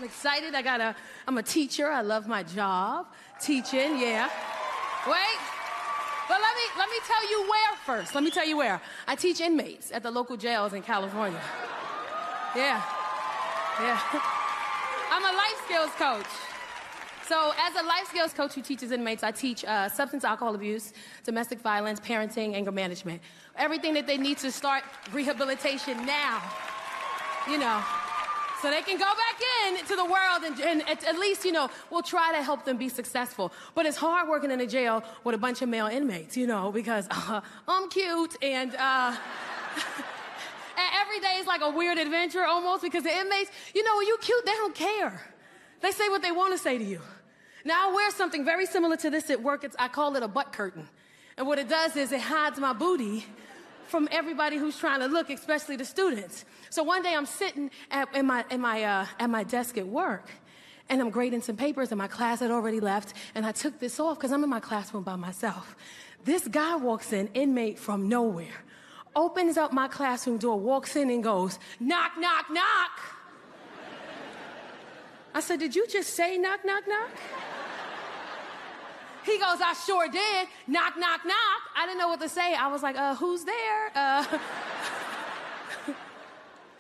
I'm excited. I'm a teacher. I love my job. Teaching, yeah. Wait. But let me tell you where first. Let me tell you where. I teach inmates at the local jails in California. Yeah. I'm a life skills coach. So as a life skills coach who teaches inmates, I teach substance alcohol abuse, domestic violence, parenting, anger management. Everything that they need to start rehabilitation now, you know. So they can go back into the world and at least, you know, we'll try to help them be successful. But it's hard working in a jail with a bunch of male inmates, you know, because I'm cute and every day is like a weird adventure almost because the inmates, you know, when you're cute, they don't care. They say what they want to say to you. Now I wear something very similar to this at work. I call it a butt curtain. And what it does is it hides my booty from everybody who's trying to look, especially the students. So one day I'm sitting at my desk at work, and I'm grading some papers, and my class had already left, and I took this off because I'm in my classroom by myself. This guy walks in, inmate from nowhere, opens up my classroom door, walks in and goes, knock, knock, knock. I said, did you just say knock, knock, knock? He goes, I sure did. Knock, knock, knock. I didn't know what to say. I was like, who's there?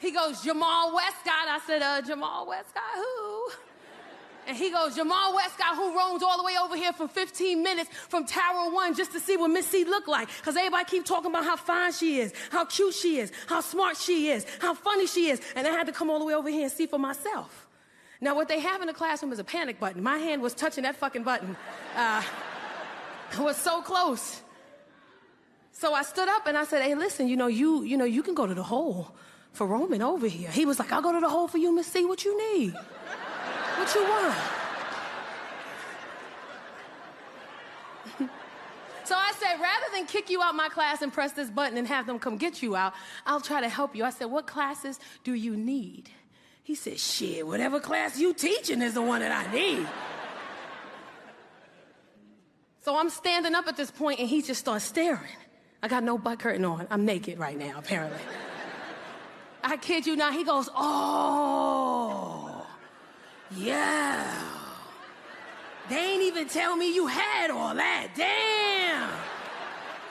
He goes, Jamal Westcott. I said, Jamal Westcott, who? And he goes, Jamal Westcott, who roams all the way over here for 15 minutes from Tower 1 just to see what Miss C look like. Because everybody keep talking about how fine she is, how cute she is, how smart she is, how funny she is. And I had to come all the way over here and see for myself. Now, what they have in the classroom is a panic button. My hand was touching that fucking button. I was so close. So I stood up and I said, hey, listen, you can go to the hole for roaming over here. He was like, I'll go to the hole for you, Miss C. What you need? What you want? So I said, rather than kick you out my class and press this button and have them come get you out, I'll try to help you. I said, what classes do you need? He said, shit, whatever class you teaching is the one that I need. So I'm standing up at this point and he just starts staring. I got no butt curtain on. I'm naked right now, apparently. I kid you not, he goes, oh, yeah. They ain't even tell me you had all that, damn.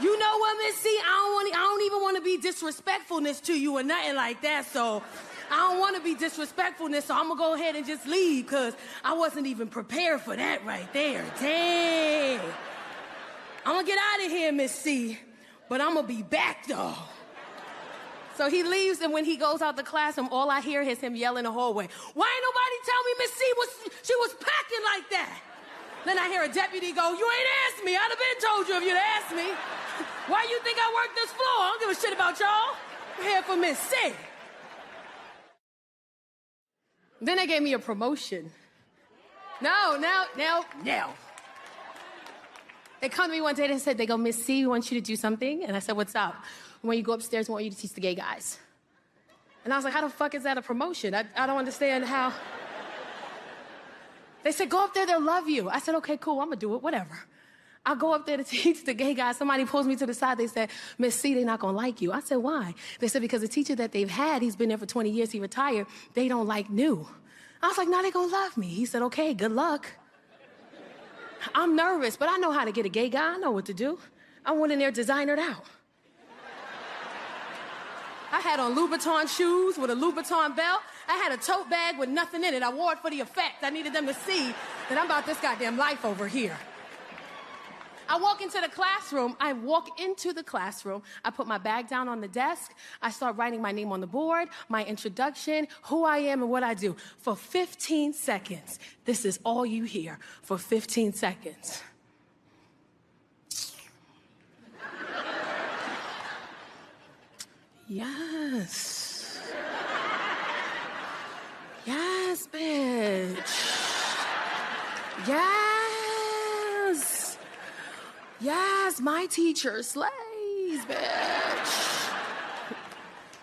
You know what, Miss C, I don't even want to be disrespectfulness to you or nothing like that, so I don't want to be disrespectfulness, so I'm going to go ahead and just leave because I wasn't even prepared for that right there. Dang. I'm going to get out of here, Miss C, but I'm going to be back, though. So he leaves, and when he goes out the classroom, all I hear is him yell in the hallway, why ain't nobody tell me Miss C she was packing like that? Then I hear a deputy go, you ain't asked me. I'd have been told you if you'd asked me. Why you think I work this floor? I don't give a shit about y'all. I'm here for Miss C. Then they gave me a promotion. No. They come to me one day and said, they go, Miss C, we want you to do something. And I said, what's up? When you go upstairs, we want you to teach the gay guys. And I was like, how the fuck is that a promotion? I don't understand how. They said, go up there, they'll love you. I said, okay, cool, I'm gonna do it, whatever. I'll go up there to teach the gay guys. Somebody pulls me to the side, they said, Miss C, they're not gonna like you. I said, why? They said, because the teacher that they've had, he's been there for 20 years, he retired, they don't like new. I was like, no, they gonna love me. He said, okay, good luck. I'm nervous, but I know how to get a gay guy. I know what to do. I went in there designered out. I had on Louboutin shoes with a Louboutin belt. I had a tote bag with nothing in it. I wore it for the effect. I needed them to see that I'm about this goddamn life over here. I walk into the classroom. I put my bag down on the desk. I start writing my name on the board, my introduction, who I am and what I do. For 15 seconds. This is all you hear for 15 seconds. Yes. Yes, bitch. Yes. Yes, my teacher slays, bitch.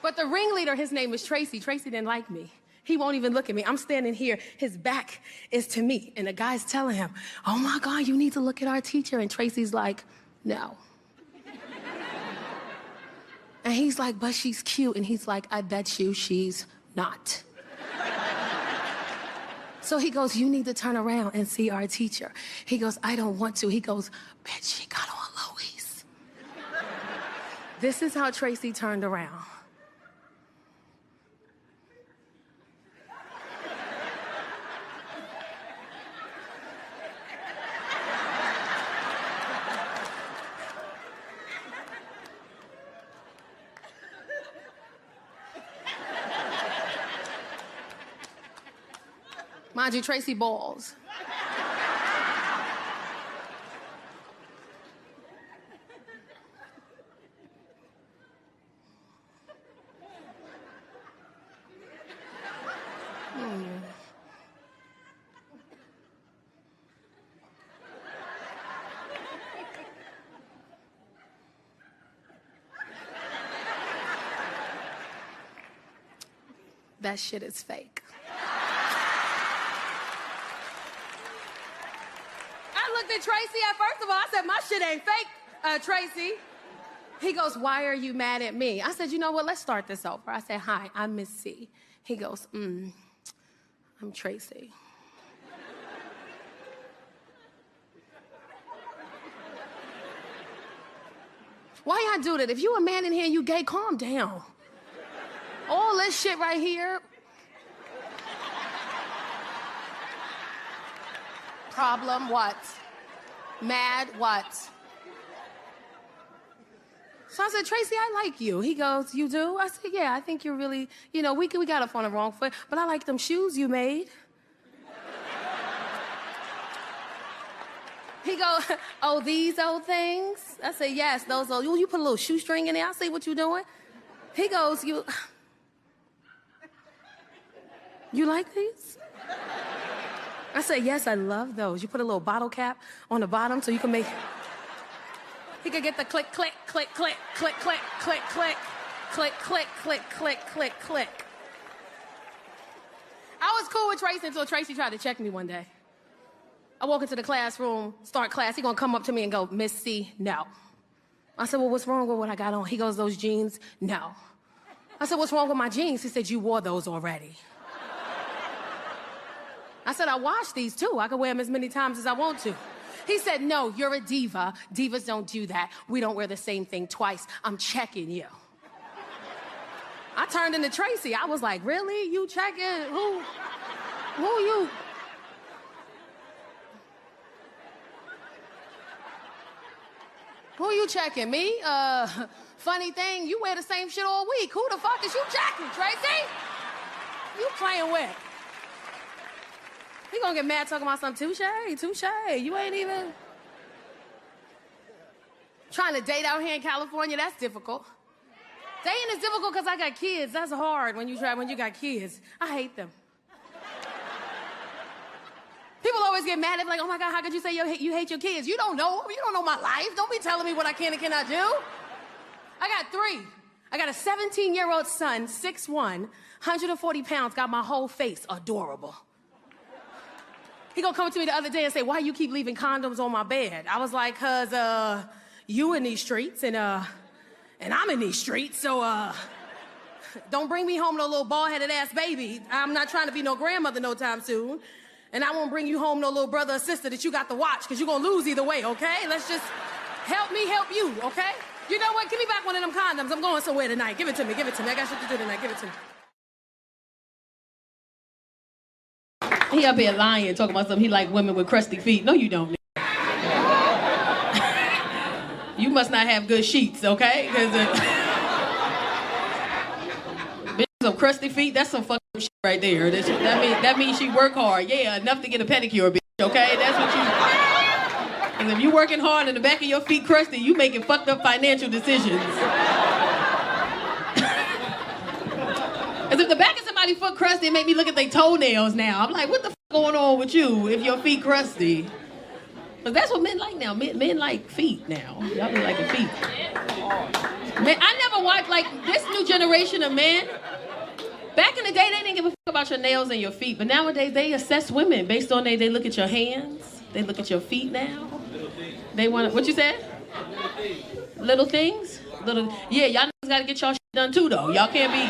But the ringleader, his name was Tracy. Tracy didn't like me. He won't even look at me. I'm standing here. His back is to me. And the guy's telling him, oh, my God, you need to look at our teacher. And Tracy's like, no. And he's like, but she's cute. And he's like, I bet you she's not. So he goes, you need to turn around and see our teacher. He goes, I don't want to. He goes, bitch, she got on Louis. This is how Tracy turned around. Mind you, Tracy balls. That shit is fake. I looked at Tracy at first of all, I said, my shit ain't fake, Tracy. He goes, why are you mad at me? I said, you know what, let's start this over. I said, hi, I'm Miss C. He goes, I'm Tracy. Why y'all do that? If you a man in here and you gay, calm down. All this shit right here. Problem, what? Mad, what? So I said, Tracy, I like you. He goes, you do? I said, yeah, I think you're really, you know, we got off on the wrong foot, but I like them shoes you made. He goes, oh, these old things? I said, yes, those old. You put a little shoestring in there, I'll see what you're doing. He goes, you like these? I said, yes, I love those. You put a little bottle cap on the bottom so you can make... He could get the click, click, click, click, click, click, click, click, click, click, click, click, click, click. I was cool with Tracy until Tracy tried to check me one day. I walk into the classroom, start class. He gonna come up to me and go, Miss C, no. I said, well, what's wrong with what I got on? He goes, those jeans, no. I said, what's wrong with my jeans? He said, you wore those already. I said, I washed these too. I can wear them as many times as I want to. He said, no, you're a diva. Divas don't do that. We don't wear the same thing twice. I'm checking you. I turned into Tracy. I was like, really? You checking? Who you? Who you checking? Me? Funny thing, you wear the same shit all week. Who the fuck is you checking, Tracy? You playing with? He gonna get mad talking about something. Touche. You ain't even... Trying to date out here in California, that's difficult. Dating is difficult because I got kids. That's hard when you got kids. I hate them. People always get mad at me like, oh my God, how could you say you hate your kids? You don't know them. You don't know my life. Don't be telling me what I can and cannot do. I got 3. I got a 17-year-old son, 6'1", 140 pounds, got my whole face adorable. He gonna come to me the other day and say, why you keep leaving condoms on my bed? I was like, cause you in these streets and I'm in these streets, so don't bring me home no little bald-headed ass baby. I'm not trying to be no grandmother no time soon. And I won't bring you home no little brother or sister that you got to watch, because you're going to lose either way, okay? Let's just help me help you, okay? You know what? Give me back one of them condoms. I'm going somewhere tonight. Give it to me. I got shit to do tonight. Give it to me. He up here lying, talking about something. He like women with crusty feet. No, you don't. You must not have good sheets, okay? Because some crusty feet, that's some fucking shit right there. That means she work hard. Yeah, enough to get a pedicure, bitch, okay? That's what you... Because if you working hard and the back of your feet crusty, you making fucked up financial decisions. Because if the back of somebody's foot crusty, it make me look at their toenails now. I'm like, what the fuck going on with you if your feet crusty? Because that's what men like now. Men like feet now. Y'all be liking feet. Man, I never watched, like, this new generation of men. Back in the day, they didn't give a fuck about your nails and your feet. But nowadays, they assess women based on they look at your hands. They look at your feet now. They want to, what you said? Little things? Yeah, y'all niggas got to get y'all shit done too, though. Y'all can't be...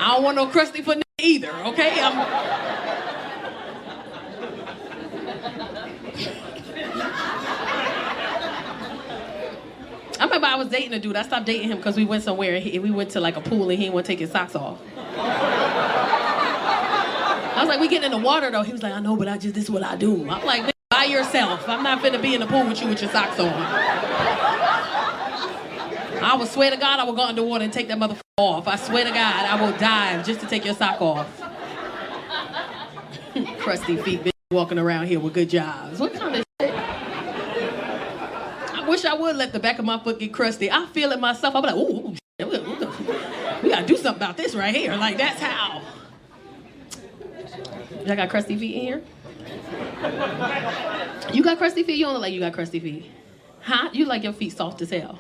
I don't want no crusty foot either, okay? why I was dating a dude. I stopped dating him because we went somewhere and we went to like a pool and he didn't want to take his socks off. I was like, we getting in the water though. He was like, I know, but this is what I do. I'm like, by yourself. I'm not finna be in the pool with you with your socks on. I will swear to God I will go underwater and take that motherfucker off. I swear to God I will dive just to take your sock off. Crusty feet, bitch, walking around here with good jobs. What kind of shit? I wish I would let the back of my foot get crusty. I feel it myself. I'm like, ooh, shit, we gotta do something about this right here. Like, that's how. Y'all got crusty feet in here? You got crusty feet? You don't look like you got crusty feet. Huh? You like your feet soft as hell.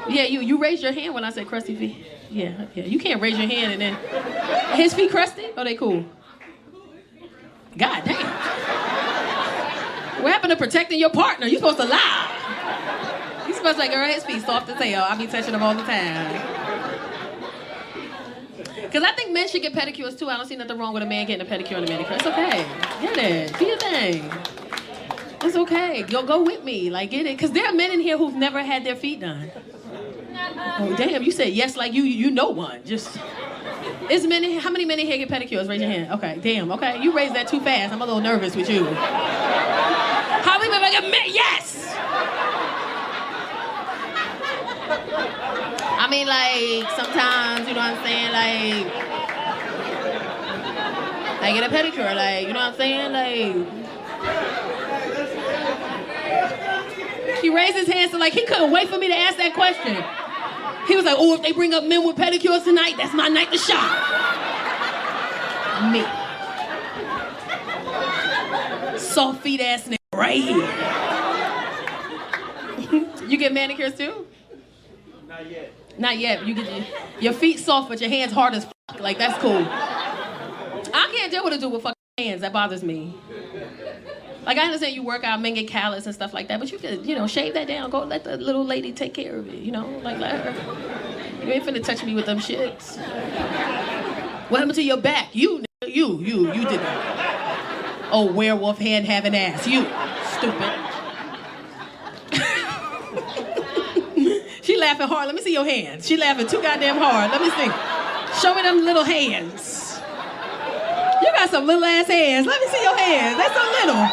Yeah, you raised your hand when I said crusty feet. Yeah. You can't raise your hand and then... His feet crusty? Oh, they cool. God damn. What happened to protecting your partner? You're supposed to lie. You're supposed to like, girl, his feet soft as hell. I be touching them all the time. Because I think men should get pedicures too. I don't see nothing wrong with a man getting a pedicure and a manicure. It's okay. Get it. Do your thing. It's okay. Go with me. Like, get it. Because there are men in here who've never had their feet done. Oh, damn. You said yes like you know one. Just... How many men in here get pedicures? Raise your hand. Okay, damn, okay. You raised that too fast. I'm a little nervous with you. How many men get yes! I mean, like, sometimes, you know what I'm saying? Like, I get a pedicure, like, you know what I'm saying? Like, he raised his hand, so like, he couldn't wait for me to ask that question. He was like, oh, if they bring up men with pedicures tonight, that's my night to shine. Me. Soft feet ass nigga right here. You get manicures too? Not yet. Not yet. You get your feet soft, but your hands hard as fuck. Like, that's cool. I can't deal with a dude with fucking hands. That bothers me. Like, I understand you work out, men get callous and stuff like that, but you could, shave that down. Go let the little lady take care of it, Like, let her. You ain't finna touch me with them shits. What happened to your back? You did that. Oh, werewolf hand having ass. You, stupid. She laughing hard. Let me see your hands. She laughing too goddamn hard. Let me see. Show me them little hands. You got some little ass hands. Let me see your hands. They're so little.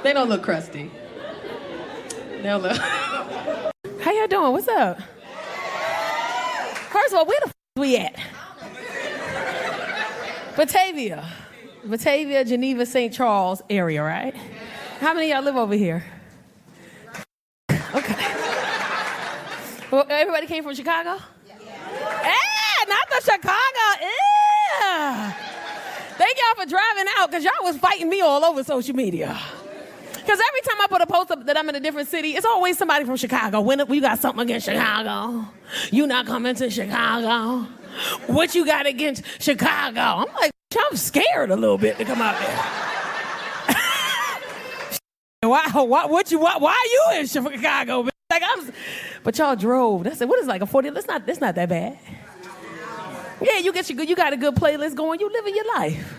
They don't look crusty. They don't look. How y'all doing? What's up? First of all, where the we at? Batavia, Geneva, St. Charles area, right? How many of y'all live over here? Okay. Well, everybody came from Chicago? Yeah, not the Chicago. Yeah. Thank y'all for driving out, because y'all was fighting me all over social media. Because every time I put a post up that I'm in a different city, it's always somebody from Chicago. When we got something against Chicago. You not coming to Chicago. What you got against Chicago? I'm like, I'm scared a little bit to come out there. Why are you in Chicago? Like, but y'all drove. That's what is like a 40? That's not that bad. Yeah, you got a good playlist going. You living your life.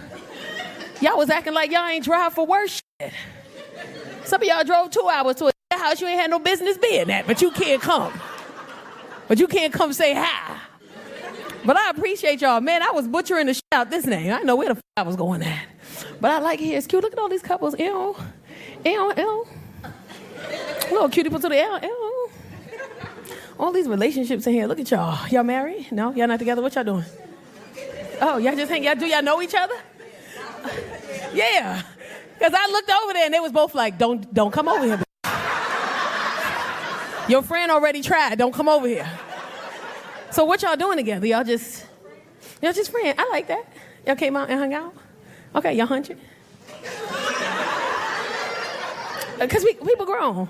Y'all was acting like y'all ain't drive for worse shit. Some of y'all drove 2 hours to a house you ain't had no business being at, but you can't come. But you can't come say hi. But I appreciate y'all. Man, I was butchering the shit out this name. I know where the f*** I was going at. But I like it here. It's cute. Look at all these couples. Ew. Little cutie put to the ew. All these relationships in here. Look at y'all. Y'all married? No? Y'all not together? What y'all doing? Oh, y'all just hang out. Do y'all know each other? Yeah. Because I looked over there and they was both like, don't come over here. Your friend already tried. Don't come over here. So what y'all doing together? Y'all just friends. I like that. Y'all came out and hung out? Okay, y'all hunching? Because people grown.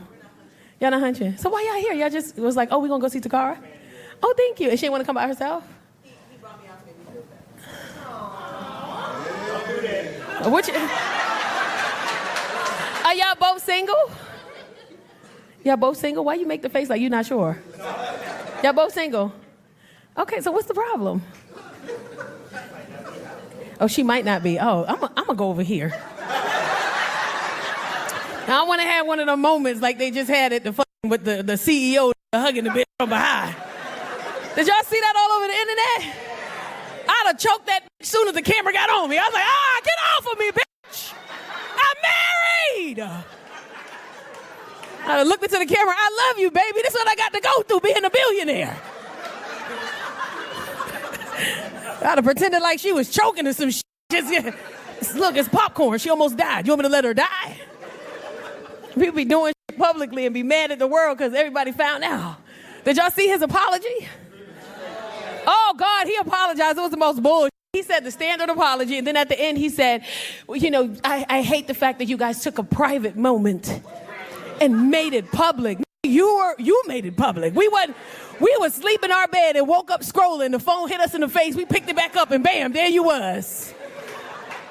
Y'all not hunching. So why y'all here? Y'all just was like, oh, we gonna go see Tacarra? Oh, thank you. And she didn't want to come by herself? He brought me out to the Are y'all both single? Y'all both single? Why you make the face like you're not sure? Y'all both single? Okay, so what's the problem? Oh, she might not be. Oh, I'm gonna go over here. I want to have one of the moments like they just had at the fucking with the CEO hugging the bitch from behind. Did y'all see that all over the internet? I'd have choked that bitch as soon as the camera got on me. I was like, get off of me, bitch. I'm married. I looked into the camera. I love you, baby. This is what I got to go through being a billionaire. I'd have pretended like she was choking or some shit. Look, it's popcorn. She almost died. You want me to let her die? People be doing shit publicly and be mad at the world because everybody found out. Did y'all see his apology? Oh, God, he apologized. It was the most bullshit. He said the standard apology, and then at the end he said, well, I hate the fact that you guys took a private moment and made it public. You made it public. We would sleep in our bed and woke up scrolling. The phone hit us in the face. We picked it back up and bam, there you was.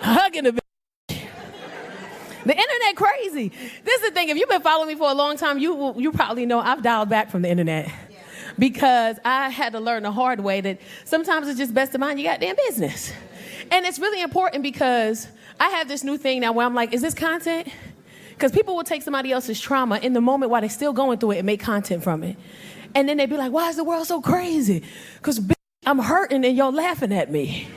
Hugging the bitch. The internet crazy. This is the thing. If you've been following me for a long time, you probably know I've dialed back from the internet. Because I had to learn the hard way that sometimes it's just best to mind your goddamn business. And it's really important because I have this new thing now where I'm like, is this content? Because people will take somebody else's trauma in the moment while they're still going through it and make content from it. And then they'd be like, why is the world so crazy? Because I'm hurting and you're laughing at me.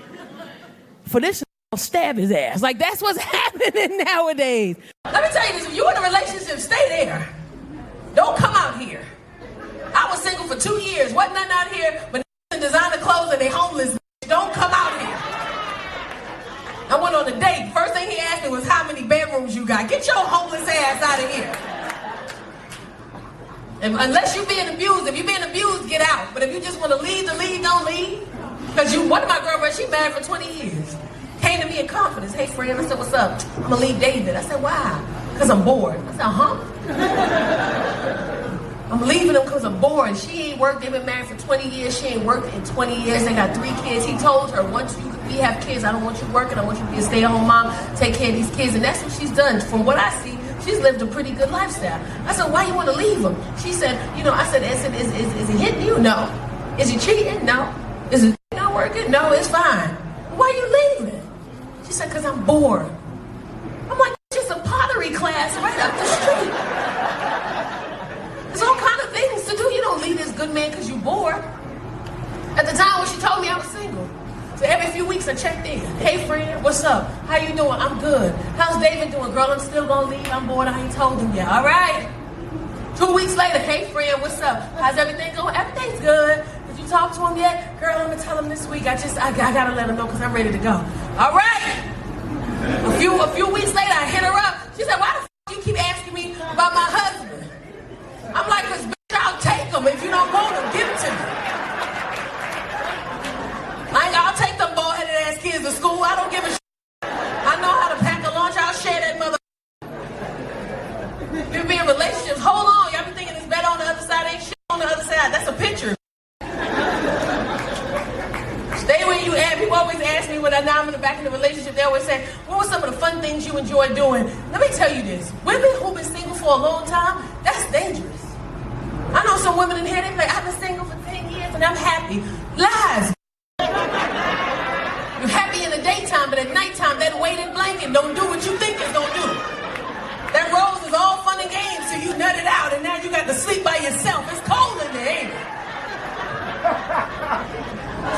For this, I'll stab his ass. Like, that's what's happening nowadays. Let me tell you this, if you're in a relationship, stay there. Don't come out here. I was single for 2 years. Wasn't nothing out here but designer clothes and they homeless. Don't come out here. I went on a date. First thing he asked me was how many bedrooms you got. Get your homeless ass out of here. Unless you're being abused. If you're being abused, get out. But if you just want to leave, don't leave. Because one of my girlfriends, she married for 20 years. Came to me in confidence. Hey, friend, I said, what's up? I'm going to leave David. I said, why? Because I'm bored. I said, I'm leaving him because I'm bored. She ain't worked. They've been married for 20 years. She ain't worked in 20 years. They got 3 kids. He told her, once we have kids, I don't want you working. I want you to be a stay-at-home mom, take care of these kids. And that's what she's done. From what I see, she's lived a pretty good lifestyle. I said, why you want to leave him? She said, I said, is he hitting you? No. Is he cheating? No. Is it not working? No, it's fine. Why are you leaving? She said, because I'm bored. I'm like, it's just a pottery class right up the street. There's all kind of things to do. You don't leave this good man because you're bored. At the time when she told me I was single. So every few weeks I checked in. Hey friend, what's up? How you doing? I'm good. How's David doing? Girl, I'm still gonna leave. I'm bored. I ain't told him yet. All right. 2 weeks later, hey friend, what's up? How's everything going? Everything's good. Did you talk to him yet? Girl, I'm gonna tell him this week. I gotta let him know because I'm ready to go. All right. A few weeks later, I hit her up. She said, why the f you keep asking me about my husband? I'm like, because bitch, I'll take him. If you don't want him, give him to me. I'll take them bald-headed ass kids to school. I don't give a shit. I know how to pack a lunch. I'll share that mother. You be in relationships. Hold on. Y'all be thinking it's better on the other side. Ain't shit on the other side. That's a picture. Stay where you at. People always ask me when I'm back in the relationship, they always say, what were some of the fun things you enjoy doing? Let me tell you this. Women who've been single for a long time, that's dangerous. I know some women in here, they be like, I've been single for 10 years and I'm happy. Lies. You're happy in the daytime, but at nighttime, that weighted blanket don't do what you think it's gonna do. That rose is all fun and games, so you nut it out, and now you got to sleep by yourself. It's cold in there, ain't it?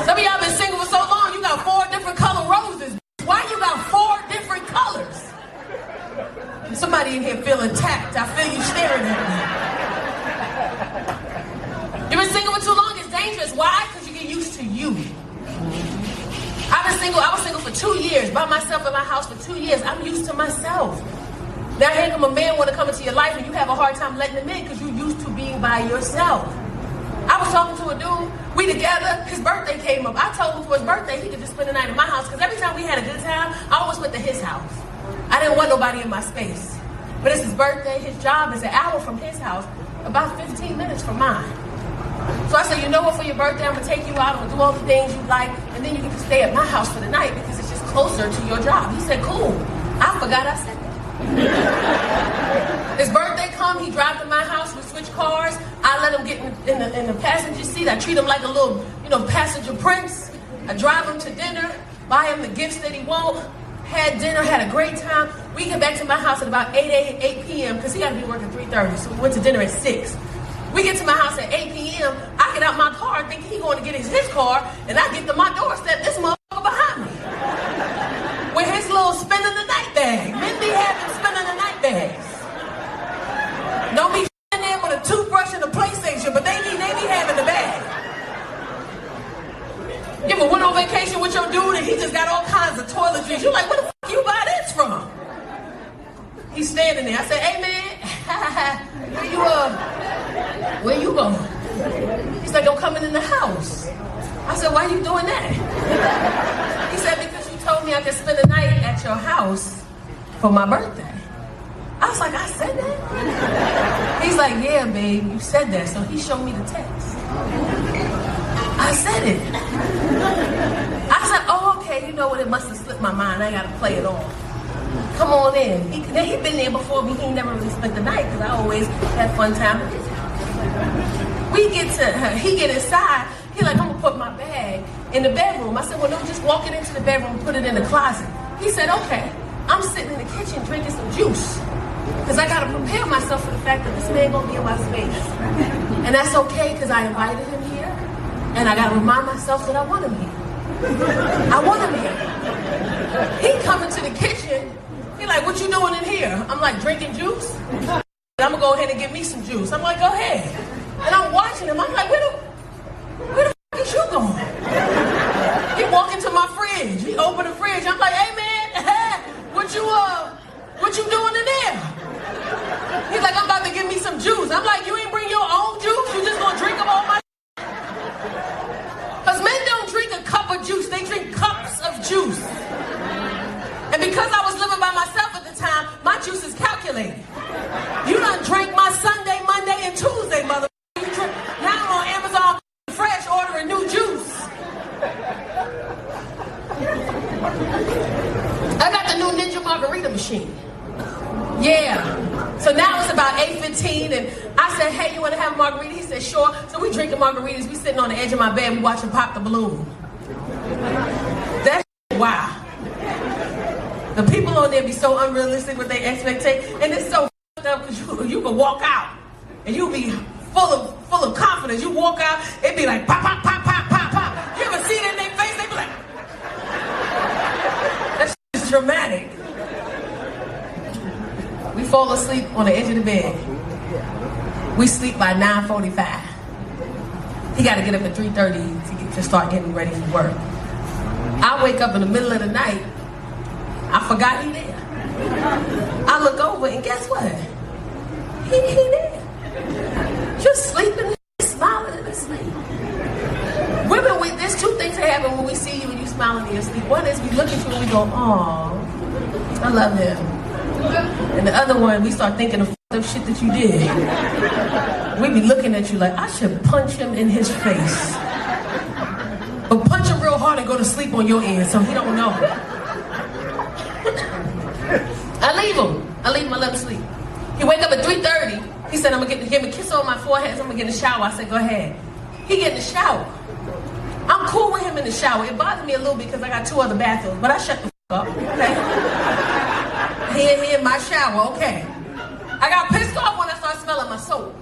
Some of y'all been single for so long, you got 4 different color roses. Why you got 4 different colors? Somebody in here feeling attacked. I feel you staring at me. You've been single for too long, it's dangerous. Why? Because you get used to you. I was single for 2 years, by myself in my house for 2 years. I'm used to myself. Now here come a man want to come into your life and you have a hard time letting him in because you're used to being by yourself. I was talking to a dude, we together, his birthday came up. I told him for his birthday he could just spend the night in my house because every time we had a good time, I always went to his house. I didn't want nobody in my space. But it's his birthday, his job is an hour from his house, about 15 minutes from mine. So I said, you know what, for your birthday, I'm gonna take you out, I'm gonna do all the things you like, and then you get to stay at my house for the night because it's just closer to your job. He said, cool. I forgot I said that. His birthday come, he drives to my house, we switch cars, I let him get in the passenger seat, I treat him like a little, passenger prince. I drive him to dinner, buy him the gifts that he wants, had dinner, had a great time. We get back to my house at about 8 p.m. because he got to be working 3:30, so we went to dinner at 6. We get to my house at 8 p.m. I get out my car thinking he's going to get his car, and I get to my doorstep, this motherfucker behind me. With his little spinning the night bag. Men be having spinning the night bags. Don't be in there with a toothbrush and a PlayStation, but they be having the bag. You ever went on vacation with your dude and he just got all kinds of toiletries? You're like, where the fuck you buy this from? He's standing there. I said, hey man, where you going? He's like, I'm coming in the house. I said, why are you doing that? He said, because you told me I could spend the night at your house for my birthday. I was like, I said that? He's like, yeah, babe, you said that. So he showed me the text. I said it. I said, oh, okay, you know what? It must have slipped my mind. I got to play it off. Come on in. He'd been there before me. He never really spent the night because I always had fun time at his house. He get inside. He like, I'm going to put my bag in the bedroom. I said, well, no, just walk it into the bedroom and put it in the closet. He said, okay. I'm sitting in the kitchen drinking some juice because I got to prepare myself for the fact that this man going to be in my space. And that's okay because I invited him here and I got to remind myself that I want him here. I want him here. He come into the kitchen. He like, what you doing in here? I'm like, drinking juice? I'm going to go ahead and get me some juice. I'm like, go ahead. And I'm watching him. I'm like, where the fuck is you going? He walk into my fridge. He open the fridge. I'm like, hey man, what you doing in there? He's like, I'm about to get me some juice. I'm like, you ain't bring your own juice? You just gonna drink them all my? Because men don't drink a cup of juice. They drink cups of juice. And because I was living by myself at the time, my juice is calculated. You done drank my Sunday, Monday, and Tuesday, mother. Now I'm on Amazon Fresh ordering new juice. I got the new Ninja Margarita machine. Yeah. So now it's about 8:15 and I said, hey, you want to have a margarita? He said, sure. So we drinking margaritas. We sitting on the edge of my bed. We watching Pop the Balloon. That's wow. The people on there be so unrealistic with their expectations. And it's so fucked up because you can walk out and you be full of confidence. You walk out, it be like pop, pop, pop, pop, pop, pop. You ever see it in their face? They be like, that shit is dramatic. We fall asleep on the edge of the bed. We sleep by 9:45. He got to get up at 3:30 to start getting ready for work. I wake up in the middle of the night. I forgot he there. I look over and guess what? He there. Just sleeping, smiling in his sleep. Women, there's two things that happen when we see you and you smiling in your sleep. One is we look at you and we go, "Aw, I love him." And the other one, we start thinking of the shit that you did. We be looking at you like, I should punch him in his face. But punch him real hard and go to sleep on your end so he don't know. I leave him, I let him sleep. He wake up at 3:30. He said, I'm gonna give him a kiss on my forehead, so I'm gonna get in the shower. I said, go ahead. He get in the shower. I'm cool with him in the shower. It bothered me a little bit because I got 2 other bathrooms, but I shut the fuck up, okay? He in my shower, okay. I got pissed off when I started smelling my soap.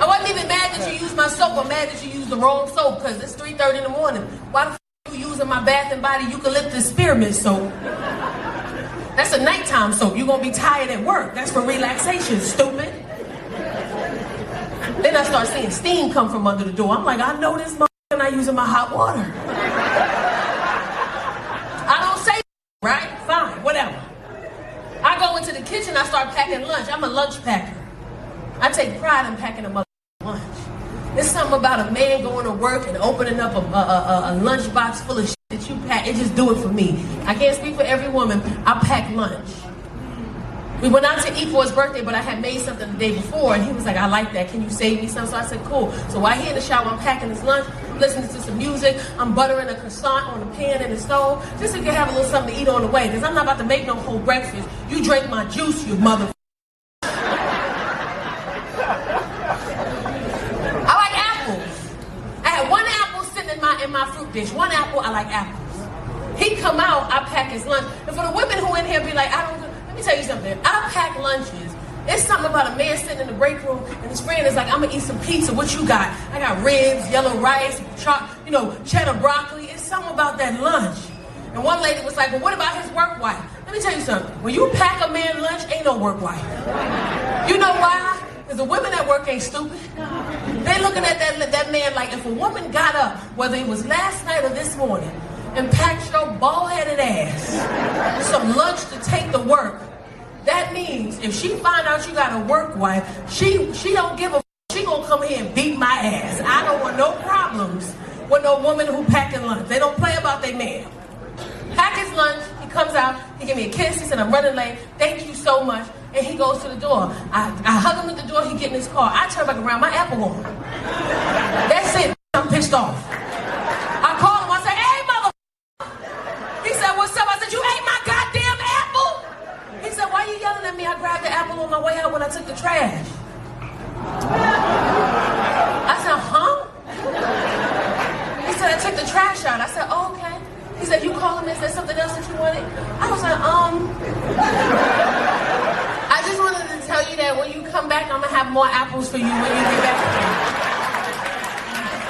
I wasn't even mad that you used my soap. I'm mad that you used the wrong soap because it's 3:30 in the morning. Why the fuck are you using my Bath and Body eucalyptus spearmint soap? That's a nighttime soap. You're going to be tired at work. That's for relaxation, stupid. Then I start seeing steam come from under the door. I'm like, I know this motherfucker not using my hot water. I don't say right? Fine, whatever. I go into the kitchen, I start packing lunch. I'm a lunch packer. I take pride in packing a motherfucking lunch. There's something about a man going to work and opening up a lunch box full of shit that you pack. It just do it for me. I can't speak for every woman. I pack lunch. We went out to eat for his birthday, but I had made something the day before, and he was like, I like that. Can you save me some? So I said, cool. So while he in the shower, I'm packing his lunch, listening to some music. I'm buttering a croissant on the pan in the stove, just so you can have a little something to eat on the way, because I'm not about to make no whole breakfast. You drink my juice, you mother. I like apples. I had 1 apple sitting in my fruit dish. 1 apple, I like apples. He come out, I pack his lunch. And for the women who in here be like, let me tell you something. I pack lunches It's something about a man sitting in the break room and his friend is like, I'm gonna eat some pizza. What you got? I got ribs, yellow rice, cheddar broccoli. It's something about that lunch. And one lady was like, well, what about his work wife? Let me tell you something. When you pack a man lunch, ain't no work wife. You know why? Because the women at work ain't stupid. They looking at that man like, if a woman got up, whether it was last night or this morning, and packed your bald-headed ass some lunch to take to work, that means if she find out you got a work wife, she don't give a she gonna come here and beat my ass. I don't want no problems with no woman who packing lunch. They don't play about their man. Pack his lunch, he comes out, he give me a kiss, he said, I'm running late, thank you so much, and he goes to the door. I hug him at the door, he get in his car. I turn back around, my apple gone. That's it, I'm pissed off. I call him, I say, hey, mother. He said, what's up? I said, you ate my goddamn apple? He said, why are you yelling at me? I grabbed the apple on my way out when I took the trash. I said, huh? He said, I took the trash out. I said, oh, okay. He said, you calling me? Is there something else that you wanted? I was like, I just wanted to tell you that when you come back, I'm going to have more apples for you when you get back.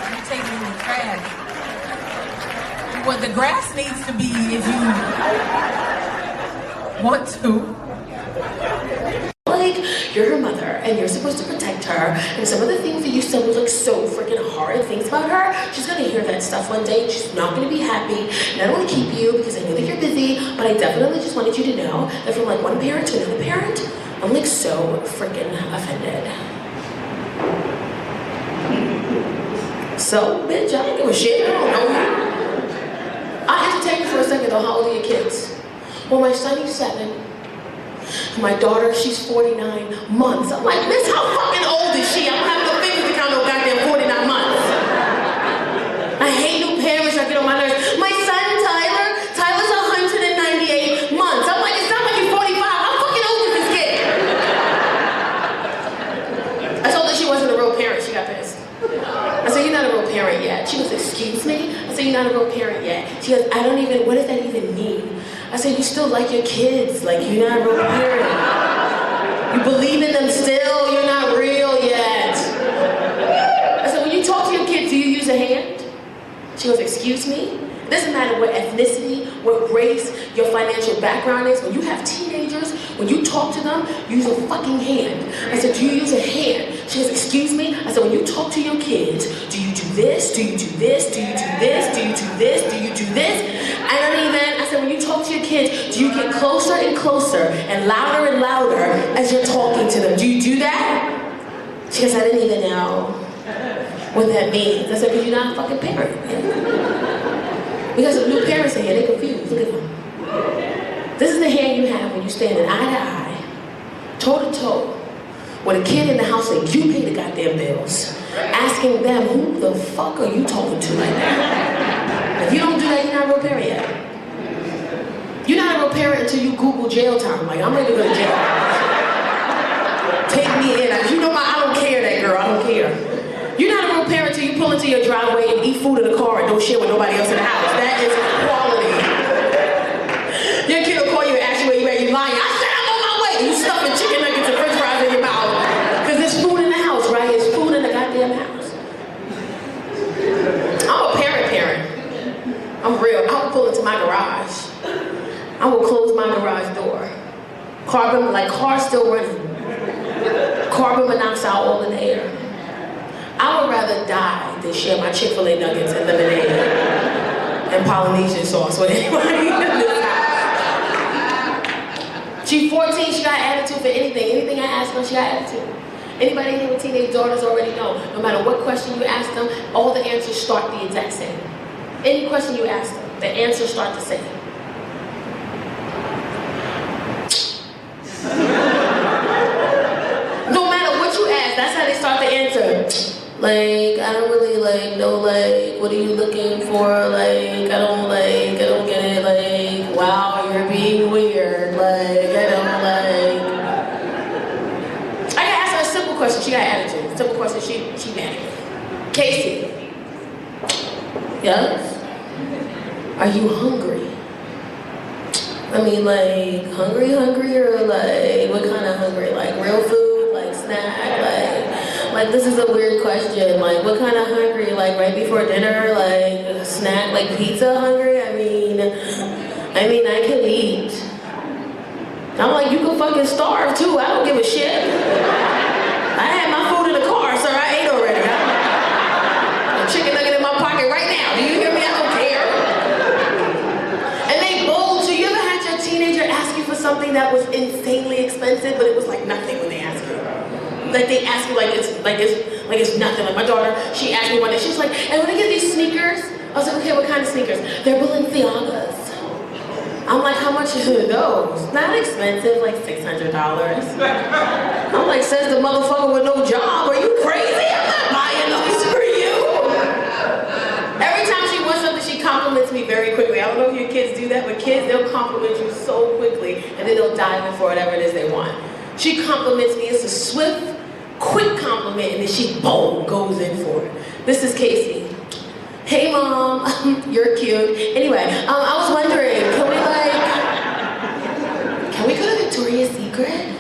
You take me in the trash. What the grass needs to be if you want to. Like, you're her mother, and you're supposed to protect her, and some of the things that you said was like so freaking hard things about her, she's gonna hear that stuff one day, and she's not gonna be happy, and I don't wanna keep you because I know that you're busy, but I definitely just wanted you to know that from like one parent to another parent, I'm like so freaking offended. So, bitch, I don't give a shit, I don't know you. I'll entertain you for a second though. How old are your kids? Well, my son, he's 7. My daughter, she's 49 months. I'm like, miss, how fucking old is she? I don't have no fingers to count no goddamn 49 months. I hate new parents that get on my nerves. My son, Tyler's 198 months. I'm like, it's not like you're 45. How fucking old is this kid? I told her she wasn't a real parent. She got pissed. I said, you're not a real parent yet. She goes, excuse me? I said, you're not a real parent yet. She goes, what does that even mean? I said, you still like your kids, like you're not a real parent. You believe in them still, you're not real yet. I said, when you talk to your kids, do you use a hand? She goes, excuse me? It doesn't matter what ethnicity, what race, your financial background is. When you have teenagers, when you talk to them, use a fucking hand. I said, do you use a hand? She goes, excuse me? I said, when you talk to your kids, do you do this? Do you do this? Do you do this? Do you do this? Do you do this? I said, when you talk to your kids, do you get closer and closer and louder as you're talking to them? Do you do that? She goes, I didn't even know what that means. I said, because you're not a fucking parent. We got some new parents in here, they're confused. Look at them. This is the hand you have when you stand eye to eye, toe to toe, with a kid in the house and you pay the goddamn bills, asking them, who the fuck are you talking to right now? If you don't do that, you're not a real parent yet. You're not a real parent until you Google jail time. Like, I'm ready to go to jail. Take me in. You know I don't care, that girl, I don't care. You're not a real parent until you pull into your driveway and eat food in the car and don't share with nobody else in the house. That is quality. Your kid will call you and ask you where you at. You lying. I said I'm on my way. You stuffing chicken nuggets and french fries in your mouth. Because there's food in the house, right? There's food in the goddamn house. I'm a parent. I'm real. I will pull into my garage. I will close my garage door. Car still running. Carbon monoxide all in the air. I would rather die than share my Chick-fil-A nuggets and lemonade and Polynesian sauce with anybody in this house. She's 14, she got attitude for anything. Anything I ask her, she got attitude. Anybody here with teenage daughters already know, no matter what question you ask them, all the answers start the exact same. Any question you ask them, the answers start the same. No matter what you ask, that's how they start the answer. Like, I don't really know, what are you looking for? I don't get it, wow, you're being weird, I gotta ask her a simple question, she got attitude. Simple question, she mad at me. Casey. Yes? Are you hungry? I mean, like, hungry, or like, what kind of hungry? Like, real food, like, snack, like, this is a weird question. Like, what kind of hungry? Like, right before dinner, like, a snack, like pizza hungry? I mean, I could eat. I'm like, you can fucking starve too, I don't give a shit. I had my food in the car, sir, I ate already. A chicken nugget in my pocket right now, do you hear me? I don't care. And they bold, so you ever had your teenager ask you for something that was insanely expensive, but it was like nothing when they asked you? Like they ask you like it's nothing. Like my daughter, she asked me one day, she was like, "And when I get these sneakers?" I was like, "Okay, what kind of sneakers?" "They're Balenciagas." I'm like, "How much are those?" "Not expensive, like $600. I'm like, says the motherfucker with no job. Are you crazy? I'm not buying those for you. Every time she wants something, she compliments me very quickly. I don't know if your kids do that, but kids, they'll compliment you so quickly, and then they'll dive in for whatever it is they want. She compliments me. It's a swift, quick compliment, and then she, boom, goes in for it. This is Casey. "Hey, Mom, you're cute." Anyway, I was wondering, can we go to Victoria's Secret?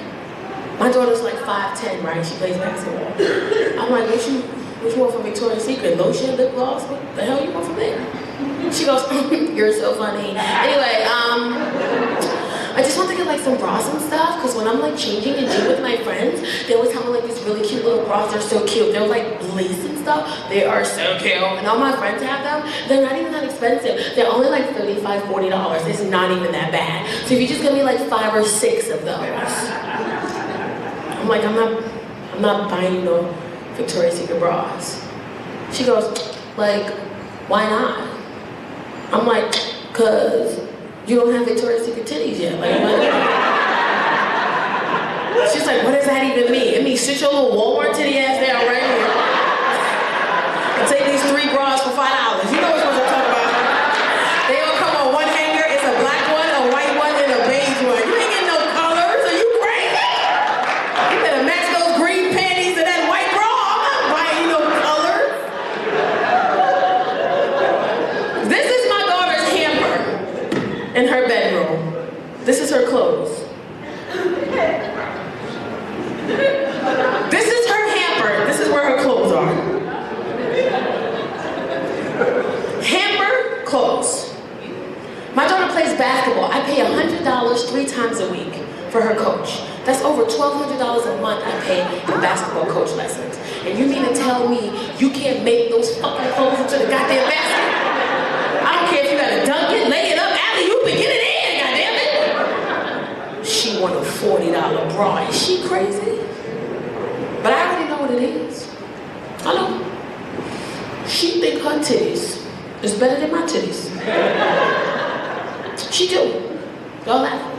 My daughter's like 5'10", right? She plays basketball. I'm like, what you want from Victoria's Secret? Lotion, lip gloss? What the hell you want from there? She goes, "You're so funny." Anyway, I just want to get like some bras and stuff, because when I'm like changing and gym with my friends, they always have like these really cute little bras. They're so cute. They're like lace and stuff. They are so cute. And all my friends have them. They're not even that expensive. They're only like $35, $40. It's not even that bad. So if you just give me like 5 or 6 of those, I'm like, I'm not buying no Victoria's Secret bras. She goes, like, why not? I'm like, cause you don't have Victoria's Secret titties yet. Like, she's like, what does that even mean? It means sit your little Walmart titty ass down right here and take these 3 bras for $5. You know what I'm talking about. They all come on one hanger. It's a black one, a white one, and a beige one. You ain't getting no colors. Are you crazy? You better match those green panties to that white bra. I'm not buying you no colors. This is my daughter's hamper in her bedroom. This is her clothes. This is her hamper. This is where her clothes are. Hamper, clothes. My daughter plays basketball. I pay $100 3 times a week for her coach. That's over $1,200 a month I pay in basketball coach lessons. And you mean to tell me you can't make those fucking clothes into the goddamn basket? I don't care if you gotta dunk it, lay it up, alley-oop, and get it in, goddammit. She want a $40 bra. Is she crazy? But I already know what it is. I know. She think her titties is better than my titties. She do. Y'all laughing.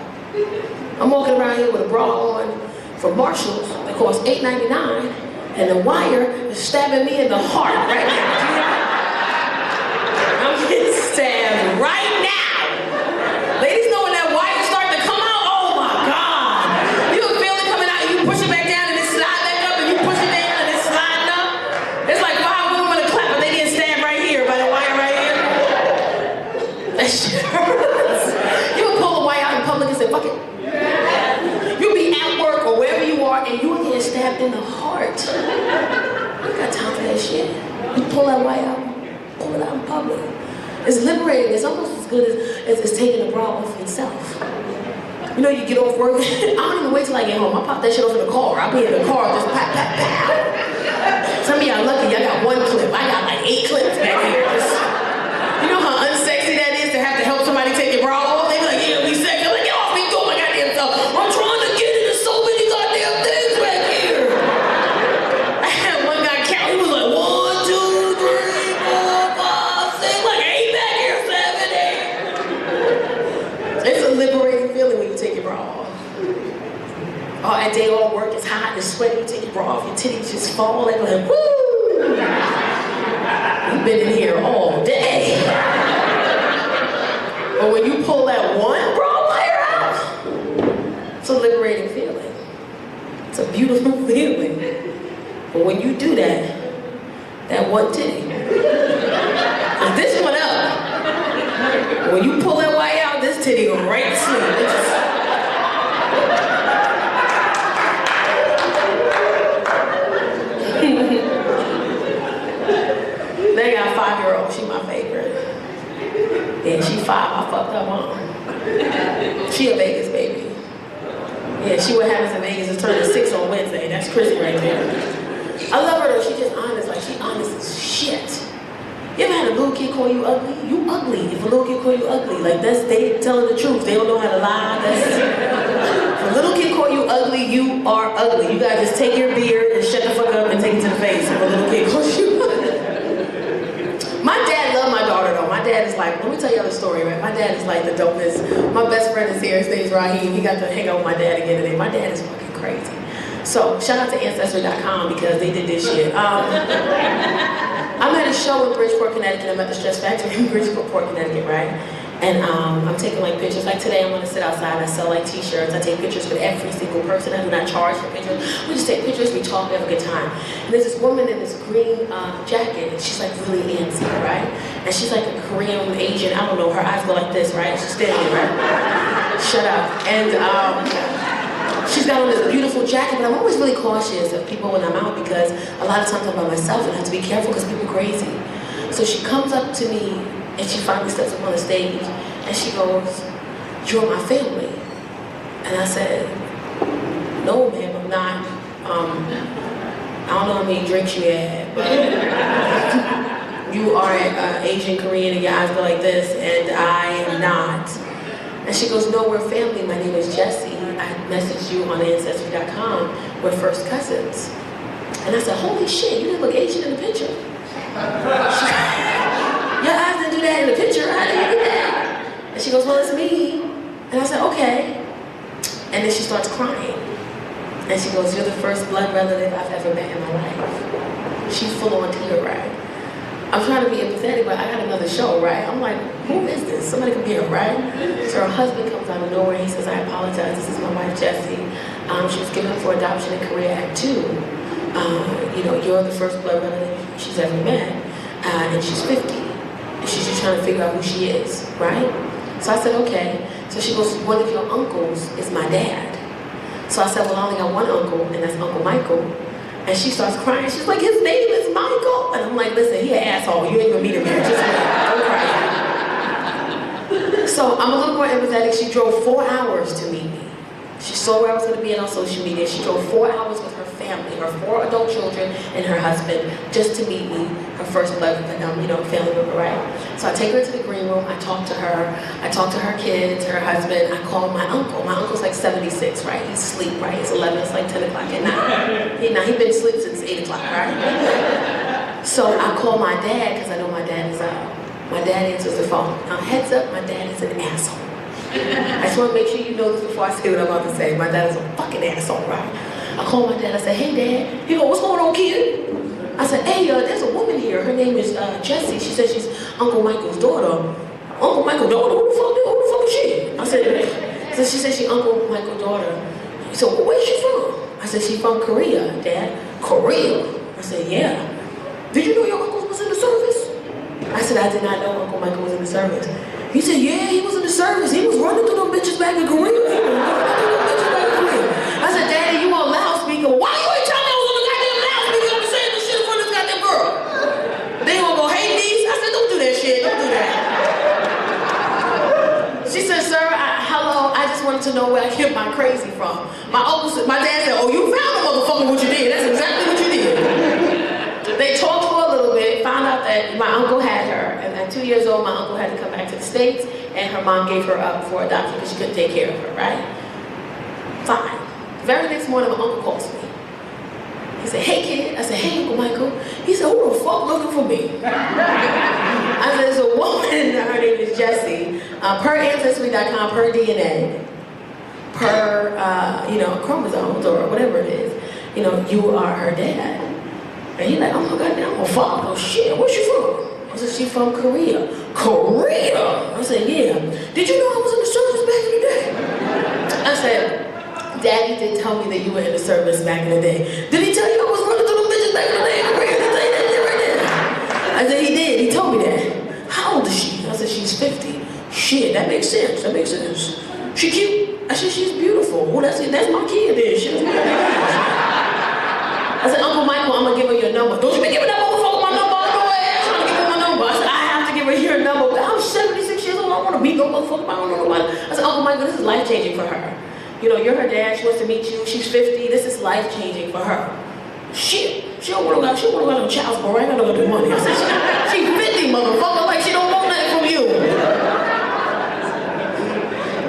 I'm walking around here with a bra on from Marshalls that costs $8.99, and the wire is stabbing me in the heart right now. I'm getting stabbed right now. Ladies know when that wire starts to come out, oh my God. You can feel it coming out and you push it back down and it slide back up and you push it down and it's sliding up. It's like 5 women with a clap, but they get stabbed right here by the wire right here. That shit hurts. You would pull the wire out in public and say, fuck it. You'll be at work or wherever you are and you will get stabbed in the heart. I got time for that shit. You pull that wire out, pull it out in public. It's liberating. It's almost as good as taking a bra off yourself. You know, you get off work, I don't even wait till I get home. I pop that shit off in the car. I'll be in the car, just pop, pop, pop. Some of y'all lucky, y'all got 1 clip. I got like 8 clips back here. You know how unsexy that is to have to help somebody take your bra off? They be like, yeah, we sexy. I'm like, get off me, do my goddamn self. I'm trying to get into so many goddamn things back here. I had one guy count, he was like, 1, 2, 3, 4, 5, 6, like 8 back here, 7, 8. It's a liberating feeling when you take your bra off. All that day all work is hot and sweaty, you take your bra off, your titties just fall, they go like, woo! You've been in here all day. But when you pull that one bra wire out, it's a liberating feeling. It's a beautiful feeling. But when you do that one titty, and this one up, when you pull that wire out, this titty go right to sleep. It just... They got a 5-year-old, she my favorite. Yeah, she 5, I fucked her mom. She a Vegas baby. Yeah, she what happens in Vegas is turning 6 on Wednesday. That's Chrissy right there. I love her though, she just honest, like she honest as shit. You ever had a little kid call you ugly? You ugly. If a little kid call you ugly, like that's, they telling the truth. They don't know how to lie. If a little kid call you ugly, you are ugly. You gotta just take your beard and shut the fuck up and take it to the face if a little kid calls you ugly. My dad loved my daughter though. My dad is like, let me tell you the story, right? My dad is like the dopest. My best friend is here, his name's Raheem. He got to hang out with my dad again today. My dad is fucking crazy. So shout out to Ancestry.com because they did this shit. I'm at a show in Bridgeport, Connecticut. I'm at the Stress Factory in Bridgeport, Connecticut, right? And I'm taking like pictures. Like today, I'm gonna sit outside. I sell like t-shirts. I take pictures with every single person. I do not charge for pictures. We just take pictures. We talk. We have a good time. And there's this woman in this green jacket, and she's like really antsy, right? And she's like a Korean Asian. I don't know. Her eyes go like this, right? She's standing there, right? Shut up. And she's got on this beautiful jacket, but I'm always really cautious of people when I'm out because a lot of times I'm by myself and I have to be careful because people are crazy. So she comes up to me and she finally steps up on the stage and she goes, "You're my family." And I said, "No, ma'am, I'm not. I don't know how many drinks you had, but you are Asian Korean and your eyes go like this, and I am not." And she goes, "No, we're family. My name is Jessie. I messaged you on Ancestry.com. We're first cousins." And I said, "Holy shit, you didn't look Asian in the picture." Your eyes didn't do that in the picture. How did you do that? And she goes, "Well, it's me." And I said, "Okay." And then she starts crying. And she goes, "You're the first blood relative I've ever met in my life." She's full on tear, right? I'm trying to be empathetic, but I got another show, right? I'm like, who is this? Somebody come here, right? So her husband comes out of nowhere. He says, "I apologize. This is my wife, Jessie. She was given up for adoption in Korea at 2. You know, you're the first blood relative she's ever met. And she's 50. And she's just trying to figure out who she is, right?" So I said, "Okay." So she goes, "One of your uncles is my dad." So I said, "Well, I only got one uncle, and that's Uncle Michael." And she starts crying. She's like, "His name is Michael." And I'm like, "Listen, he an asshole. You ain't gonna meet him here. Just wait. Don't cry." So I'm a little more empathetic. She drove 4 hours to meet me. She saw where I was gonna be on social media. She drove 4 hours with her family, her 4 adult children and her husband, just to meet me, her first blood, you know, family member, right? So I take her to the green room. I talk to her. I talk to her kids, her husband. I call my uncle. My uncle's like 76, right? He's asleep, right? It's 11. It's like 10 o'clock at night. He's been asleep since 8 o'clock, right? So I call my dad because I know my dad is out. My dad answers the phone. Now, heads up, my dad is an asshole. I just want to make sure you know this before I say what I'm about to say. My dad is a fucking asshole, right? I call my dad. I said, "Hey, Dad." He goes, "What's going on, kid?" I said, "Hey, there's a woman here. Her name is Jessie. She says she's Uncle Michael's daughter." "Uncle Michael's daughter? Who the fuck is she?" I said, so she said she's Uncle Michael's daughter. He said, "Well, where's she from?" I said, "She's from Korea, Dad." "Korea?" I said, "Yeah." "Did you know your uncle was in the service?" I said, "I did not know Uncle Michael was in the service." He said, "Yeah, he was in the service. He was running through them bitches back in Korea. I said, "Daddy, you on loudspeaker. Why you ain't telling me I was on the goddamn loudspeaker? I'm saying this shit in front of this goddamn girl. They gonna go hate these?" I said, "Don't do that shit. Don't do that." She said, "Sir, hello. I just wanted to know where I get my crazy from." My dad said, "Oh, you found a motherfucker what you did. That's exactly what you did." They talked for a little bit, found out that my uncle had her, and at 2 years old, my uncle had to come back to the States, and her mom gave her up for adoption because she couldn't take care of her, right? Fine. Very next morning, my uncle calls me. He said, "Hey, kid." I said, "Hey, Uncle Michael." He said, "Who the fuck looking for me?" I said, "There's a woman, her name is Jessie, per Ancestry.com, per DNA, per, you know, chromosomes or whatever it is, you know, you are her dad." And he's like, "Oh my God, I'm a father. Oh shit, where's she from?" I said, "She's from Korea." "Korea?" I said, "Yeah." "Did you know I was in the service back in the day?" I said, "Daddy did tell me that you were in the service back in the day." "Did he tell you I was running through them bitches back in the day in Korea?" Did he tell you that shit right there? I said, "He did. He told me that." "How old is she?" I said, "She's 50. shit, that makes sense, that makes sense. She cute? I said, she's beautiful. Well, that's my kid then. Shit. I said, Uncle Michael, I'm gonna give her your number. Don't you be giving that motherfucker my number? I know I asked her to give her my number. I said, I have to give her your number. I'm 76 years old, I don't wanna beat no motherfucker, I don't know nobody. I said, Uncle Michael, this is life-changing for her. You know, you're her dad, she wants to meet you, she's 50, this is life-changing for her. Shit, she don't wanna go no child support, I ain't gonna go do money. I said, she's 50, motherfucker, like she don't want nothing from you.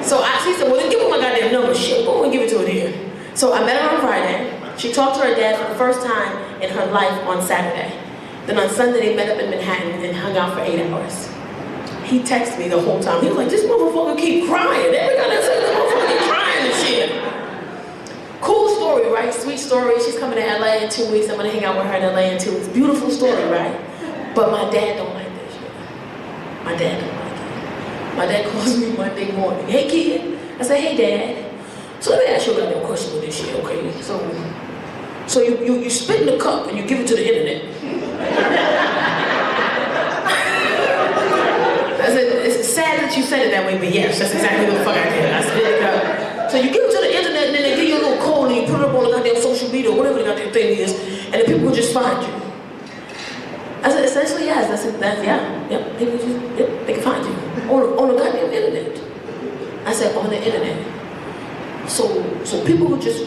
So she said, well, then give her my goddamn number. Shit, go and give it to her then. So I met her on Friday. She talked to her dad for the first time in her life on Saturday. Then on Sunday, they met up in Manhattan and hung out for 8 hours. He texted me the whole time. He was like, this motherfucker keep crying. Every time I say this motherfucker keep crying and shit. Cool story, right? Sweet story. She's coming to LA in 2 weeks. I'm gonna hang out with her in LA in 2 weeks. Beautiful story, right? But my dad don't like that shit. My dad don't like it. My dad calls me Monday morning. Hey, kid. I say, hey, Dad. So let me ask you a goddamn question with this shit, okay? So you spit in the cup and you give it to the internet. I said, it's sad that you said it that way, but yes, that's exactly what the fuck I did. I spit in the cup. So you give it to the internet and then they give you a little code and you put it up on the goddamn social media or whatever the goddamn thing is, and the people will just find you. I said, essentially, yes. That's yeah. Yep. People just, yep, they can find you on the goddamn internet. I said, on the internet. So people would just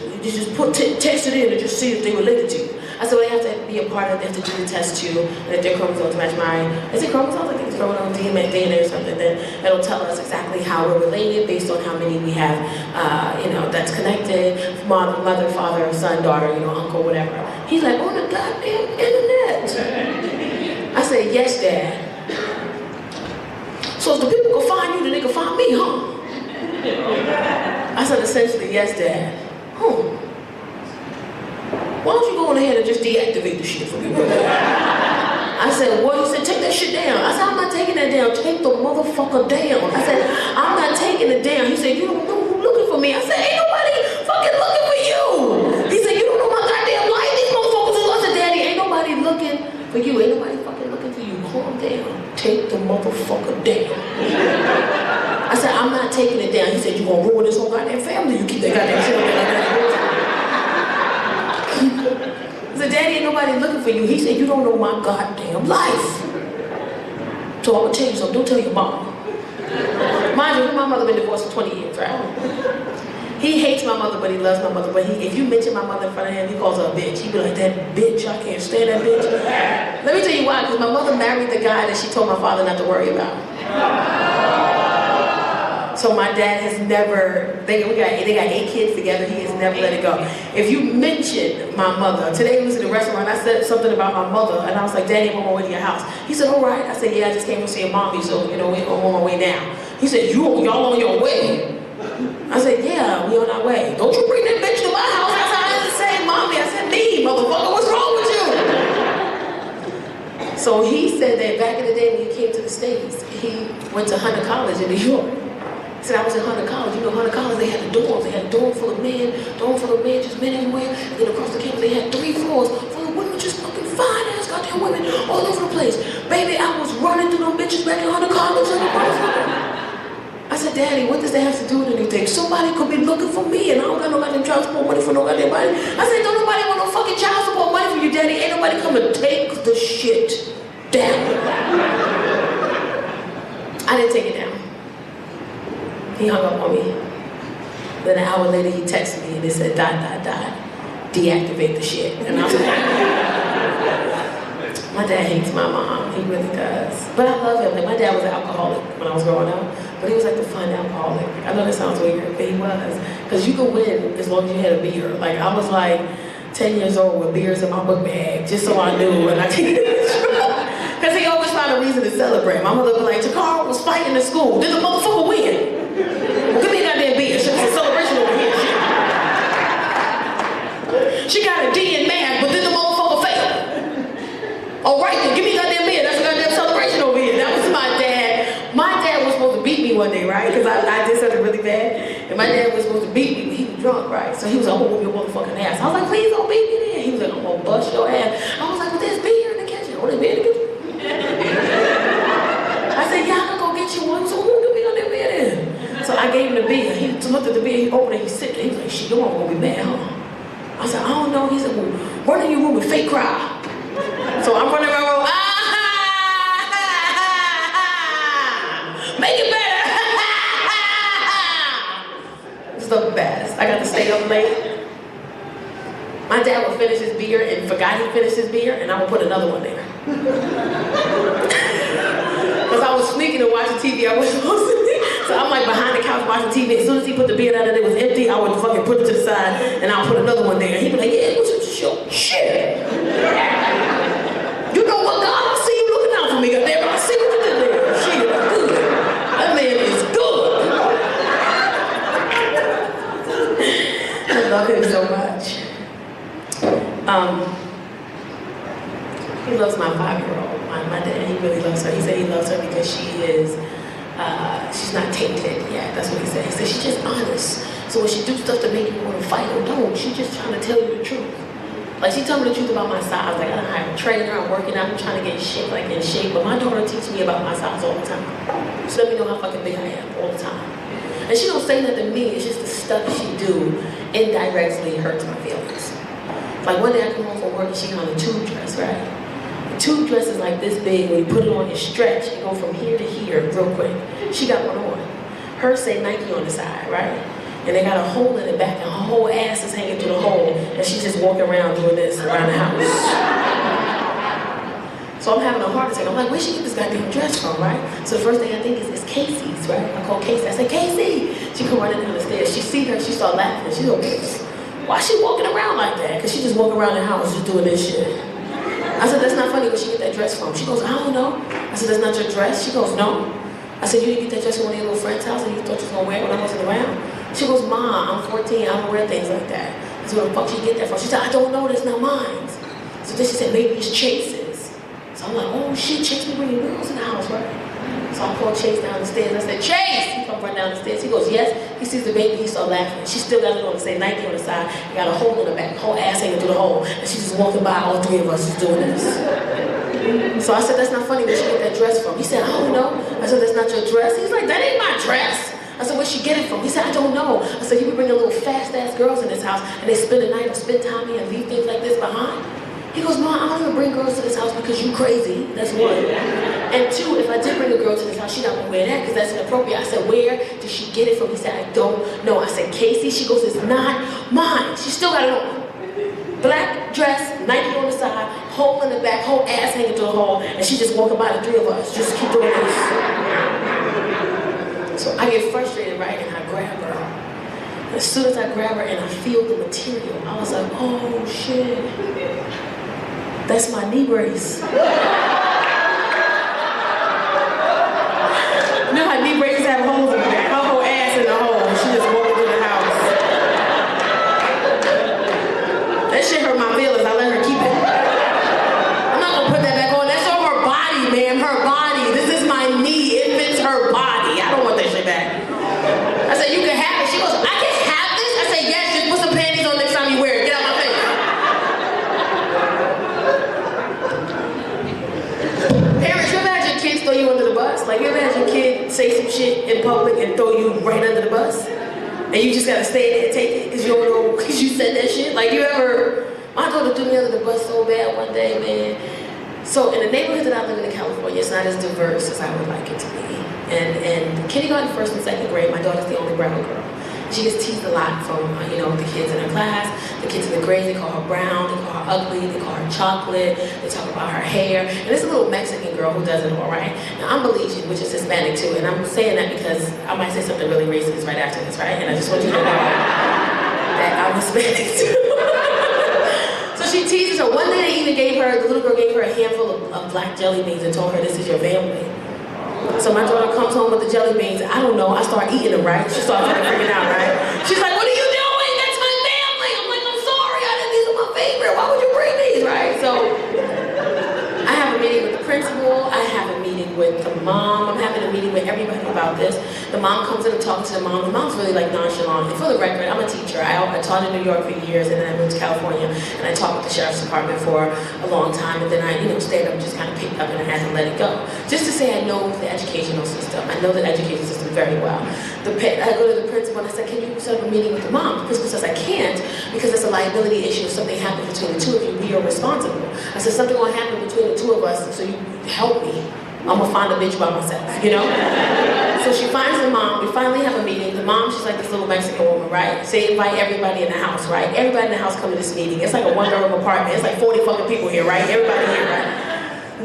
text it in and just see if they related to you. I said, well, they have to be a part of it. They have to do the test too, and if their chromosomes match mine. Is it chromosomes? I think it's chromosomes, DNA or something. Then it'll tell us exactly how we're related based on how many we have, that's connected. Mother, father, son, daughter, uncle, whatever. He's like, on the goddamn internet. I said, yes, Dad. So if the people can find you, then they can find me, huh? I said, essentially, yes, Dad. Why don't you go on ahead and just deactivate the shit for me? I said, what? He said, take that shit down. I said, I'm not taking that down. Take the motherfucker down. I said, I'm not taking it down. He said, you don't know who's looking for me. I said, ain't nobody fucking looking for you. He said, you don't know my goddamn life. These motherfuckers is lost. I said, Daddy, ain't nobody looking for you. Ain't nobody fucking looking for you. Calm down. Take the motherfucker down. I said, I'm not taking it down. He said, you're gonna ruin this whole goddamn family. You keep that goddamn shit up there like that. I said, Daddy, ain't nobody looking for you. He said, you don't know my goddamn life. So I'm gonna tell you something. Don't tell your mom. Mind you, my mother been divorced for 20 years, right? He hates my mother, but he loves my mother. But if you mention my mother in front of him, he calls her a bitch. He be like, that bitch, I can't stand that bitch. Let me tell you why, because my mother married the guy that she told my father not to worry about. So my dad has never, they got 8 kids together, he has never let it go. If you mention my mother, today we was in the restaurant, I said something about my mother, and I was like, Daddy, I'm on my way to your house. He said, all right. I said, yeah, I just came to see your mommy, so, I'm on my way now. He said, y'all on your way? I said, yeah, we on our way. Don't you bring that bitch to my house. I said, I didn't say mommy, I said me, motherfucker, what's wrong with you? So he said that back in the day when he came to the States, he went to Hunter College in New York. He said, I was at Hunter College. Hunter College, they had the dorms. They had a dorm full of men, just men everywhere. And then across the campus, they had 3 floors full of women, just fucking fine-ass goddamn women all over the place. Baby, I was running through them bitches back in Hunter College. I said, Daddy, what does that have to do with anything? Somebody could be looking for me, and I don't got no goddamn child support money for no goddamn body. I said, don't nobody want no fucking child support money for you, Daddy. Ain't nobody come to take the shit down. I didn't take it down. He hung up on me. Then an hour later, he texted me and it said, ... deactivate the shit. And I was like, my dad hates my mom. He really does. But I love him. Like, my dad was an alcoholic when I was growing up, but he was like the fun alcoholic. I know that sounds weird, but he was. Because you could win as long as you had a beer. Like, I was like 10 years old with beers in my book bag, just so I knew. And I can't. Because he always found a reason to celebrate. My mother would be like, Tacarra was fighting in school. Did the motherfucker win? Well, give me a goddamn beer. It's a celebration over here. She got a D in math, but then the motherfucker failed. All right, then give me a goddamn beer. That's a goddamn celebration over here. That was my dad. My dad was supposed to beat me one day, right? Because I did something really bad. And my dad was supposed to beat me, but he was drunk, right? So he was like, I'm gonna whoop your motherfucking ass. I was like, please don't beat me then. He was like, I'm gonna bust your ass. I was like, well, there's beer in the kitchen. Oh, there's beer in the kitchen? I said, yeah, I'm gonna go get you one. So who give me a goddamn at the beer, he opened it, he's sitting there, he's like, shit, your mama gonna be mad, huh? I said, I don't know. He said, well, run in your room and fake cry. So I'm running around, make it better. It's the best. I got to stay up late. My dad would finish his beer and forgot he finished his beer, and I would put another one there. Because I was sneaking and watching TV. I wasn't supposed to. So I'm like behind the couch watching TV. As soon as he put the beer down and it was empty, I would fucking put it to the side and I'll put another one there. And he'd be like, yeah, what's your shit? You know what, God? I see you looking out for me. Goddamn, I see what you did there. Shit, good. That man is good. I love him so much. He loves my 5-year-old. My dad, he really loves her. He said he loves her because she is, she's not tainted yet. That's what he said. He said she's just honest. So when she do stuff to make you want to fight or don't, she's just trying to tell you the truth. Like she told me the truth about my size. Like I don't have a trainer, I'm working out, I'm trying to get in shape, But my daughter teaches me about my size all the time. She let me know how fucking big I am all the time. And she don't say nothing to me, it's just the stuff she do indirectly hurts my feelings. Like one day I come home from work and she got on a tube dress, right? The tube dress is like this big, when you put it on, you stretch, you go from here to here real quick. She got one on. Hers say Nike on the side, right? And they got a hole in the back and her whole ass is hanging through the hole and she's just walking around doing this around the house. So I'm having a heart attack. I'm like, where'd she get this goddamn dress from, right? So the first thing I think is Casey's, right? I call Casey, I say, Casey! She come running down the stairs. She see her, she start laughing. She goes, why is she walking around like that? Because she just walking around the house just doing this shit. I said, that's not funny, where she get that dress from? She goes, I don't know. I said, that's not your dress? She goes, no. I said, you didn't get that dress from one of your little friend's house and you thought you was gonna wear it when I wasn't around? She goes, Ma, I'm 14, I don't wear things like that. I said, where the fuck she get that from? She said, I don't know, that's not mine. So then she said, maybe it's Chase's. So I'm like, oh shit, Chase be bringing girls in the house, right? So I called Chase down the stairs. I said, Chase! He come right down the stairs. He goes, yes. He sees the baby, he start laughing. She still got it on, say Nike on the side. He got a hole in the back, whole ass hanging through the hole. And she's just walking by, all three of us just doing this. So I said, that's not funny, where she get that dress from? He said, I don't know. I said, that's not your dress? He's like, that ain't my dress. I said, where'd she get it from? He said, I don't know. I said, you be bringing little fast-ass girls in this house and they spend the night or spend time here and leave things like this behind? He goes, Ma, I don't even bring girls to this house because you crazy. That's one. And two, if I did bring a girl to this house, she not gonna wear that because that's inappropriate. I said, where did she get it from? He said, I don't know. I said, Casey? She goes, it's not mine. She still got it on. Black dress, Nike on the side, hole in the back, whole ass hanging through the hole, and she just walking by the three of us. Just keep doing this. So I get frustrated, right, and I grab her. As soon as I grab her and I feel the material, I was like, oh shit. That's my knee brace. You know how knee braces have holes in the back? Her whole ass in the hole. She just walking through the house. That shit hurt my feelings. I let her keep it. I'm not gonna put that back on. That's on her body, ma'am. Her body. This is my knee. It fits her body. I don't want that shit back. I said, you can have it. She goes, I can have this? I said, yes, just put some panties on next time you wear it. Get out my face. Parents, you ever had your kids throw you under the bus? Like, you ever had your kid say some shit in public and throw you right under the bus? And you just gotta stay there and take it because you don't know, because you said that shit? Like, you ever, my daughter threw me under the bus so bad one day, man. So in the neighborhood that I live in California, it's not as diverse as I would like it to be. And kindergarten, first and second grade, my daughter's the only brown girl. She gets teased a lot from, the kids in her class, the kids in the grades. They call her brown, they call her ugly, they call her chocolate, they talk about her hair. And there's a little Mexican girl who does it all, right? Now, I'm Belizean, which is Hispanic too, and I'm saying that because I might say something really racist right after this, right? And I just want you to know that I'm Hispanic too. So she teases her. One day they even the little girl gave her a handful of black jelly beans and told her, this is your family. So my daughter comes home with the jelly beans. I don't know, I start eating them, right? She starts freaking out, right? She's like, what are you doing? That's my family. I'm like, I'm sorry, these are my favorite. Why would you bring these, right? So I have a meeting with the principal. I have a meeting with the mom. I'm having a meeting with everybody about this. The mom comes in and talks to the mom. The mom's really like nonchalant. And for the record, I'm a teacher. I taught in New York for years, and then I moved to California, and I taught with the sheriff's department for a long time, and then I, stayed up, just kind of picked up, and I had to let it go. Just to say I know the educational system. I know the education system very well. I go to the principal and I said, can you set up a meeting with the mom? The principal says, I can't, because it's a liability issue. If something happens between the two of you, we are responsible. I said, something will happen between the two of us, so you help me. I'm gonna find a bitch by myself, So she finds the mom, we finally have a meeting. The mom, she's like this little Mexican woman, right? So they invite everybody in the house, right? Everybody in the house come to this meeting. It's like a one-bedroom apartment. It's like 40 fucking people here, right? Everybody here, right?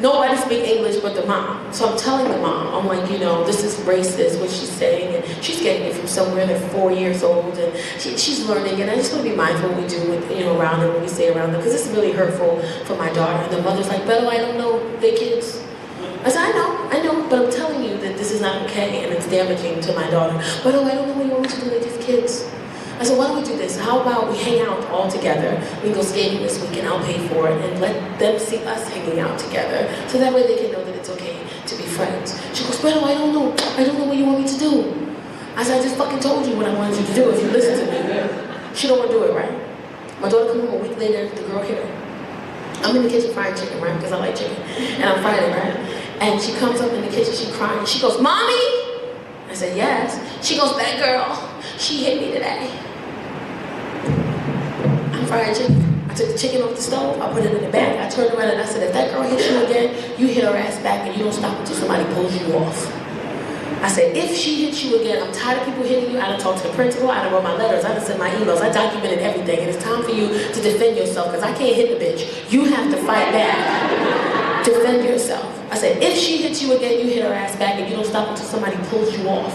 Nobody speaks English but the mom. So I'm telling the mom, I'm like, this is racist, what she's saying, and she's getting it from somewhere. They're 4 years old, and she's learning, and I just want to be mindful what we do with, around them, when we say around them, because it's really hurtful for my daughter. And the mother's like, Beto, I don't know, they kids. I said, I know, but I'm telling you that this is not okay, and it's damaging to my daughter. Beto, I don't know what you want me to do with these kids. I said, why don't we do this? How about we hang out all together? We can go skating this weekend, I'll pay for it, and let them see us hanging out together, so that way they can know that it's okay to be friends. She goes, Beto, I don't know what you want me to do. I said, I just fucking told you what I wanted you to do if you listen to me. She don't want to do it, right? My daughter come home a week later, the girl hit her. I'm in the kitchen frying chicken, right? Because I like chicken. And I'm frying it, right? And she comes up in the kitchen, she crying. She goes, Mommy? I said, yes. She goes, that girl, she hit me today. I'm frying chicken. I took the chicken off the stove, I put it in the bag. I turned around and I said, if that girl hits you again, you hit her ass back and you don't stop until somebody pulls you off. I said, if she hits you again, I'm tired of people hitting you. I done talked to the principal, I done wrote my letters, I done sent my emails, I documented everything, and it's time for you to defend yourself, because I can't hit the bitch. You have to fight back. Defend yourself. I said, if she hits you again, you hit her ass back and you don't stop until somebody pulls you off.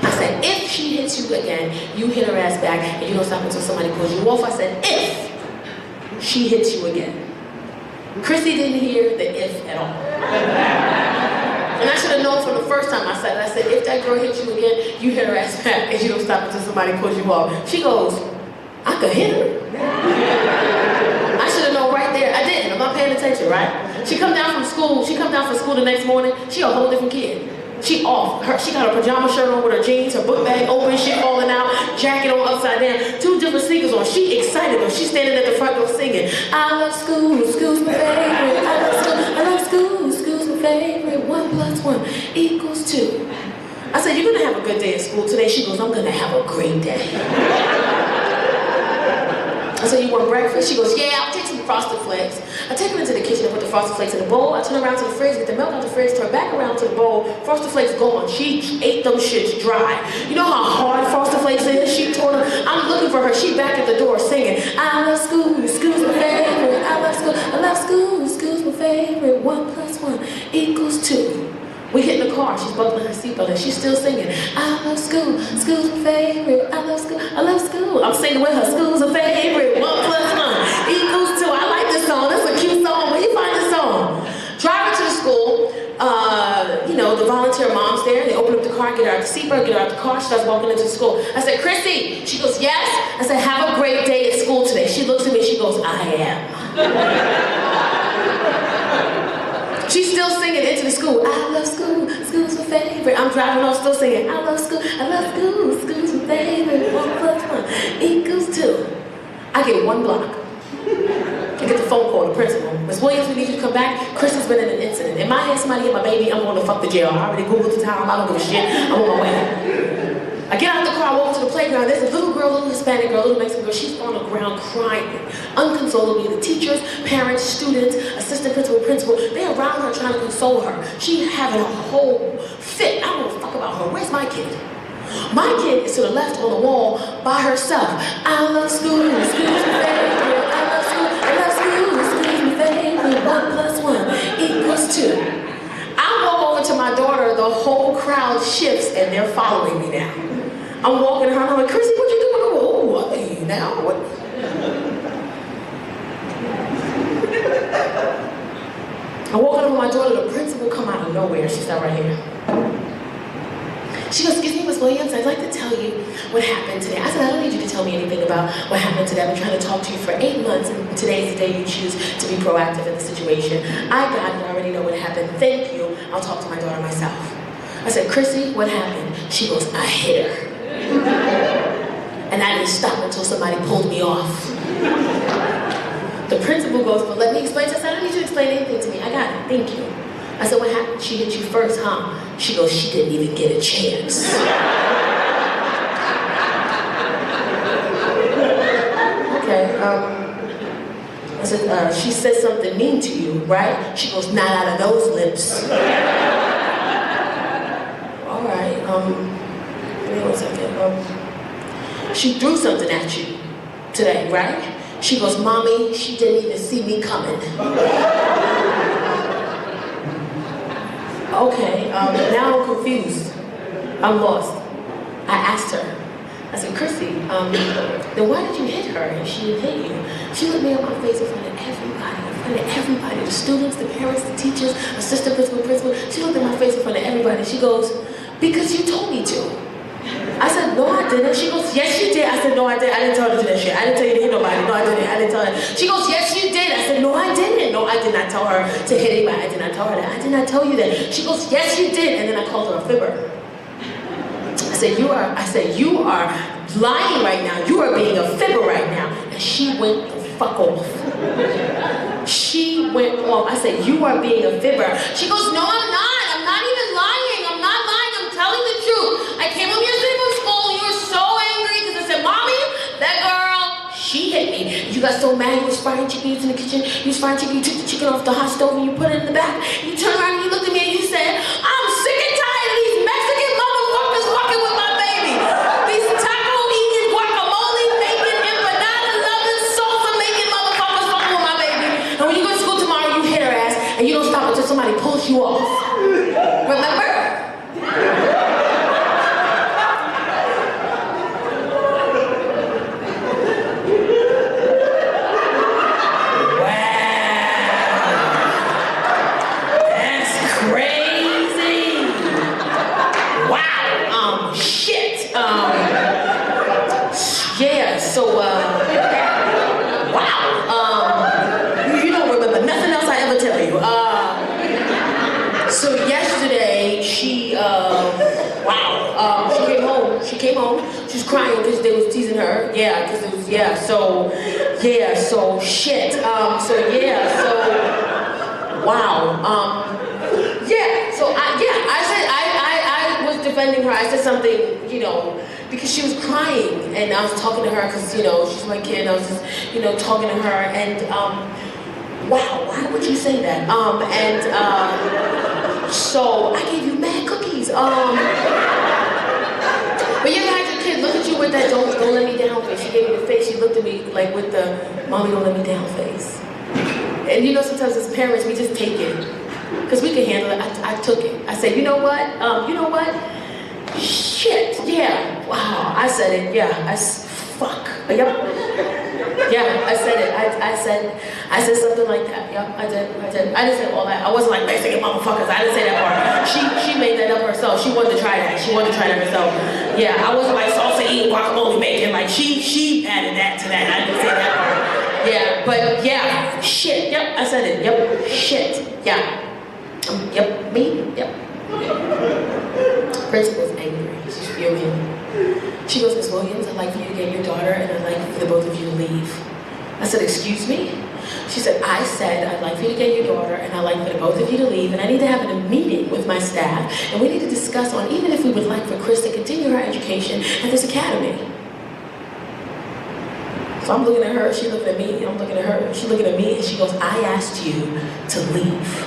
I said, if she hits you again, you hit her ass back and you don't stop until somebody pulls you off. I said, if she hits you again. Chrissy didn't hear the if at all. And I should have known from the first time I said it. I said, if that girl hits you again, you hit her ass back and you don't stop until somebody pulls you off. She goes, I could hit her. I should have known right there. I didn't. I'm not paying attention, right? She come down from school the next morning. She a whole different kid. She off. She got her pajama shirt on with her jeans, her book bag open, shit falling out, jacket on upside down, 2 different sneakers on. She excited though. She's standing at the front door singing, I love school, school's my favorite. I love school, school's my favorite. 1 + 1 = 2. I said, you're gonna have a good day at school today. She goes, I'm gonna have a great day. I said, you want breakfast? She goes, yeah, I'll take some Frosted Flakes. I take her into the kitchen and put the Frosted Flakes in the bowl. I turn around to the fridge, get the milk out the fridge, turn back around to the bowl. Frosted Flakes gone. She ate those shits dry. You know how hard Frosted Flakes is? She tore them. I'm looking for her. She back at the door singing, I love school, school's my favorite. I love school, school's my favorite. 1 + 1 = 2. We get in the car, she's buckling her seatbelt and she's still singing, I love school, school's my favorite, I love school. I'm singing with her, school's a favorite, 1 + 1 = 2. I like this song, that's a cute song. Where you find this song? Drive her to the school, the volunteer mom's there, they open up the car, get her out the seatbelt, get her out the car, she starts walking into school. I said, Chrissy, she goes, yes. I said, have a great day at school today. She looks at me, she goes, I am. She's still singing into the school. I love school, school's my favorite. I'm driving off still singing, I love school, school's my favorite. 1 + 1 = 2. I get 1 block. I get the phone call, the principal. Ms. Williams, we need you to come back. Chris has been in an incident. In my head, somebody hit my baby, I'm going to fuck the jail. I already Googled the time, I don't give a shit. I'm on my way. I get out the car, I walk to the playground. There's a little girl, little Hispanic girl, little Mexican girl. She's on the ground crying, unconsolably. The teachers, parents, students, assistant principal, they're around her trying to console her. She's having a whole fit. I don't give a fuck about her. Where's my kid? My kid is to the left on the wall by herself. I love school, school's my favorite. I love school, school's my favorite. 1 + 1 = 2. I walk over to my daughter, the whole crowd shifts and they're following me now. I'm walking her, I'm like, Chrissy, what you doing? Oh, what are you now? What? I walk over to my daughter, the principal come out of nowhere. She sat right here. She goes, excuse me, Ms. Williams, I'd like to tell you what happened today. I said, I don't need you to tell me anything about what happened today. I've been trying to talk to you for 8 months, and today's the day you choose to be proactive in the situation. I got it already. already know what happened. Thank you. I'll talk to my daughter myself. I said, Chrissy, what happened? She goes, I hit her. And I didn't stop until somebody pulled me off. The principal goes, well, let me explain. I said, I don't need you to explain anything to me. I got it. Thank you. I said, what happened? She hit you first, huh? She goes, she didn't even get a chance. Okay, I said, she said something mean to you, right? She goes, not out of those lips. All right, give me 1 second. She threw something at you today, right? She goes, Mommy, she didn't even see me coming. Okay, now I'm confused. I'm lost. I asked her, I said, Chrissy, then why did you hit her if she didn't hit you? She looked me in my face in front of everybody, the students, the parents, the teachers, assistant principal. She looked in my face in front of everybody. She goes, because you told me to. I said, no, I didn't. She goes, yes, you did. I said, no, I didn't. I didn't tell her to do that shit. I didn't tell you to hit nobody. No, I didn't. I didn't tell her. She goes, yes, you did. I said, no, I didn't. No, I did not tell her to hit anybody. I did not tell her that. I did not tell you that. She goes, yes, you did. And then I called her a fibber. I said, you are lying right now. You are being a fibber right now. And she went the fuck off. She went off. I said, you are being a fibber. She goes, no, I'm not. I'm not even lying. I'm not lying. I'm telling the truth. I came home yesterday from school. You were so angry because I said, Mommy, that girl, she hit me. You got so mad. You was frying chicken in the kitchen. You was frying chicken. You took the chicken off the hot stove and you put it in the back. You turned around and you looked at me and you said, I'm sick and tired of these Mexican motherfuckers fucking with my baby. These taco eating, guacamole making, empanada loving, salsa making motherfuckers fucking with my baby. And when you go to school tomorrow, you hit her ass and you don't stop until somebody pulls you off. Remember? Yeah, so, wow, you don't remember nothing else I ever tell you. So yesterday, she came home, she was crying because they was teasing her, yeah, because it was, shit, wow, I was defending her. I said something, you know, because she was crying, and I was talking to her because, you know, she's my kid. I was just, you know, talking to her, and wow, why would you say that? So I gave you mad cookies. But you ever had your kid look at you with that don't let me down face? She gave me the face. She looked at me like with the mommy don't let me down face. And you know, sometimes as parents we just take it because we can handle it. I took it. I said, you know what? Shit, yeah, wow, I said it, yeah, fuck, yep, yeah, I said it, I said something like that, yep, I did, I didn't say all that, I wasn't like Mexican motherfuckers, I didn't say that part, she made that up herself, she wanted to try that herself, yeah, I wasn't like salsa eating, guacamole making, like she added that to that, I didn't say that part, yeah, but yeah, shit, yep, I said it, yep, shit, yeah, yep, me, yep. Principal's angry. She's fuming. She goes, Miss Williams, I'd like for you to get your daughter and I'd like for the both of you to leave. I said, excuse me? She said, I said I'd like for you to get your daughter and I'd like for the both of you to leave and I need to have a meeting with my staff and we need to discuss on even if we would like for Chris to continue her education at this academy. So I'm looking at her, she's looking at me, I'm looking at her, she's looking at me and she goes, I asked you to leave.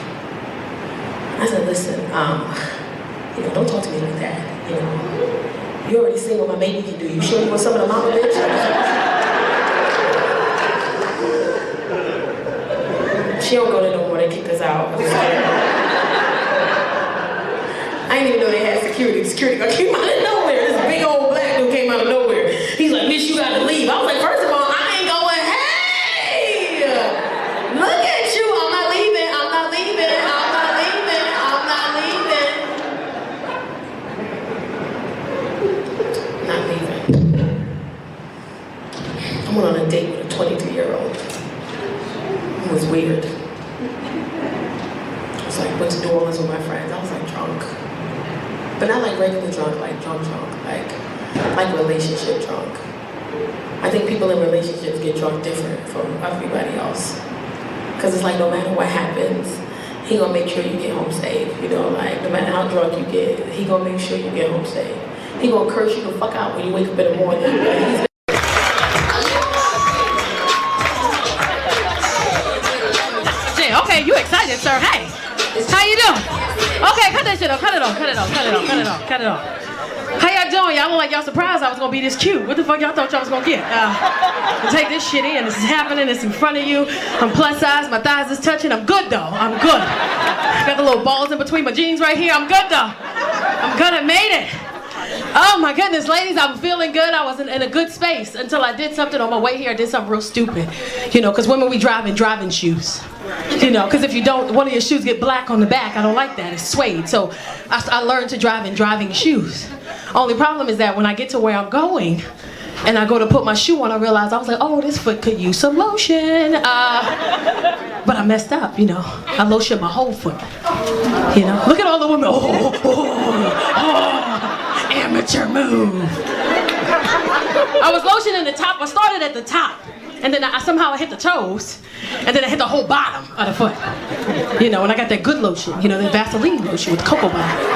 I said, listen, you know, don't talk to me like that, you know. You already seen what my baby can do. You sure you want some of the mama bitch? She don't go to no more, they kicked us out. I didn't even know they had security. Security guard came out of nowhere. This big old black dude came out of nowhere. He's like, Miss, you gotta leave. I was like, first of all, I ain't going, hey! Look at you, I'm not leaving, I'm not leaving, I'm not leaving, I'm not leaving. Not leaving. I went on a date with a 23-year-old. It was weird. It was regular drunk, like drunk, like relationship drunk. I think people in relationships get drunk different from everybody else. Because it's like no matter what happens, he gonna make sure you get home safe. You know, like no matter how drunk you get, he gonna make sure you get home safe. He gonna curse you the fuck out when you wake up in the morning. Okay, you excited, sir? Hey, how you doing? Okay, cut that shit off, cut it off. How y'all doing? Y'all look like y'all surprised I was gonna be this cute. What the fuck y'all thought y'all was gonna get? Take this shit in. This is happening. It's in front of you. I'm plus size. My thighs is touching. I'm good though. I'm good. Got the little balls in between my jeans right here. I'm good though. I'm good. I made it. Oh my goodness, ladies, I'm feeling good. I was in a good space until I did something on my way here. I did something real stupid. You know, because women, we drive in driving shoes. You know, because if you don't, one of your shoes get black on the back. I don't like that. It's suede. So I learned to drive in driving shoes. Only problem is that when I get to where I'm going and I go to put my shoe on, I realize I was like, oh, this foot could use some lotion. But I messed up, you know. I lotioned my whole foot. You know, look at all the women. Amateur move. I was lotioning the top. I started at the top, and then I somehow hit the toes, and then I hit the whole bottom of the foot. You know, and I got that good lotion, you know, the Vaseline lotion with cocoa butter.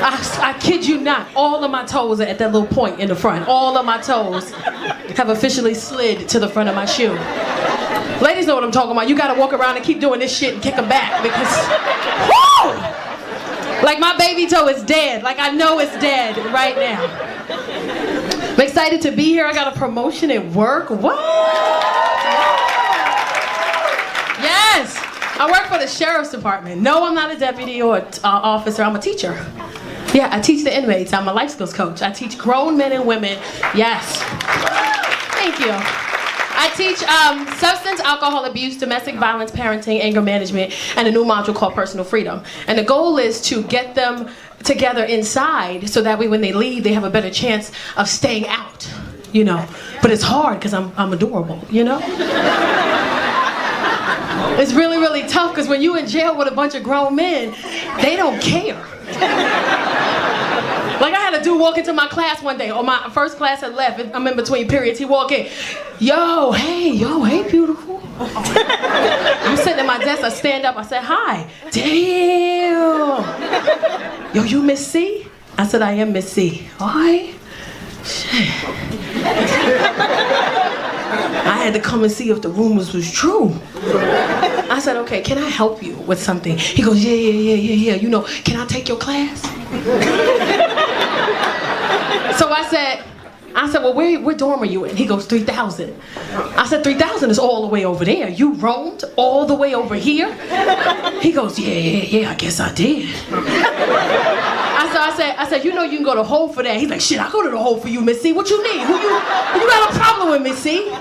I kid you not, all of my toes are at that little point in the front. All of my toes have officially slid to the front of my shoe. Ladies know what I'm talking about. You gotta walk around and keep doing this shit and kick them back because, whoo! Like my baby toe is dead. Like I know it's dead right now. I'm excited to be here. I got a promotion at work. What? Yes. I work for the sheriff's department. No, I'm not a deputy or officer. I'm a teacher. Yeah, I teach the inmates. I'm a life skills coach. I teach grown men and women. Yes. Thank you. I teach substance, alcohol abuse, domestic violence, parenting, anger management, and a new module called personal freedom. And the goal is to get them together inside so that way when they leave, they have a better chance of staying out, you know. But it's hard because I'm adorable, you know. It's really, really tough because when you're in jail with a bunch of grown men, they don't care. Like I had a dude walk into my class one day, or my first class had left, I'm in between periods, he walked in, yo, hey, beautiful. I'm sitting at my desk, I stand up, I said, hi, damn. Yo, you Miss C? I said, I am Miss C. Alright. Shit. I had to come and see if the rumors was true. I said, okay, can I help you with something? He goes, yeah. You know, can I take your class? So I said, well, where dorm are you in? He goes, 3000. I said, 3000 is all the way over there. You roamed all the way over here? He goes, yeah, I guess I did. I said, you know you can go to Hole for that. He's like, shit, I go to the Hole for you, Miss C. What you need? Who you got a problem with, Miss C? So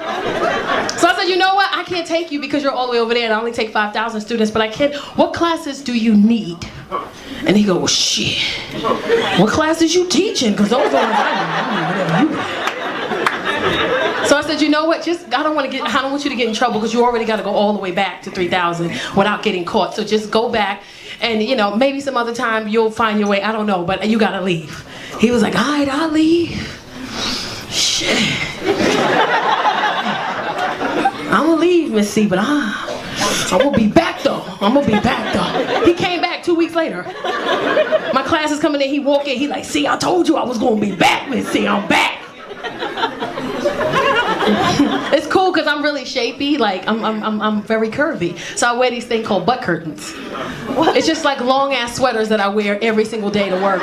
I said, you know what? I can't take you because you're all the way over there and I only take 5,000 students, but I can. What classes do you need? And he goes, well, shit. What classes you teaching? Because those are the ones I need. Whatever you. So I said, you know what? I don't want you to get in trouble because you already got to go all the way back to 3,000 without getting caught. So just go back and, you know, maybe some other time you'll find your way. I don't know, but you got to leave. He was like, all right, I'll leave. Shit. I'm going to leave, Miss C, but I'm going to be back though. He came back 2 weeks later. My class is coming in, he walked in, he like, see, I told you I was going to be back, Miss C, I'm back. It's cool because I'm really shapy, like I'm very curvy. So I wear these things called butt curtains. It's just like long ass sweaters that I wear every single day to work.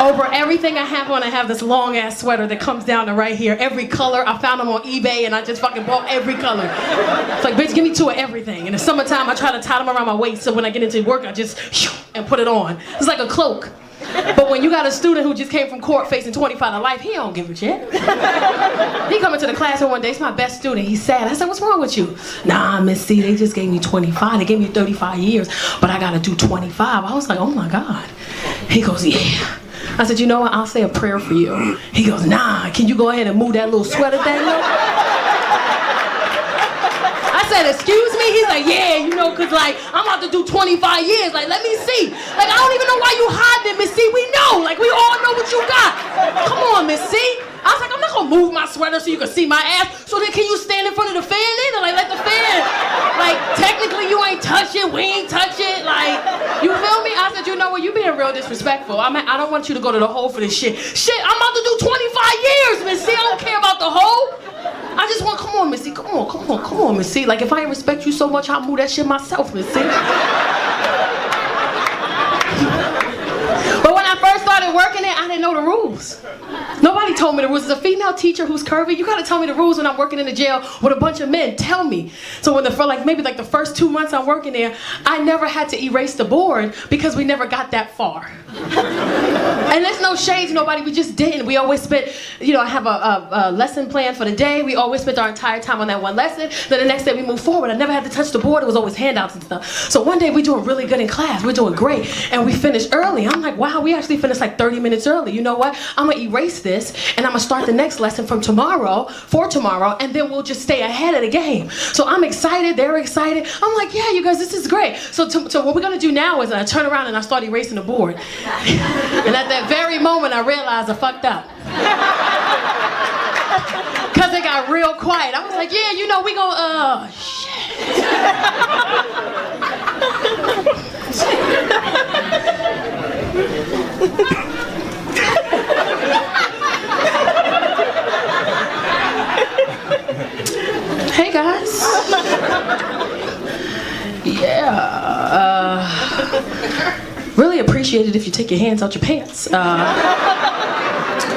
Over everything I have on, I have this long ass sweater that comes down to right here. Every color, I found them on eBay and I just fucking bought every color. It's like, bitch, give me two of everything. In the summertime, I try to tie them around my waist so when I get into work, I just and put it on. It's like a cloak. But when you got a student who just came from court facing 25 to life, he don't give a shit. He come into the classroom one day, it's my best student, he's sad. I said, what's wrong with you? Nah, Miss C, they just gave me 25. They gave me 35 years, but I gotta do 25. I was like, oh my God. He goes, yeah. I said, you know what, I'll say a prayer for you. He goes, nah, can you go ahead and move that little sweater thing up? I said, excuse me? He's like, yeah, you know, cause like, I'm about to do 25 years. Like, let me see. Like, I don't even know why you hiding it, Miss C. We know. Like, we all know what you got. Come on, Miss C. I was like, I'm not gonna move my sweater so you can see my ass. So then can you stand in front of the fan then? Or like, let the fan. Like, technically you ain't touch it, we ain't touch it. Like, you feel me? I said, you know what, you being real disrespectful. I don't want you to go to the hole for this shit. Shit, I'm about to do 25 years, Miss C. I don't care about the hole. I just want, come on, Miss C. Come on, Miss C. Like, if I ain't respect you so much, I'll move that shit myself, Miss C. But when I first started working there, I didn't know the rules. Nobody told me the rules. As a female teacher who's curvy, you gotta tell me the rules when I'm working in the jail with a bunch of men. Tell me. So when maybe the first 2 months I'm working there, I never had to erase the board because we never got that far. And there's no shade to nobody, we just didn't. We always spent, I have a lesson plan for the day. We always spent our entire time on that one lesson. Then the next day we moved forward. I never had to touch the board. It was always handouts and stuff. So one day we're doing really good in class. We're doing great. And we finished early. I'm like, wow, we actually finished like 30 minutes early. You know what? I'm gonna erase this and I'm gonna start the next lesson for tomorrow, and then we'll just stay ahead of the game. So I'm excited, they're excited. I'm like, yeah, you guys, this is great. So what we're gonna do now is I turn around and I start erasing the board. And at that very moment, I realized I fucked up. Cause it got real quiet. I was like, yeah, we gon' Hey guys. Yeah. Really appreciate it if you take your hands out your pants.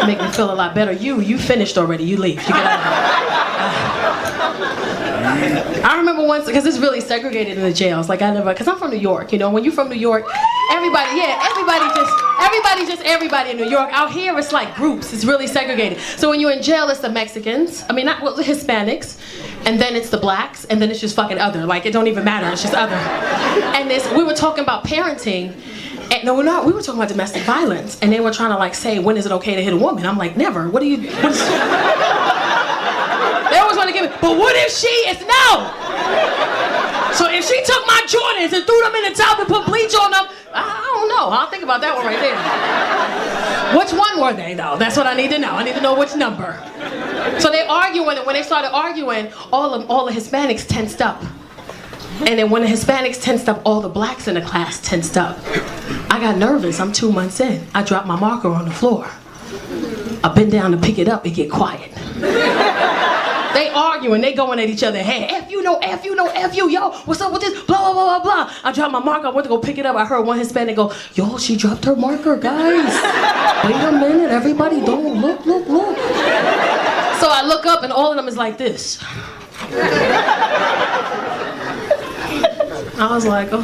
Make me feel a lot better. You finished already. You leave. You get out of here. I remember once, because it's really segregated in the jails. Like because I'm from New York. When you're from New York, everybody just everybody in New York. Out here, it's like groups. It's really segregated. So when you're in jail, it's the Mexicans. I mean, not the Hispanics. And then it's the blacks. And then it's just fucking other. Like, it don't even matter. It's just other. And we were talking about parenting. And no, we're not. We were talking about domestic violence, and they were trying to say, when is it okay to hit a woman? I'm like, never. They always want to give me, but what if it's no? So if she took my Jordans and threw them in the tub and put bleach on them, I don't know. I'll think about that one right there. Which one were they though? That's what I need to know. I need to know which number. So they arguing, and when they started arguing, all the Hispanics tensed up. And then when the Hispanics tensed up, all the blacks in the class tensed up. I got nervous. I'm 2 months in. I dropped my marker on the floor. I bend down to pick it up. It get quiet. They arguing. They going at each other. Hey, F you, yo. What's up with this? Blah, blah, blah, blah, blah. I dropped my marker. I went to go pick it up. I heard one Hispanic go, yo, she dropped her marker, guys. Wait a minute. Everybody don't look. So I look up and all of them is like this. I was like, oh.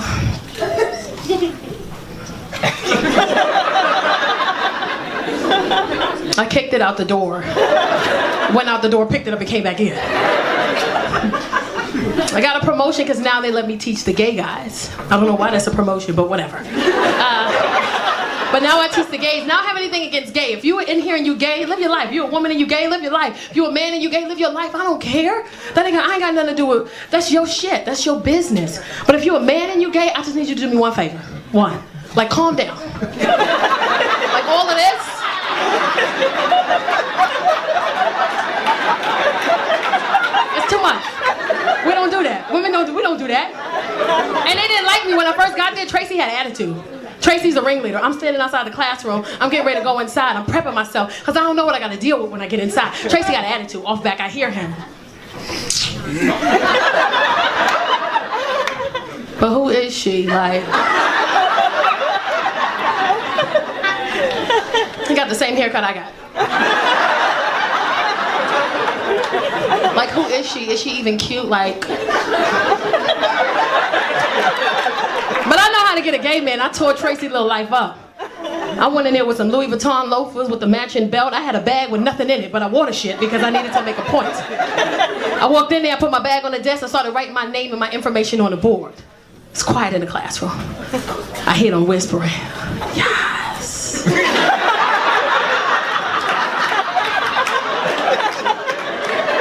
I kicked it out the door. Went out the door, picked it up, and came back in. I got a promotion because now they let me teach the gay guys. I don't know why that's a promotion, but whatever. But now I teach the gays. Now I have anything against gay. If you were in here and you gay, live your life. If you're a woman and you gay, live your life. If you're a man and you gay, live your life. I don't care. I ain't got nothing to do with, that's your shit. That's your business. But if you're a man and you gay, I just need you to do me one favor. One. Like, calm down. Like all of this. It's too much. We don't do that. Women we don't do that. And they didn't like me when I first got there. Tracy had attitude. Tracy's the ringleader. I'm standing outside the classroom. I'm getting ready to go inside. I'm prepping myself because I don't know what I got to deal with when I get inside. Tracy got an attitude. Off back, I hear him. But who is she? Like, he got the same haircut I got. Like, who is she? Is she even cute? Like, but I know how to get a gay man. I tore Tracy's little life up. I went in there with some Louis Vuitton loafers with the matching belt. I had a bag with nothing in it, but I wore the shit because I needed to make a point. I walked in there, I put my bag on the desk, I started writing my name and my information on the board. It's quiet in the classroom. I hear them whispering, yes.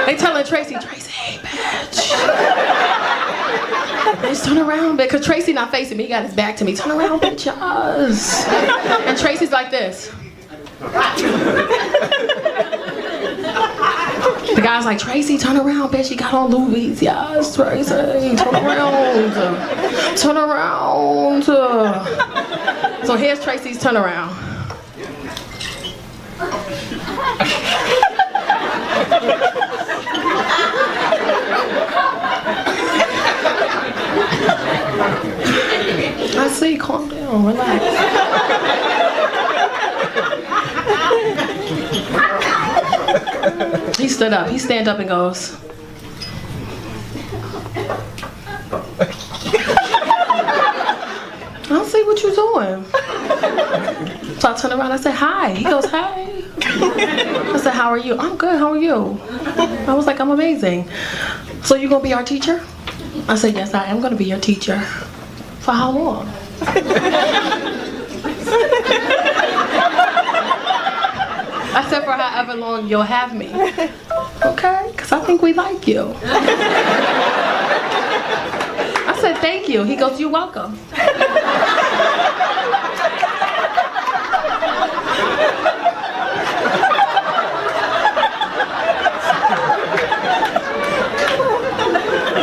They telling Tracy, hey, bitch. turn around, bitch. Because Tracy not facing me. He got his back to me. Turn around, bitch. Yes. And Tracy's like this. The guy's like, Tracy, turn around, bitch. You got on Louis. Yes, Tracy. Turn around. Turn around. So here's Tracy's turnaround. I see, calm down, relax. He stood up, he stand up and goes, I don't see what you're doing. So I turned around, I said, hi. He goes, hi. I said, how are you? I'm good, how are you? I was like, I'm amazing. So you gonna be our teacher? I said, yes, I am gonna be your teacher. For how long? I said, for however long you'll have me. Okay, because I think we like you. I said, thank you. He goes, you're welcome.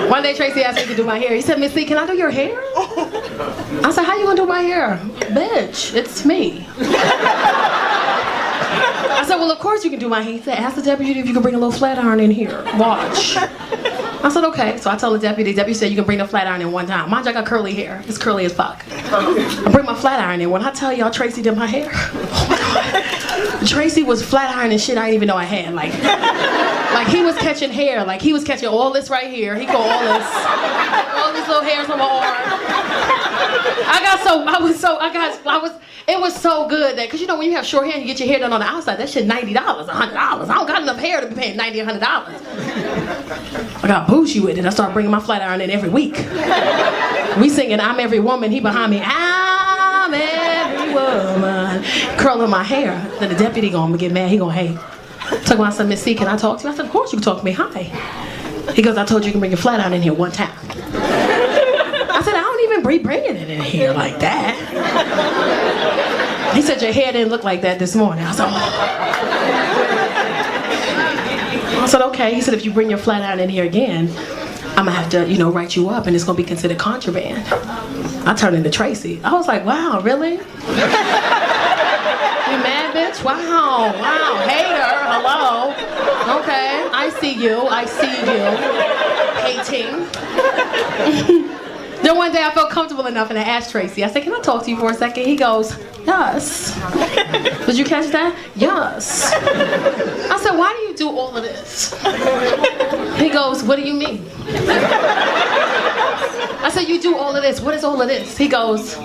One day Tracy asked me to do my hair. He said, Miss C, can I do your hair? I said, how you gonna do my hair? Bitch, it's me. I said, well, of course you can do my hair. He said, ask the deputy if you can bring a little flat iron in here. Watch. I said, okay. So I told the deputy said you can bring the flat iron in one time. Mind you, I got curly hair. It's curly as fuck. I bring my flat iron in. When I tell y'all Tracy did my hair, oh my God. Tracy was flat ironing shit I didn't even know I had. Like he was catching hair. Like he was catching all this right here. He got all these little hairs on my arm. It was so good that, cause you know when you have short hair and you get your hair done on the outside, that shit $90, $100. I don't got enough hair to be paying $90, $100. I got bougie with it. I started bringing my flat iron in every week. We singing I'm Every Woman, he behind me, I'm every woman. Curling my hair. Then the deputy gonna get mad, he gonna hate. Talking about, I said, Miss C, can I talk to you? I said, of course you can talk to me, hi. He goes, I told you you can bring your flat iron in here one time. I said, I don't even be bringing it in here like that. He said, your hair didn't look like that this morning. I said, oh. I said, okay. He said, if you bring your flat iron in here again, I'm gonna have to, write you up and it's gonna be considered contraband. I turned into Tracy. I was like, wow, really? You mad, bitch? Wow, hater, hello. Okay, I see you, hating. Then one day I felt comfortable enough and I asked Tracy, I said, can I talk to you for a second? He goes, yes. Did you catch that? Yes. I said, why do you do all of this? He goes, what do you mean? I said, you do all of this. What is all of this? He goes,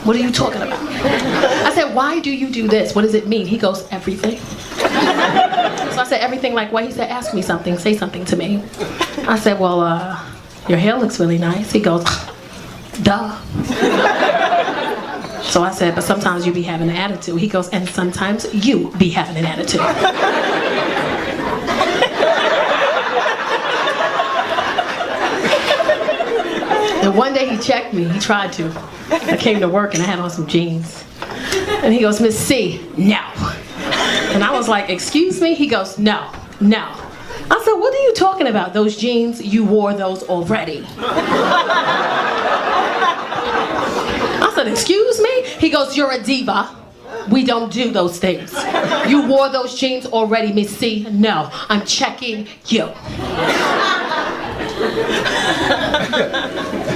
what are you talking about? I said, why do you do this? What does it mean? He goes, everything. So I said, everything like what? He said, ask me something, say something to me. I said, well, your hair looks really nice. He goes, duh. So I said, but sometimes you be having an attitude. He goes, and sometimes you be having an attitude. And one day he checked me, he tried to. I came to work and I had on some jeans. And he goes, Miss C, no. And I was like, excuse me? He goes, no. I said, what are you talking about? Those jeans, you wore those already. I said, excuse me? He goes, you're a diva. We don't do those things. You wore those jeans already, Miss C. No, I'm checking you.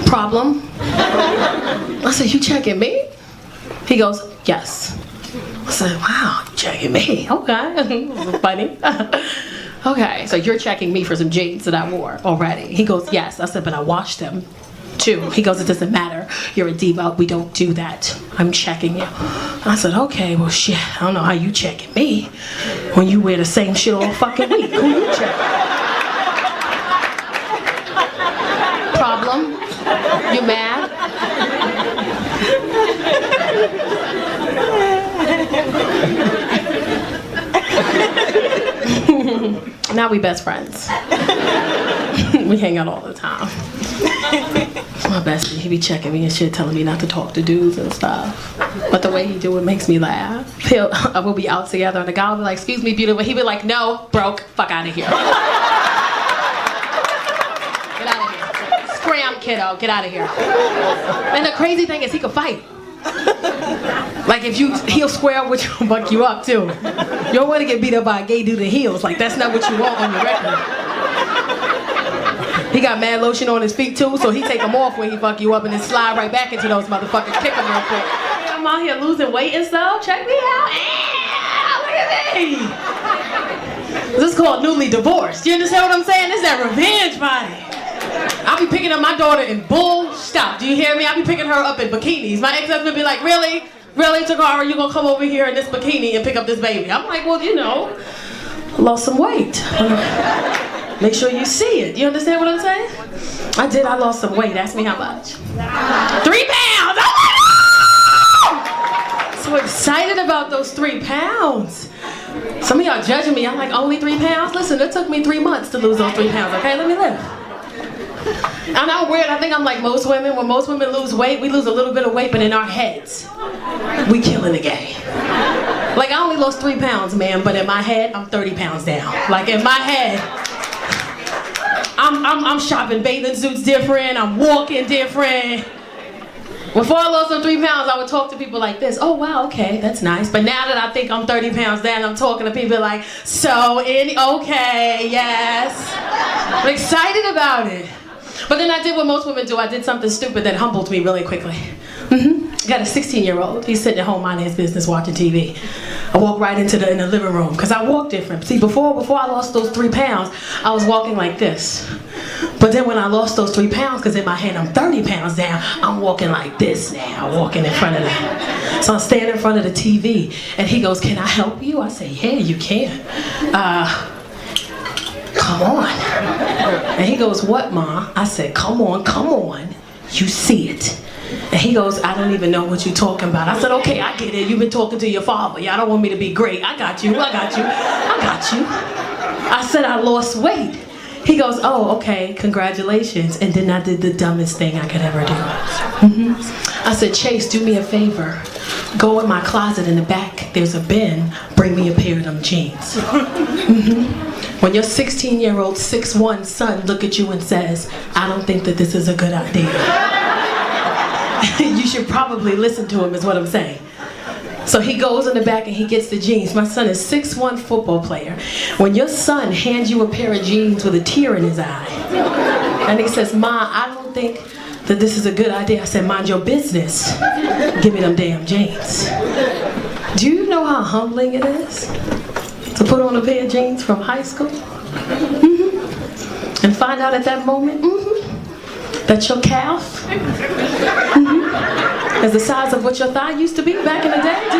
Problem? I said, you checking me? He goes, yes. I said, wow, you checking me? Okay, funny. Okay, so you're checking me for some jeans that I wore already. He goes, yes. I said, but I washed them too. He goes, it doesn't matter. You're a diva. We don't do that. I'm checking you. I said, okay, well, shit. I don't know how you checking me when you wear the same shit all fucking week. Who you checking? Problem? You mad? Now we best friends. We hang out all the time. My bestie, he be checking me and shit, telling me not to talk to dudes and stuff. But the way he do it makes me laugh. We'll be out together and the guy will be like, excuse me, beautiful. He'll be like, no, broke, fuck out of here. Get out of here. Scram, kiddo, get out of here. And the crazy thing is he could fight. Like he'll square up with you and buck you up too. You don't want to get beat up by a gay dude in heels. Like that's not what you want on your record. He got mad lotion on his feet too, so he take them off when he fuck you up and then slide right back into those motherfuckers, kick them real quick. I'm out here losing weight and stuff. Check me out. Look at me. This is called newly divorced. You understand what I'm saying? This is that revenge body. I'll be picking up my daughter in bull stop. Do you hear me? I'll be picking her up in bikinis. My ex-husband be like, really? Really, Tacarra, you gonna come over here in this bikini and pick up this baby? I'm like, well, you know, I lost some weight. Make sure you see it. You understand what I'm saying? I lost some weight. Ask me how much. 3 pounds! Oh my God! So excited about those 3 pounds. Some of y'all judging me. I'm like, only 3 pounds? Listen, it took me 3 months to lose those 3 pounds, okay? Let me live. I'm not weird. I think I'm like most women. When most women lose weight, we lose a little bit of weight, but in our heads, we killing the game. Like, I only lost 3 pounds, man, but in my head, I'm 30 pounds down. Like, in my head, I'm shopping bathing suits different, I'm walking different. Before I lost them 3 pounds, I would talk to people like this. Oh, wow, okay, that's nice. But now that I think I'm 30 pounds down, I'm talking to people like, okay, yes. I'm excited about it. But then I did what most women do. I did something stupid that humbled me really quickly. I got a 16-year-old. He's sitting at home minding his business, watching TV. I walked right into the living room, because I walk different. See, before I lost those 3 pounds, I was walking like this. But then when I lost those 3 pounds, because in my head I'm 30 pounds down, I'm walking like this now, walking in front of them. So I'm standing in front of the TV, and he goes, can I help you? I say, yeah, you can. Come on. And he goes, what, Ma? I said, come on, you see it. And he goes, I don't even know what you're talking about. I said, okay, I get it. You've been talking to your father. Y'all don't want me to be great. I got you. I said, I lost weight. He goes, oh, okay, congratulations. And then I did the dumbest thing I could ever do. I said, Chase, do me a favor. Go in my closet in the back. There's a bin. Bring me a pair of them jeans. When your 16-year-old 6'1" son look at you and says, I don't think that this is a good idea. You should probably listen to him is what I'm saying. So he goes in the back and he gets the jeans. My son is 6'1" football player. When your son hands you a pair of jeans with a tear in his eye, and he says, Ma, I don't think that this is a good idea. I said, mind your business. Give me them damn jeans. Do you know how humbling it is to put on a pair of jeans from high school? And find out at that moment, that your calf is the size of what your thigh used to be back in the day? Do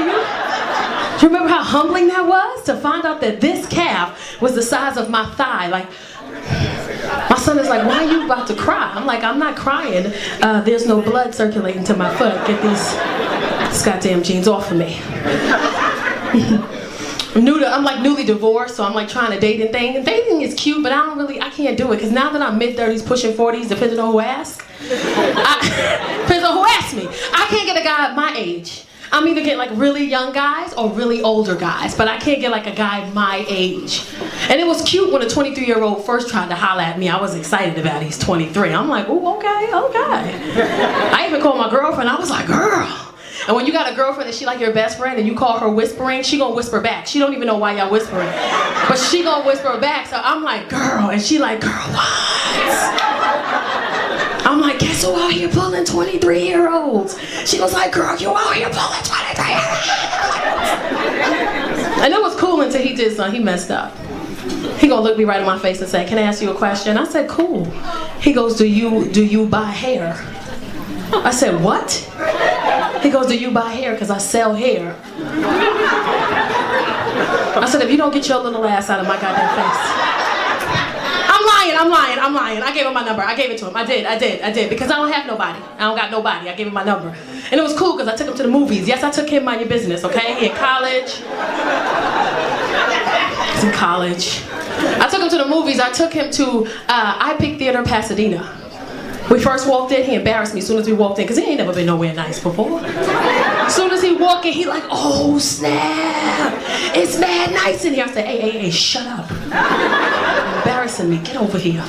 you remember how humbling that was? To find out that this calf was the size of my thigh. Like, my son is like, why are you about to cry? I'm like, I'm not crying. There's no blood circulating to my foot. Get these goddamn jeans off of me. I'm like newly divorced, so I'm like trying to date and thing. And dating is cute, but I can't do it. Because now that I'm mid-30s, pushing 40s, depending on who asks. Depends on who asks me. I can't get a guy my age. I'm either getting like really young guys or really older guys, but I can't get like a guy my age. And it was cute when a 23-year-old first tried to holler at me. I was excited about it. He's 23. I'm like, ooh, okay. I even called my girlfriend. I was like, girl. And when you got a girlfriend and she like your best friend and you call her whispering, she gonna whisper back. She don't even know why y'all whispering. But she gonna whisper back, so I'm like, girl. And she like, girl, what? I'm like, guess who out here pulling 23-year-olds? She was like, girl, you out here pulling 23-year-olds. And it was cool until he did something. He messed up. He gonna look me right in my face and say, can I ask you a question? I said, cool. He goes, do you buy hair? I said, what? He goes, do you buy hair? Because I sell hair. I said, if you don't get your little ass out of my goddamn face. I'm lying. I gave him my number. I gave it to him. I did. Because I don't have nobody. I don't got nobody. I gave him my number. And it was cool because I took him to the movies. Yes, I took him, mind your business, okay? He in college. He's in college. I took him to the movies. I took him to I Pick Theater Pasadena. We first walked in, he embarrassed me as soon as we walked in, because he ain't never been nowhere nice before. As soon as he walked in, he like, oh snap, it's mad nice in here. I said, hey, shut up. Embarrassing me, get over here.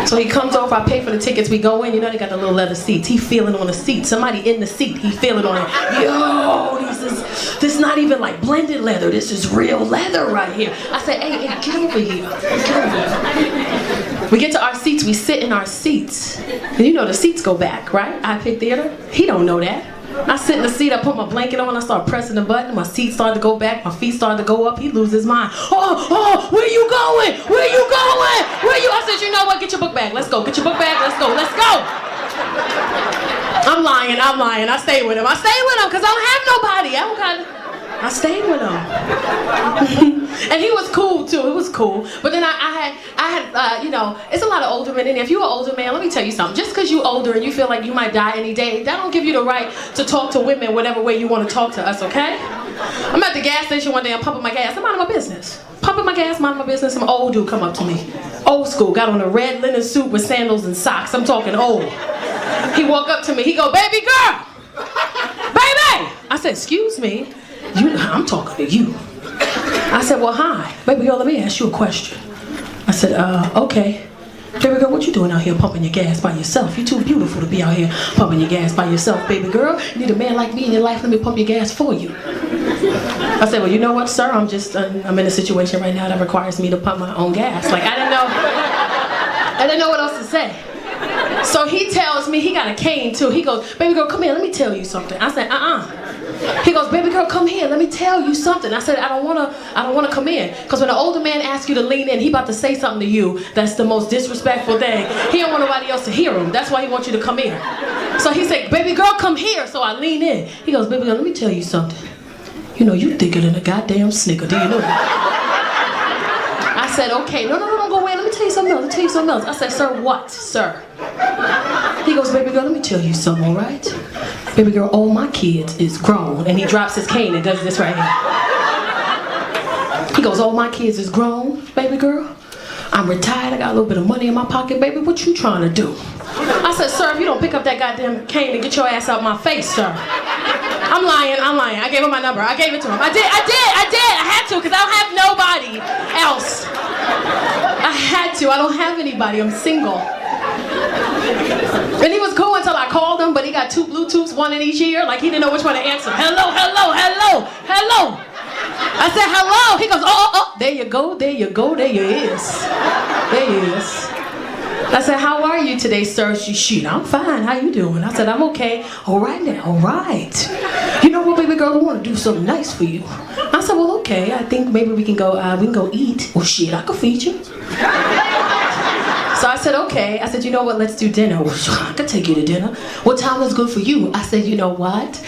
So he comes over, I pay for the tickets, we go in, you know they got the little leather seats. He feeling on the seat, somebody in the seat, he feeling on it. Yo, this is not even like blended leather, this is real leather right here. I said, hey, get over here, get over here. We get to our seats, we sit in our seats. And you know the seats go back, right? I pick theater, he don't know that. I sit in the seat, I put my blanket on, I start pressing the button, my seat started to go back, my feet started to go up, he loses his mind. Oh, where you going? Where you going? I said, you know what, get your book bag, let's go, get your book bag, let's go. I'm lying, I stayed with him, because I don't have nobody, I stayed with him. And he was cool too, it was cool. But then I had you know, it's a lot of older men in there. If you're an older man, let me tell you something. Just because you're older and you feel like you might die any day, that don't give you the right to talk to women whatever way you want to talk to us, okay? I'm at the gas station one day, I'm pumping my gas, I'm minding my business. Pumping my gas, minding my business, some old dude come up to me. Old school, got on a red linen suit with sandals and socks, I'm talking old. He walked up to me, he go, baby girl! Baby! I said, excuse me? I'm talking to you. I said, well, hi. Baby girl, let me ask you a question. I said, okay. Baby girl, what you doing out here pumping your gas by yourself? You're too beautiful to be out here pumping your gas by yourself, baby girl. You need a man like me in your life, let me pump your gas for you. I said, well, you know what, sir? I'm in a situation right now that requires me to pump my own gas. Like, I didn't know what else to say. So he tells me, he got a cane too. He goes, baby girl, come here, let me tell you something. I said, He goes, baby girl, come here, let me tell you something. I said, I don't wanna come in. Because when an older man asks you to lean in, he about to say something to you that's the most disrespectful thing. He don't want nobody else to hear him. That's why he wants you to come here. So he said, baby girl, come here. So I lean in. He goes, baby girl, let me tell you something. You know, you thicker than a goddamn snicker. Do you know that? I said, okay, no, go away. Let me tell you something else. I said, sir, what, sir? He goes, baby girl, let me tell you something, all right? Baby girl, all my kids is grown. And he drops his cane and does this right here. He goes, all my kids is grown, baby girl. I'm retired, I got a little bit of money in my pocket, baby. What you trying to do? I said, sir, if you don't pick up that goddamn cane and get your ass out my face, sir. I'm lying. I gave him my number. I gave it to him. I did. I had to, because I don't have nobody else. I had to. I don't have anybody. I'm single. And he was cool until I called him, but he got 2 Bluetooths, 1 in each ear. Like he didn't know which one to answer. Hello. I said, hello. He goes, oh. There you go. There you is. There he is. I said, how are you today, sir? Shit, I'm fine. How you doing? I said, I'm okay. All right now. All right. You know what, baby girl? I want to do something nice for you. I said, well, okay. I think maybe we can go eat. Well, shit, I could feed you. So I said, okay. I said, you know what? Let's do dinner. Well, I could take you to dinner. What time is good for you? I said, you know what?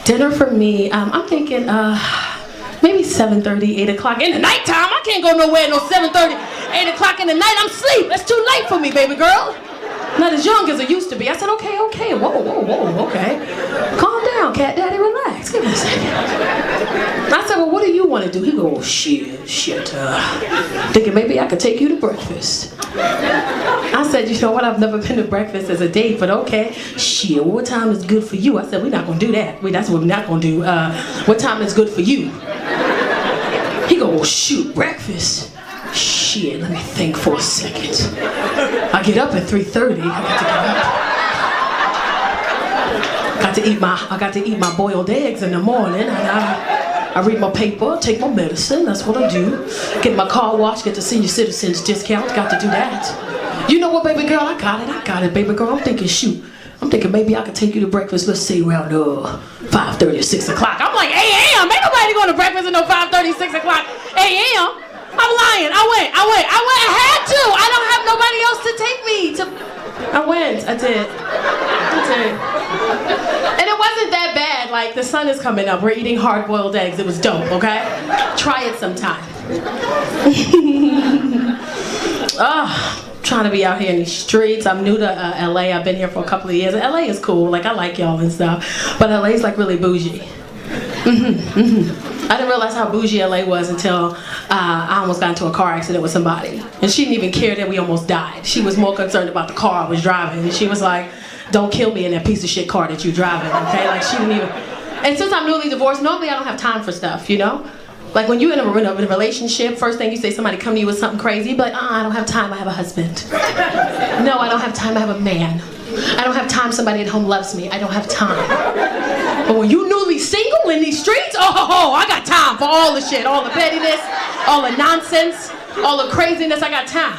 Dinner for me, I'm thinking, maybe 7:30, 8 o'clock. In the nighttime, I can't go nowhere no 7:30, 8 o'clock in the night. I'm asleep. That's too late for me, baby girl. Not as young as I used to be. I said, okay. Whoa, okay. Calm down, cat daddy, relax. Give me a second. I said, well, what do you want to do? He goes, oh, shit. Thinking maybe I could take you to breakfast. I said, you know what? I've never been to breakfast as a date, but okay. Shit, what time is good for you? I said, we're not going to do that. That's what we're not going to do. What time is good for you? He goes, oh, shoot, breakfast. Shit, let me think for a second. I get up at 3:30. I got to eat my boiled eggs in the morning. And I read my paper, take my medicine. That's what I do. Get my car washed, get the senior citizens discount. Got to do that. You know what, baby girl? I got it, baby girl. I'm thinking maybe I could take you to breakfast. Let's say around 5:30 or 6 o'clock. I'm like, 8 a.m. Ain't nobody going to breakfast at no 5:30, 6 o'clock a.m. I'm lying. I went. I had to. I don't have nobody else to take me to. I went. I did. And it wasn't that bad. Like, the sun is coming up. We're eating hard-boiled eggs. It was dope, okay? Try it sometime. Trying to be out here in these streets. I'm new to LA. I've been here for a couple of years. LA is cool. Like, I like y'all and stuff. But LA is like really bougie. I didn't realize how bougie LA was until I almost got into a car accident with somebody. And she didn't even care that we almost died. She was more concerned about the car I was driving. And she was like, don't kill me in that piece of shit car that you're driving, okay? Like, she didn't even... And since I'm newly divorced, normally I don't have time for stuff, you know? Like, when you're in a relationship, first thing you say, somebody come to you with something crazy, but I don't have time, I have a husband. No, I don't have time, I have a man. I don't have time, somebody at home loves me. I don't have time. But when you newly single in these streets, oh, I got time for all the shit, all the pettiness, all the nonsense, all the craziness, I got time.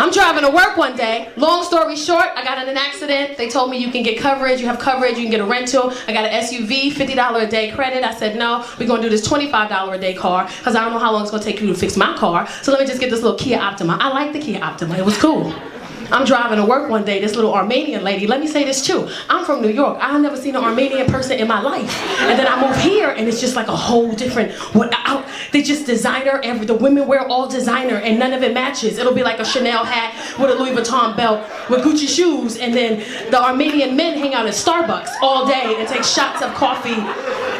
I'm driving to work one day. Long story short, I got in an accident. They told me you can get coverage, you have coverage, you can get a rental. I got an SUV, $50 a day credit. I said, no, we're gonna do this $25 a day car, because I don't know how long it's gonna take you to fix my car. So let me just get this little Kia Optima. I like the Kia Optima, it was cool. I'm driving to work one day, this little Armenian lady, let me say this too. I'm from New York, I've never seen an Armenian person in my life. And then I move here and it's just like a whole different, they just designer, the women wear all designer and none of it matches. It'll be like a Chanel hat with a Louis Vuitton belt with Gucci shoes, and then the Armenian men hang out at Starbucks all day and take shots of coffee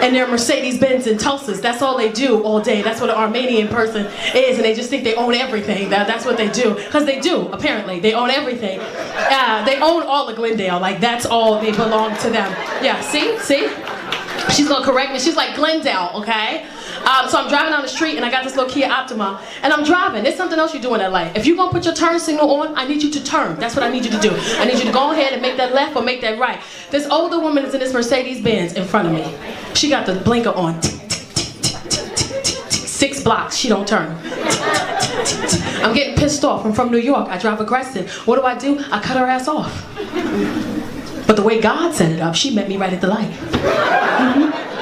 and their Mercedes-Benz and Tulsas. That's all they do all day. That's what an Armenian person is, and they just think they own everything. That's what they do, because they do, apparently. They own everything. They own all of Glendale, like that's all, they belong to them. Yeah, see? She's gonna correct me, she's like, Glendale, okay? So I'm driving down the street and I got this little Kia Optima and I'm driving. There's something else you do in LA. If you're gonna put your turn signal on, I need you to turn. That's what I need you to do. I need you to go ahead and make that left or make that right. This older woman is in this Mercedes-Benz in front of me. She got the blinker on. 6 blocks, she don't turn. I'm getting pissed off. I'm from New York. I drive aggressive. What do? I cut her ass off. But the way God set it up, she met me right at the light.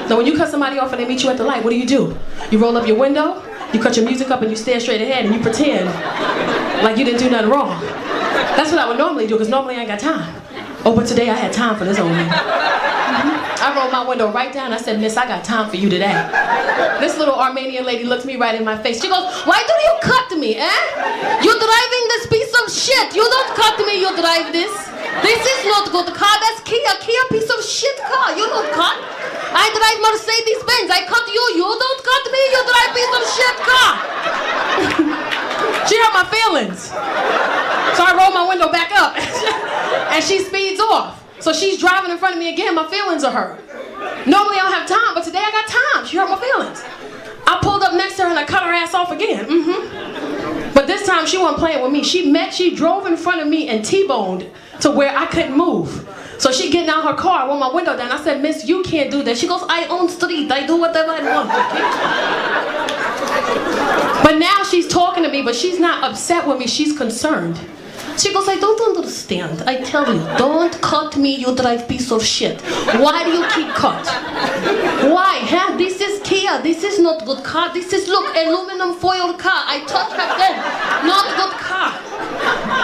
Now when you cut somebody off and they meet you at the light, what do? You roll up your window, you cut your music up and you stare straight ahead and you pretend like you didn't do nothing wrong. That's what I would normally do, because normally I ain't got time. Oh, but today I had time for this old lady. I rolled my window right down. I said, miss, I got time for you today. This little Armenian lady looked me right in my face. She goes, why do you cut me, eh? You're driving this piece of shit. You don't cut me, you drive this. This is not good car, that's Kia piece of shit car. You don't cut. I drive Mercedes-Benz. I cut you. You don't cut me, you drive piece of shit car. She hurt my feelings. So I roll my window back up. And she speeds off. So she's driving in front of me again, my feelings are hurt. Normally I don't have time, but today I got time. She hurt my feelings. I pulled up next to her and I cut her ass off again. But this time she wasn't playing with me. She drove in front of me and T-boned to where I couldn't move. So she getting out her car, I rolled my window down. I said, miss, you can't do that. She goes, I own street, I do whatever I want, okay? But now she's talking to me, but she's not upset with me, she's concerned. She goes, I don't understand. I tell you, don't cut me, you drive piece of shit. Why do you keep cut? Why? Huh? This is Kia. This is not good car. This is, look, aluminum foil car. I touched her then. Not good car.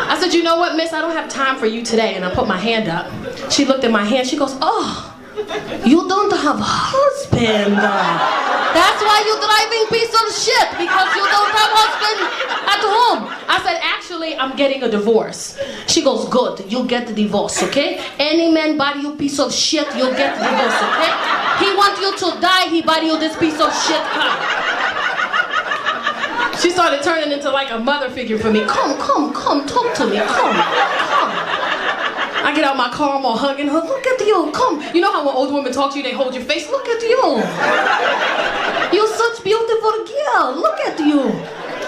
I said, you know what, miss? I don't have time for you today. And I put my hand up. She looked at my hand. She goes, oh, you don't have a husband. That's why you're driving piece of shit, because you don't have husband at home. I said, actually, I'm getting a divorce. She goes, good, you'll get the divorce, okay? Any man buy you piece of shit, you'll get the divorce, okay? He wants you to die, he buy you this piece of shit car. She started turning into like a mother figure for me. Come, talk to me, come. I get out my car, I'm all hugging her. Look at you, come. You know how when old women talk to you, they hold your face? Look at you. You're such beautiful girl. Look at you.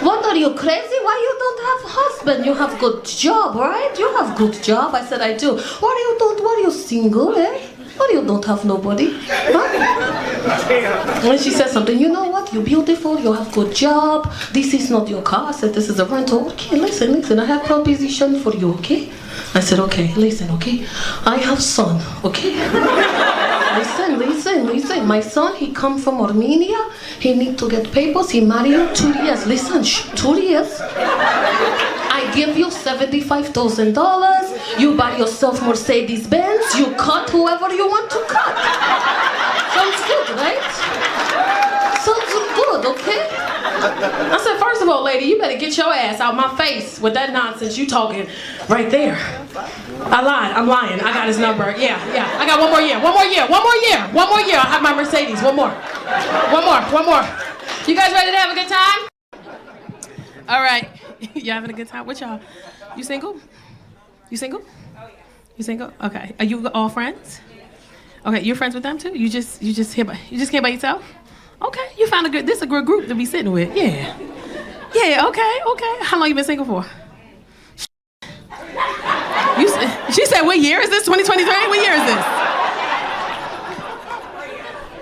What, are you crazy? Why you don't have husband? You have good job, right? You have good job. I said, I do. Why are you single, eh? Why you don't have nobody? Huh? When she said something, you know what? You're beautiful, you have good job. This is not your car. I said, this is a rental. Okay, listen, I have proposition for you, okay? I said, okay, listen, okay? I have son, okay? Listen. My son, he come from Armenia. He need to get papers. He marry you 2 years. Listen, 2 years. I give you $75,000. You buy yourself Mercedes-Benz. You cut whoever you want to cut. Sounds good, right? Sounds good, okay? I said, first of all, lady, you better get your ass out my face with that nonsense you talking right there. I lied. I'm lying. I got his number. Yeah. I got one more year. I'll have my Mercedes. One more. You guys ready to have a good time? All right. You having a good time? What y'all? You single? You single? Oh yeah. You single? Okay. Are you all friends? Okay. You're friends with them too? You just came by yourself? Okay. You found this is a good group to be sitting with. Yeah. Yeah. Okay. How long you been single for? She said, what year is this? 2023? What year is this?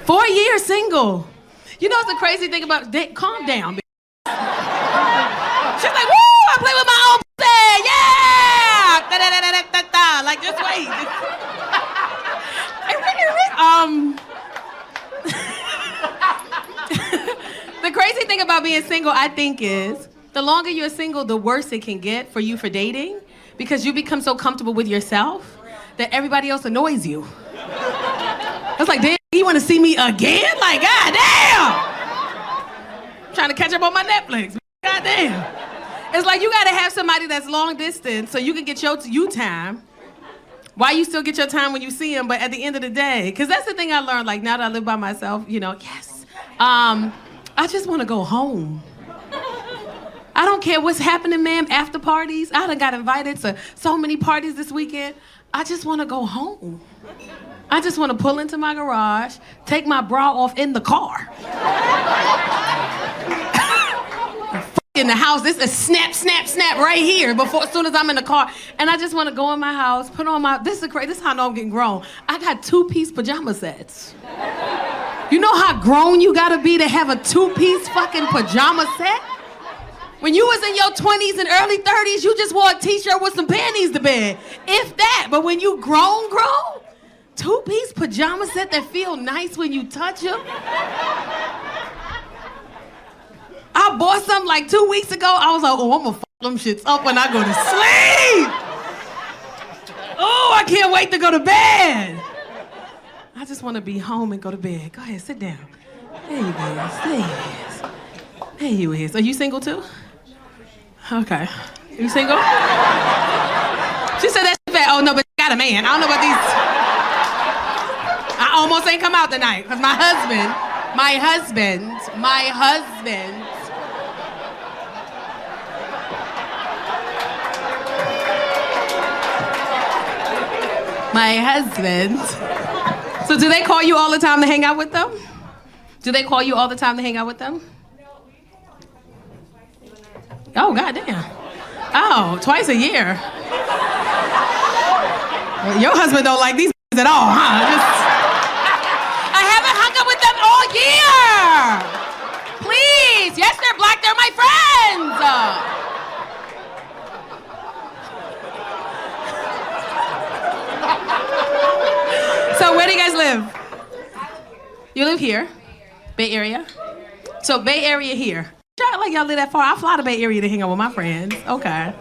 4 years single. You know what's the crazy thing about calm down, bitch. She's like, woo, I play with my own pussy, yeah! Da-da-da-da-da-da-da. Like, just wait. The crazy thing about being single, I think, is the longer you're single, the worse it can get for you for dating, because you become so comfortable with yourself that everybody else annoys you. It's like, damn, you want to see me again? Like, goddamn! I'm trying to catch up on my Netflix. Goddamn. It's like you got to have somebody that's long distance so you can get your time. Why you still get your time when you see them, but at the end of the day, because that's the thing I learned, like now that I live by myself, yes. I just want to go home. I don't care what's happening, ma'am, after parties. I done got invited to so many parties this weekend. I just want to go home. I just want to pull into my garage, take my bra off in the car. In the house, this is snap right here as soon as I'm in the car. And I just want to go in my house, put on this is how I know I'm getting grown. I got 2-piece pajama sets. You know how grown you gotta be to have a 2-piece fucking pajama set? When you was in your 20s and early 30s, you just wore a t-shirt with some panties to bed. If that, but when you grown, 2-piece pajama set that feel nice when you touch them. I bought some like 2 weeks ago. I was like, oh, I'm gonna fuck them shits up when I go to sleep. Oh, I can't wait to go to bed. I just want to be home and go to bed. Go ahead, sit down. There you go. There you is. Are you single too? Okay. You single? She said that's fat. Oh no, but you got a man. I don't know about these. I almost ain't come out tonight because my husband. So do they call you all the time to hang out with them? Oh, goddamn. Oh, twice a year. Well, your husband don't like these at all, huh? I haven't hung up with them all year. Please. Yes, they're black. They're my friends. So where do you guys live? You live here? Bay Area? So Bay Area here. Like y'all live that far. I fly to Bay Area to hang out with my friends. Okay.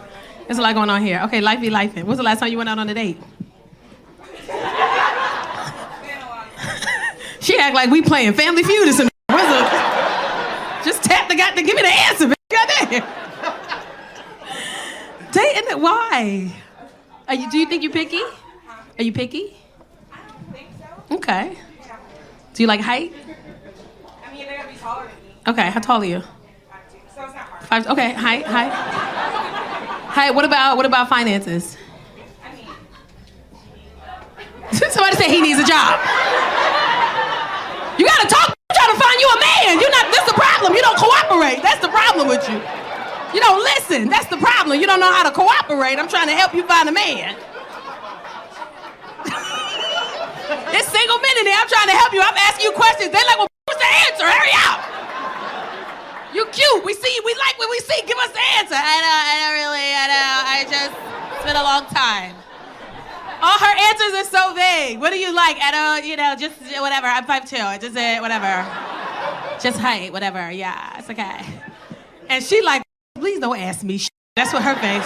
There's a lot going on here. Okay, life be life. When's the last time you went out on a date? She act like we playing Family Feud or something. Just tap the guy to give me the answer, bitch. Goddamn. Dating? Why? Do you think you're picky? Are you picky? I don't think so. Okay. Do you like height? I mean, they gotta be taller than me. Okay, how tall are you? 5'2", so it's not hard. 5. Okay, height. Height. What about finances? I mean, Somebody said he needs a job. You gotta talk. I'm trying to find you a man. That's the problem. You don't cooperate. That's the problem with you. You don't listen. That's the problem. You don't know how to cooperate. I'm trying to help you find a man. It's single men in there. I'm trying to help you. I'm asking you questions. They're like, well, what's the answer? Hurry up. You cute. We see you. We like what we see. Give us the answer. I just, it's been a long time. All her answers are so vague. What do you like? Just whatever. I'm 5'2". Just whatever. Just height, whatever. Yeah, it's okay. And she like, please don't ask me. That's what her face.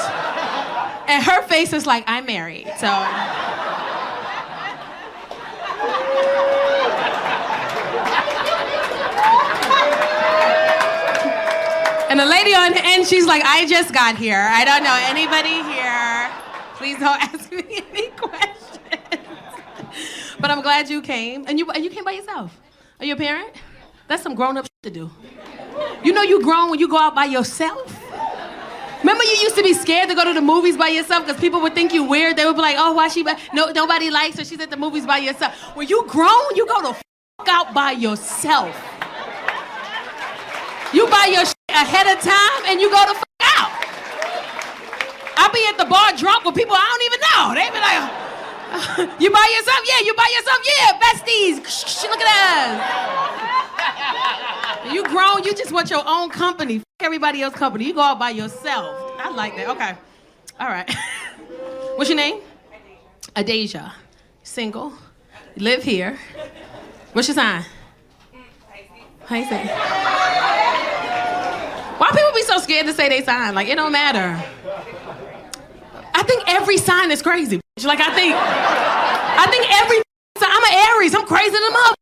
And her face is like, I'm married, so. And the lady on the end, she's like, I just got here. I don't know anybody here. Please don't ask me any questions. But I'm glad you came. And you came by yourself. Are you a parent? That's some grown-up shit to do. You know you grown when you go out by yourself? Remember you used to be scared to go to the movies by yourself because people would think you weird? They would be like, oh, why no, nobody likes her. She's at the movies by yourself. When you grown, you go to fuck out by yourself. You buy your shit ahead of time and you go to fuck out. I'll be at the bar drunk with people I don't even know. They be like, you by yourself? Yeah, you by yourself? Yeah, besties. Look at us. You grown, you just want your own company. Fuck everybody else's company. You go out by yourself. I like that. Okay. All right. What's your name? Adasia. Single. You live here. What's your sign? Pisces. Why people be so scared to say they sign? Like, it don't matter. I think every sign is crazy. Like, I think every sign, I'm an Aries, I'm crazy than mother.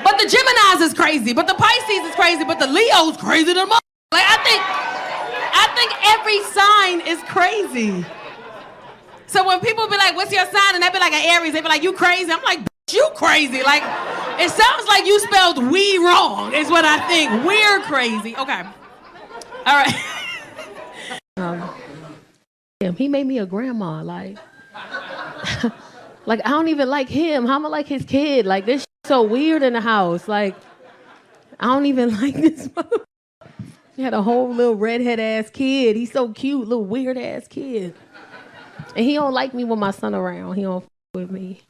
But the Geminis is crazy, but the Pisces is crazy, but the Leo's crazy than mother. Like, I think every sign is crazy. So when people be like, what's your sign? And they be like, an Aries, they be like, you crazy? I'm like, you crazy. Like, it sounds like you spelled we wrong, is what I think. We're crazy. Okay. All right. He made me a grandma, like I don't even like him. How am I like his kid? Like, this so weird in the house. Like, I don't even like this. He had a whole little redhead ass kid. He's so cute, little weird ass kid. And he don't like me when my son around. He don't with me.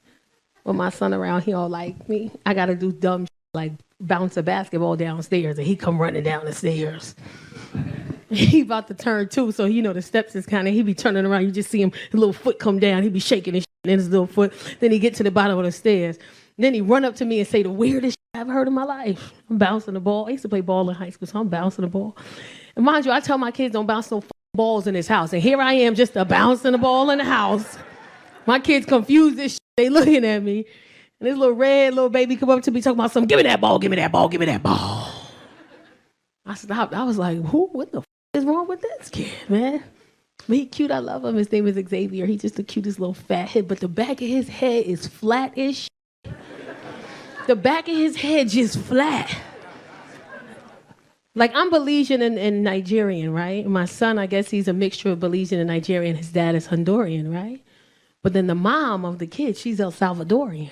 When my son around, he don't like me. I gotta do dumb shit, like bounce a basketball downstairs, and he come running down the stairs. He about to turn 2, so you know the steps is kind of, he be turning around. You just see him, his little foot come down. He be shaking his shit in his little foot. Then he get to the bottom of the stairs. Then he run up to me and say the weirdest shit I've heard in my life. I'm bouncing the ball. I used to play ball in high school, so I'm bouncing the ball. And mind you, I tell my kids don't bounce no balls in this house. And here I am just a bouncing the ball in the house. My kids confused this shit. They looking at me. And this little red little baby come up to me talking about something. Give me that ball, give me that ball, give me that ball. I stopped. I was like, what the is wrong with this kid, man? But he cute, I love him. His name is Xavier. He's just the cutest little fat head, but the back of his head is flat as shit. The back of his head just flat. Like, I'm Belizean and Nigerian, right? My son, I guess he's a mixture of Belizean and Nigerian. His dad is Honduran, right? But then the mom of the kid, she's El Salvadorian.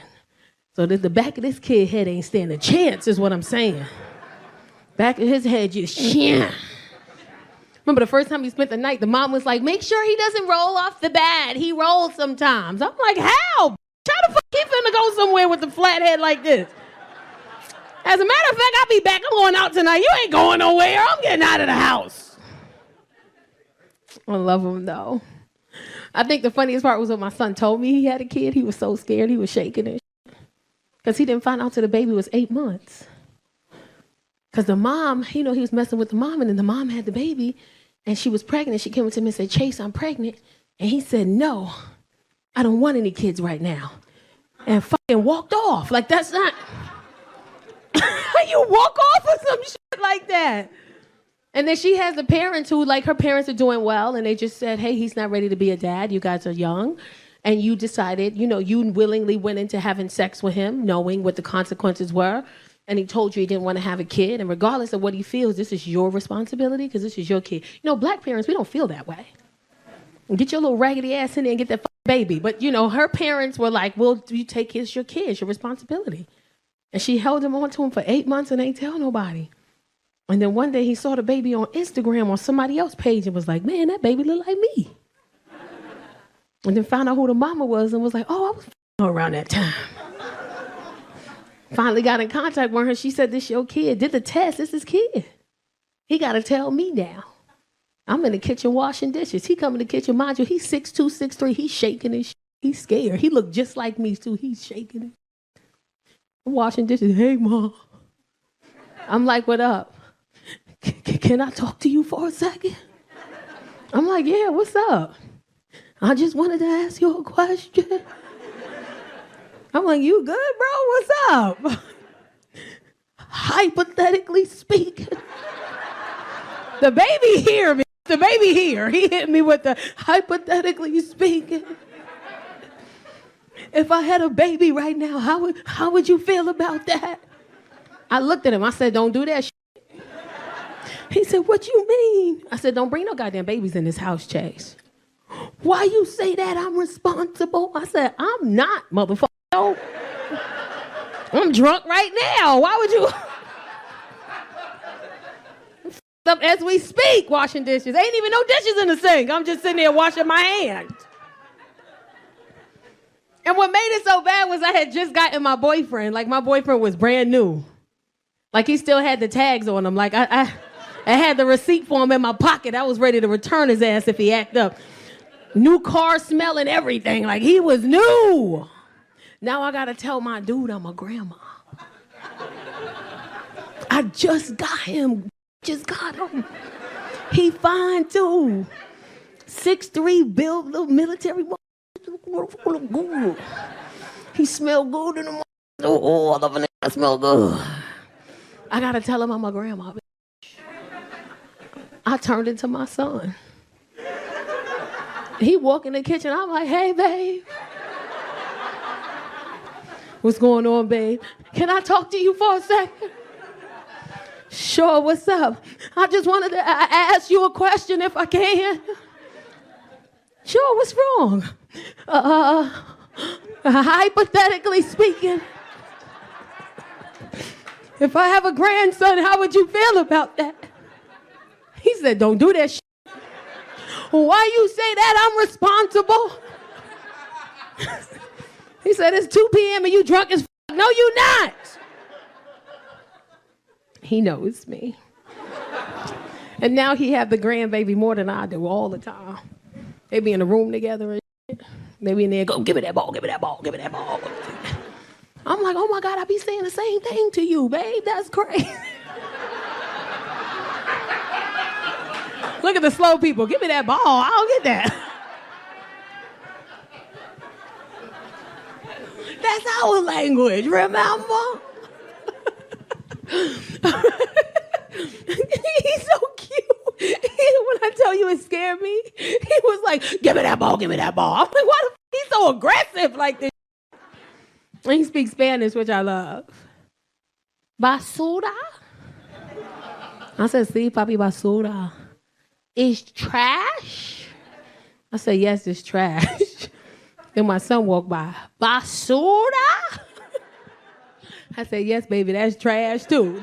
So the back of this kid's head ain't stand a chance, is what I'm saying. Back of his head just, yeah. Remember the first time he spent the night, the mom was like, make sure he doesn't roll off the bed. He rolls sometimes. I'm like, how? How the fuck he finna go somewhere with a flat head like this? As a matter of fact, I'll be back. I'm going out tonight. You ain't going nowhere. I'm getting out of the house. I love him, though. I think the funniest part was when my son told me he had a kid. He was so scared. He was shaking and shit. Because he didn't find out till the baby was 8 months. Because the mom, he was messing with the mom, and then the mom had the baby, and she was pregnant. She came up to me and said, Chase, I'm pregnant. And he said, no, I don't want any kids right now. And fucking walked off. Like, that's not... You walk off with some shit like that. And then she has the parents who, like, her parents are doing well, and they just said, hey, he's not ready to be a dad. You guys are young. And you decided, you willingly went into having sex with him, knowing what the consequences were. And he told you he didn't want to have a kid. And regardless of what he feels, this is your responsibility because this is your kid. Black parents, we don't feel that way. Get your little raggedy ass in there and get that baby. But, her parents were like, well, you take his your kid. It's your responsibility. And she held him on to him for 8 months and ain't tell nobody. And then one day he saw the baby on Instagram on somebody else's page and was like, man, that baby look like me. And then found out who the mama was and was like, oh, I was around that time. Finally got in contact with her. She said, this your kid. Did the test. This is his kid. He got to tell me now. I'm in the kitchen washing dishes. He come in the kitchen. Mind you, he's 6'2", 6'3". He's shaking and he's scared. He looked just like me, too. He's shaking. I'm washing dishes. Hey, Mom. I'm like, what up? Can I talk to you for a second? I'm like, yeah, what's up? I just wanted to ask you a question. I'm like, you good, bro? What's up? Hypothetically speaking, the baby hear me. the baby here. He hit me with the hypothetically speaking. If I had a baby right now, how would you feel about that? I looked at him. I said, don't do that shit. He said, what you mean? I said, don't bring no goddamn babies in this house, Chase. Why you say that I'm responsible? I said, I'm not, motherfucker. I'm drunk right now. Why would you? Up as we speak, washing dishes. Ain't even no dishes in the sink. I'm just sitting there washing my hands. And what made it so bad was I had just gotten my boyfriend. Like, my boyfriend was brand new. Like, he still had the tags on him. Like, I had the receipt for him in my pocket. I was ready to return his ass if he act up. New car smell and everything. Like, he was new. Now I got to tell my dude I'm a grandma. I just got him. Just got him. He fine, too. 6'3", built little military. He smell good in the morning. Oh, I love a nigga that smell good. I gotta tell him I'm a grandma. I turned into my son. He walk in the kitchen. I'm like, hey, babe. What's going on, babe? Can I talk to you for a second? Sure, what's up? I just wanted to ask you a question if I can. Sure, what's wrong? Hypothetically speaking, if I have a grandson, how would you feel about that? He said, don't do that shit. Why you say that? I'm responsible. He said, it's 2 p.m. and you drunk as f***. No, you not. He knows me. And now he have the grandbaby more than I do all the time. They be in the room together and shit. They be in there, go, give me that ball, give me that ball, give me that ball. I'm like, oh my God, I be saying the same thing to you, babe. That's crazy. Look at the slow people. Give me that ball. I don't get that. That's our language, remember? He's so cute. When I tell you it scared me, he was like, give me that ball, give me that ball. I'm like, why the f*** he's so aggressive like this? And he speaks Spanish, which I love. Basura? I said, sí, papi, basura. It's trash? I said, yes, it's trash. Then my son walked by. Basura? I said, yes, baby, that's trash too.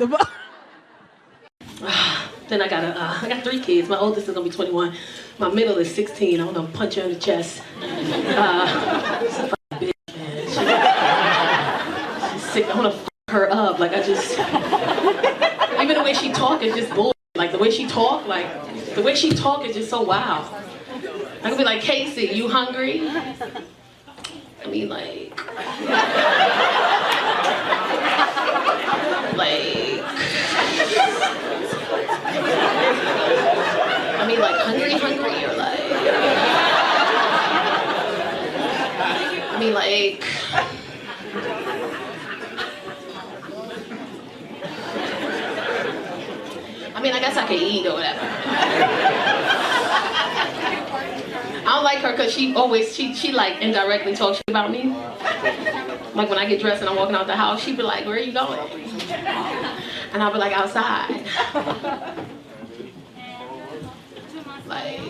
Then I got 3 kids. My oldest is gonna be 21. My middle is 16. I wanna punch her in the chest. She's a fucking bitch, man. She's sick. I wanna fuck her up. Like, even the way she talk is just bull. Like, the way she talk is just so wild. I could be like, Casey, you hungry? I mean, like, hungry, or like, I guess I can eat or whatever. I don't like her because she like indirectly talks shit about me. Like when I get dressed and I'm walking out the house, she be like, where are you going? And I'll be like, outside. Like,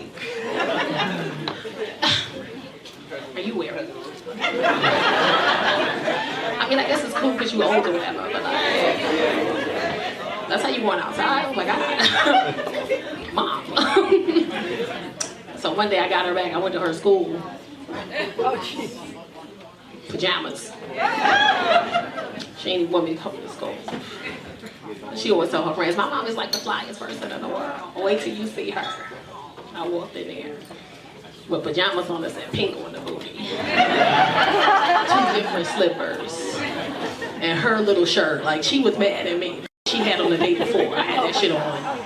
are you wearing? I mean, I guess it's cool because you're old or whatever, but like, that's how you going outside? Oh my God. Mom. So one day I got her back. I went to her school. Pajamas. She ain't even want me to come to school. She always tell her friends, my mom is like the flyest person in the world. Wait till you see her. I walked in there with pajamas on that said pink on the booty. 2 different slippers. And her little shirt. Like, she was mad at me. She had on the day before. I had that shit on.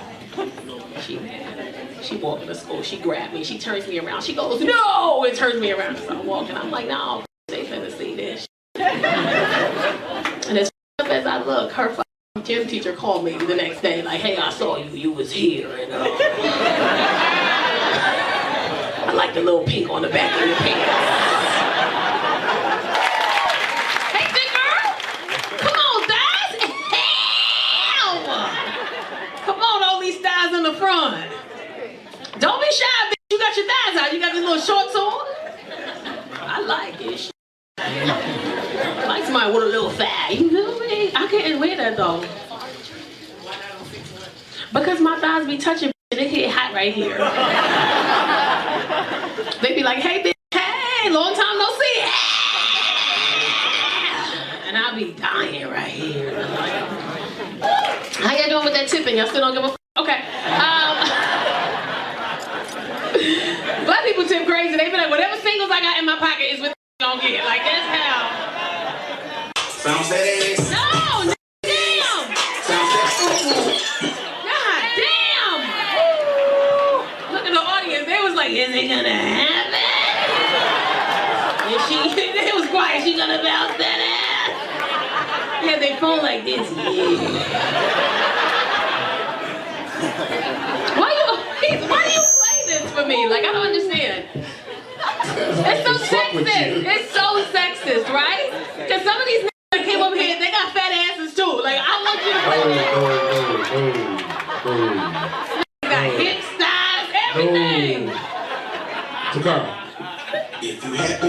She walked into school. She grabbed me. She turns me around. She goes, no! And turns me around. So I'm walking. I'm like, no, they finna see this. And as as I look, her gym teacher called me the next day. Like, hey, I saw you. You was here. And, like the little pink on the back of your pants. Hey, big girl. Come on, thighs. Hell. Come on, all these thighs in the front. Don't be shy, bitch. You got your thighs out. You got these little shorts on. I like it. I like somebody with a little thigh. You know me? I can't wear that though. Because my thighs be touching and it get hot right here. They be like, hey, bitch, hey, long time no see. And I'll be dying right here. How y'all doing with that tipping? Y'all still don't give a f? Okay. Black people tip crazy. They be like, whatever singles I got in my pocket is what gonna get. Like, that's how. Bounce that ass. No, damn. God damn. Look at the audience. They was like, is it gonna happen? It was quiet. She gonna bounce that ass? Yeah, they phone like this. Yeah. Why do you play this for me? Like, I don't understand. It's so sexist. It's so sexist, right? Because some of these niggas that came over here, they got fat asses too. Like, I want you to play this. They got hips, thighs, everything. Tacarra. If you happy.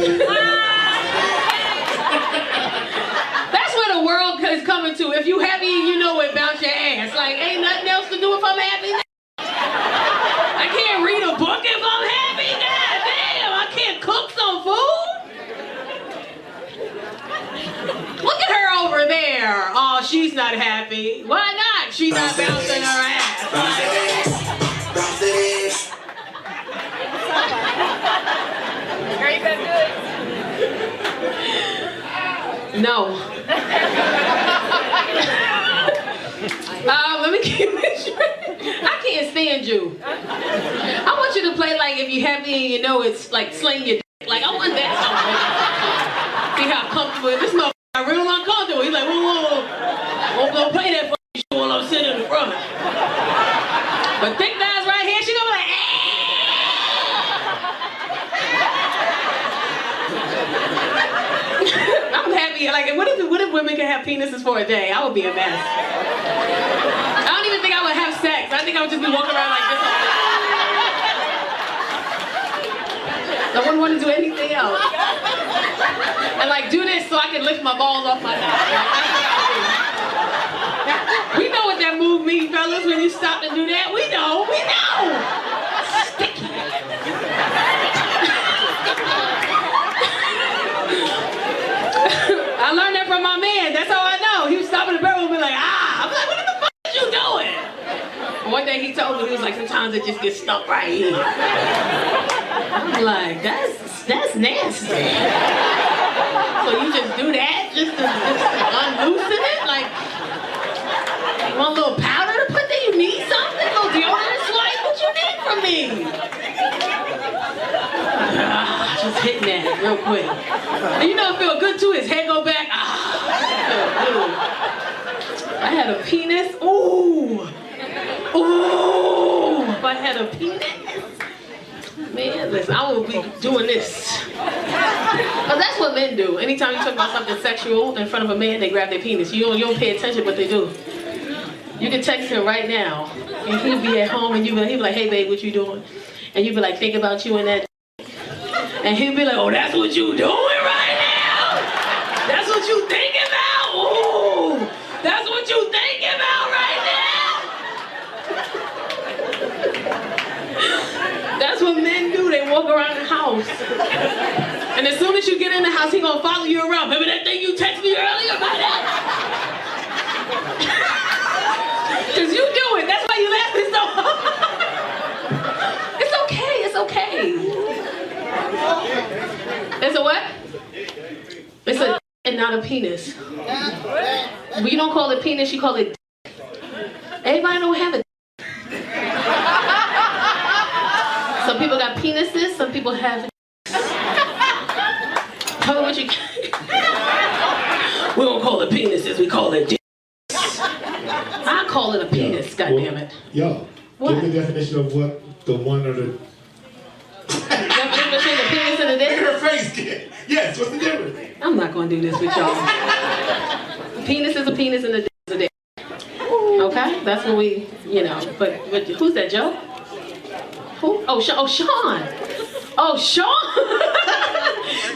That's where the world is coming to. If you happy, you know it, bounce your ass. Like, ain't nothing else to do if I'm happy. I can't read a book if I'm happy. God damn, I can't cook some food. Look at her over there. Oh, she's not happy. Why not? She's not bouncing her ass. Bounce that ass. Bounce that ass. Are you gonna do it? No. Let me keep it straight. I can't stand you. I want you to play like if you're happy and you know it's like sling your dick. Like, I want that song. See how comfortable. This motherfucker got real uncomfortable. He's like, whoa, whoa, whoa. Won't go play that fucking shit while I'm sitting in the front. But thick thighs right here, she gonna be like, I'm happy. Like, what if women could have penises for a day? I would be a mess. I don't even think I would have sex. I think I would just be walking around like this all day. I wouldn't want to do anything else. And like do this so I can lift my balls off my thigh. We know what that move means, fellas, when you stop and do that. We know. Sticky. I learned that from my man. That's how I know. He was stopping the bedroom and be like, ah. I'm like, what the fuck are you doing? One day he told me, he was like, sometimes it just gets stuck right here. I'm like, that's nasty. So you just do that just to unloosen it? Like, you want a little powder to put there? You need something? A little deodorant swipe? What you need from me? Just hitting that real quick. And you know it feel good too, his head go back. I had a penis. Ooh. If I had a penis. Man, listen, I will be doing this. But that's what men do. Anytime you talk about something sexual in front of a man, they grab their penis. You don't pay attention what they do. You can text him right now, and he'll be at home, and he'll be like, hey babe, what you doing? And you'll be like, think about you and that. And he'll be like, oh, that's what you doing right now? That's what you thinking about? Ooh, that's what you thinking about right now? That's what men do. They walk around the house. And as soon as you get in the house, he gonna follow you around. Remember that thing you texted me earlier about that? Cause you do it. That's why you laughing so hard. It's okay. It's okay. It's a what? It's a and not a penis. But you don't call it penis, you call it dick. Everybody don't have a dick. Some people got penises, some people have. Tell me what you. We don't call it penises, we call it dicks. I call it a penis, goddammit. Yo, What? give the definition of what the one or the... it a dick? Look at her face, kid. Yes, what's the difference? I'm not gonna do this with y'all. A penis is a penis and a dick is a dick. Okay? That's what we, you know. But who's that, Joe? Who? Oh, Sean. Oh, Sean?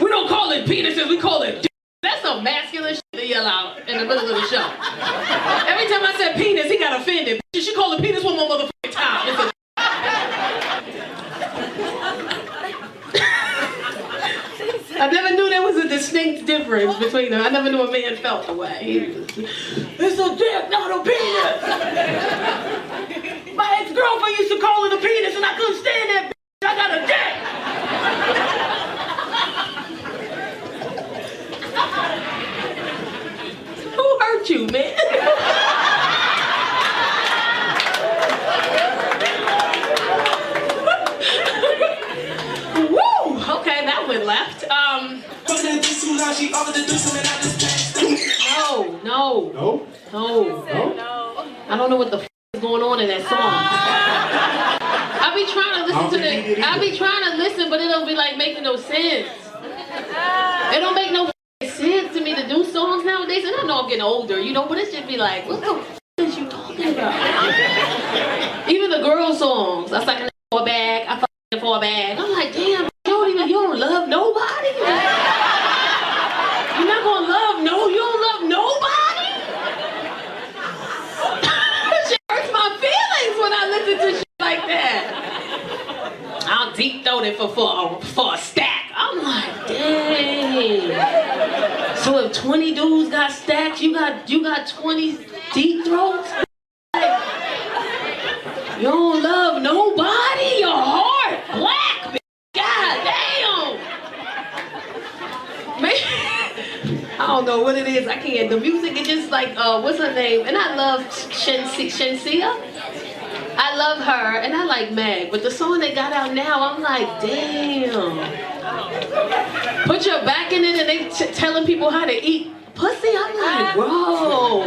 We don't call it penises, we call it dick. That's some masculine shit to yell out in the middle of the show. Every time I said penis, he got offended. You should call it penis one more motherfucking time. It's a I never knew there was a distinct difference between them. I never knew a man felt the way. It's a dick, not a penis. My ex-girlfriend used to call it a penis and I couldn't stand that bitch. I got a dick. Who hurt you, man? Woo! Okay, that one left. No. I don't know what the f is going on in that song. I be trying to listen but it don't be like making no sense. It don't make no sense to me to do songs nowadays, and I know I'm getting older, you know, but it should be like, what the f is you talking about? Even the girl songs, I sucking for a bag, I fucking for a bag. I'm like, damn, you don't love nobody? You're not gonna you don't love nobody? Shit hurts my feelings when I listen to shit like that. I'll deep throat it for a stack. I'm like, dang. So if 20 dudes got stacks, you got 20 deep throats? You don't love nobody? Your heart black, bitch. God damn. Man, I don't know what it is. I can't. The music is just like, what's her name? And I love Shensia. I love her, and I like Meg. But the song they got out now, I'm like, damn. Put your back in it, and they telling people how to eat pussy. I'm like, bro,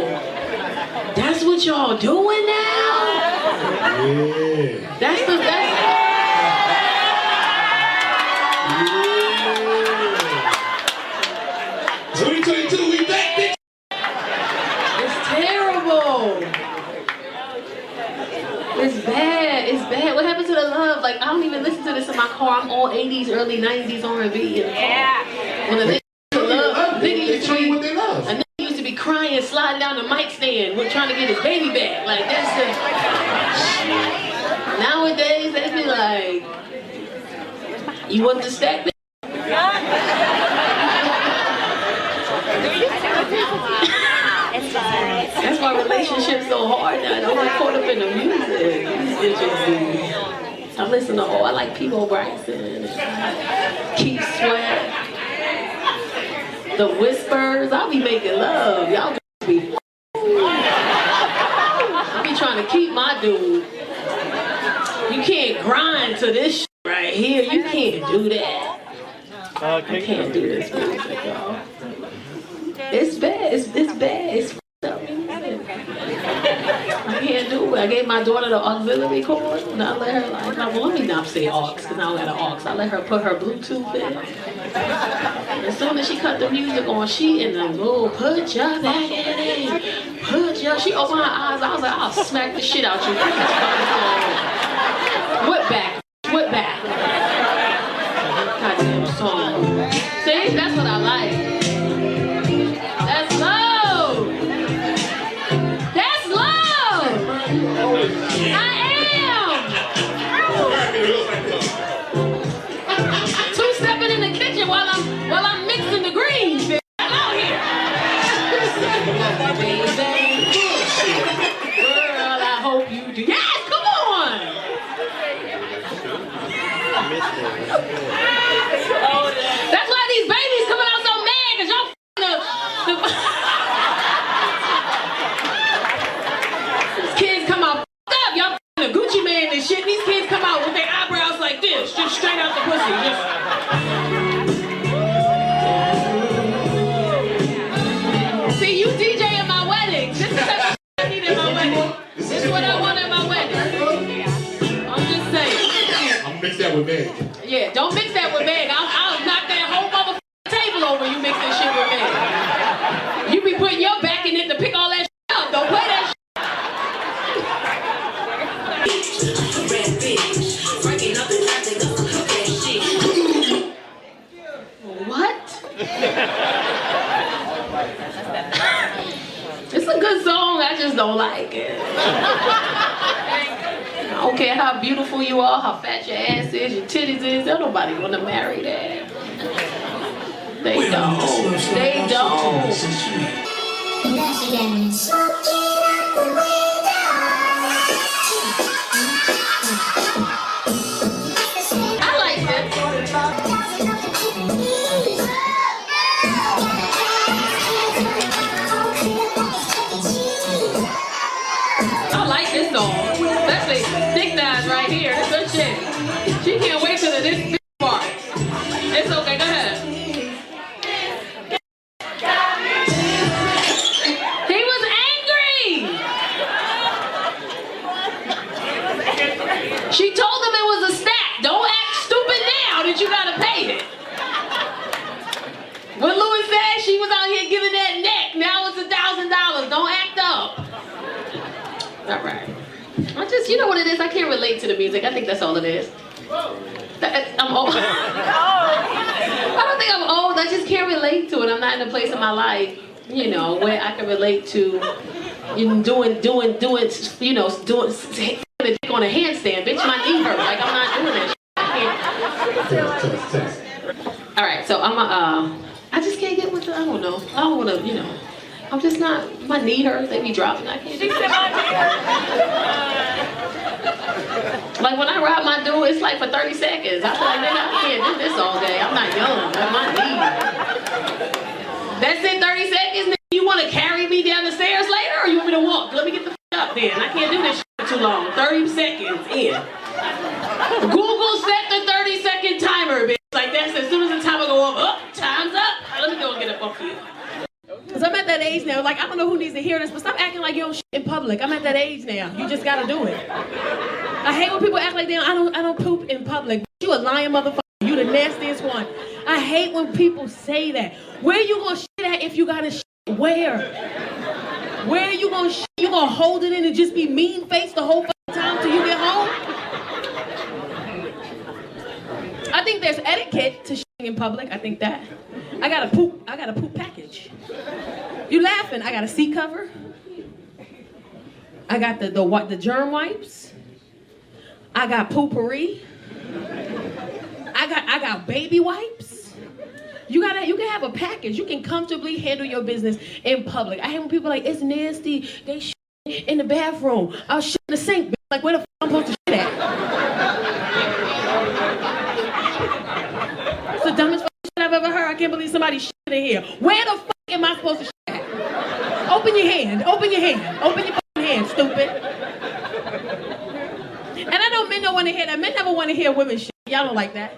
that's what y'all doing now? Yeah. That's 2022, we back, bitch. It's terrible. It's bad. What happened to the love? Like, I don't even listen to this in my car. I'm all 80s, early 90s R&B. Yeah. When a nigga what they love. A nigga used to be crying, sliding down the mic stand, trying to get his baby back. Like, that's the... Nowadays, they be like, you want the stack, bitch? That's why relationships so hard now. I don't get caught up in the music. I listen to I like P.O. Bryson, Keith Sweat, The Whispers. I'll be making love. Y'all be. I be trying to keep my dude. You can't grind to this shit right here. You can't do that. I can't do this music, y'all. It's bad. It's bad. It's up. I can't do it. I gave my daughter the auxiliary cord, and I let her well, let me not say aux, because I don't got an aux. I let her put her Bluetooth in. As soon as she cut the music on, she in the mood. Put your back in it. She opened her eyes. I was like, I'll smack the shit out you. Whip back. Goddamn song. See, that's what I like. Two-stepping in the kitchen while I'm mixing the greens, bitch. I'm out here. Girl, I hope you do. Yes, come on. That's why these babies coming out so mad, because y'all these kids come out up. Y'all the Gucci Man and shit. These kids come out with their eyebrows like this, just straight out the pussy. See, you DJ at my wedding. This is the type of shit I need at my wedding. This is what I want at my wedding. I'm just saying. I'm gonna mix that with Meg. Yeah, don't mix that with Meg. I'll asshole when you mix this shit with me. You be putting your back in it to pick all that shit up. Don't play that shit. What? It's a good song, I just don't like it. I don't care how beautiful you are, how fat your ass is, your titties is, don't nobody want to marry that. They don't. They don't. I like this. I like this song. Especially Dick Nine right here. That's her shit. She can't wait till this big part. It's okay, go ahead. He was angry. She told him it was a stack. Don't act stupid now that you gotta pay it. What Louis said, she was out here giving that neck. Now it's $1,000. Don't act up. All right. I just, you know what it is? I can't relate to the music. I think that's all it is. I'm old. I don't think I'm old. I just can't relate to it. I'm not in a place in my life, you know, where I can relate to, you know, doing, you know, doing the dick on a handstand. Bitch, my knee hurt. Like, I'm not doing that shit. I can't. All right, so I just can't get with the, I don't know. I don't want to, you know. I'm just not, my knee hurts, they be dropping, I can't do that. Like when I ride my dude, it's like for 30 seconds. I feel like, nigga, I can't do this all day. I'm not young, but my knee. That's it, 30 seconds? Nigga, you want to carry me down the stairs later or you want me to walk? Let me get the f up then. I can't do this shit for too long. 30 seconds in. Google set the 30-second timer, bitch. Like that's as soon as the timer go up, time's up. Let me go and get up off you. Cause I'm at that age now, like I don't know who needs to hear this, but stop acting like you don't shit in public. I'm at that age now. You just gotta do it. I hate when people act like I don't poop in public. You a lying motherfucker. You the nastiest one. I hate when people say that. Where you gonna shit at if you gotta shit? Where? Where you gonna shit? You gonna hold it in and just be mean faced the whole time till you get home? I think there's etiquette to shitting in public. I think that. I got a poop package. You laughing? I got a seat cover. I got the germ wipes. I got poopery. I got baby wipes. You can have a package. You can comfortably handle your business in public. I hate when people are like, it's nasty. They shit in the bathroom. I'll shit in the sink. Like where the f I'm supposed to shit at? It's the dumbest shit I've ever heard. I can't believe somebody shit in here. Where the f am I supposed to shit at? Open your hand. Open your hand. Open your hand, stupid. And I know men don't want to hear that. Men never want to hear women shit. Y'all don't like that.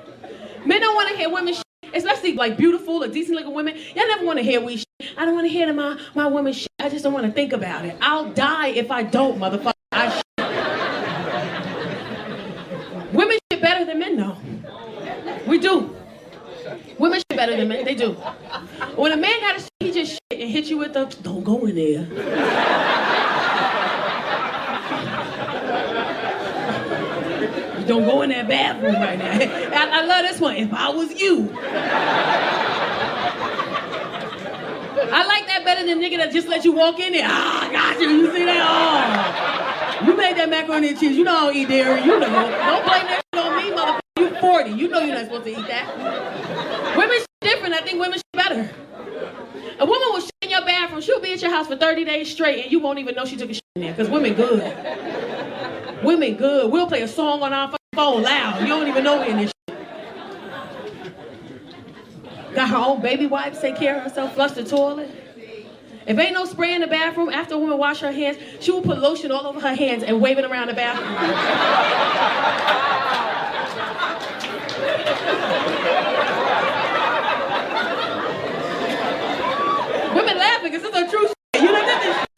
Men don't want to hear women shit, especially like beautiful or decent looking women. Y'all never want to hear we shit. I don't want to hear my women shit. I just don't want to think about it. I'll die if I don't, motherfucker. I shit. Women shit better than men, though. We do. Women shit better than men. They do. When a man got a shit, he just shit and hit you with the, don't go in there. Don't go in that bathroom right now. I love this one. If I was you. I like that better than nigga that just let you walk in there. Ah, I got you. You see that? Oh. You made that macaroni and cheese. You know I don't eat dairy. You know. Don't blame that shit on me, motherfucker. You 40. You know you're not supposed to eat that. Women shit different. I think women shit better. A woman will shit in your bathroom. She'll be at your house for 30 days straight and you won't even know she took a shit in there. Because women good. Women good. We'll play a song on our phone loud. You don't even know we're in this shit. Got her own baby wipes, take care of herself, flush the toilet. If ain't no spray in the bathroom, after a woman wash her hands, she will put lotion all over her hands and wave it around the bathroom. Women laughing because it's a true shit. You know this shit.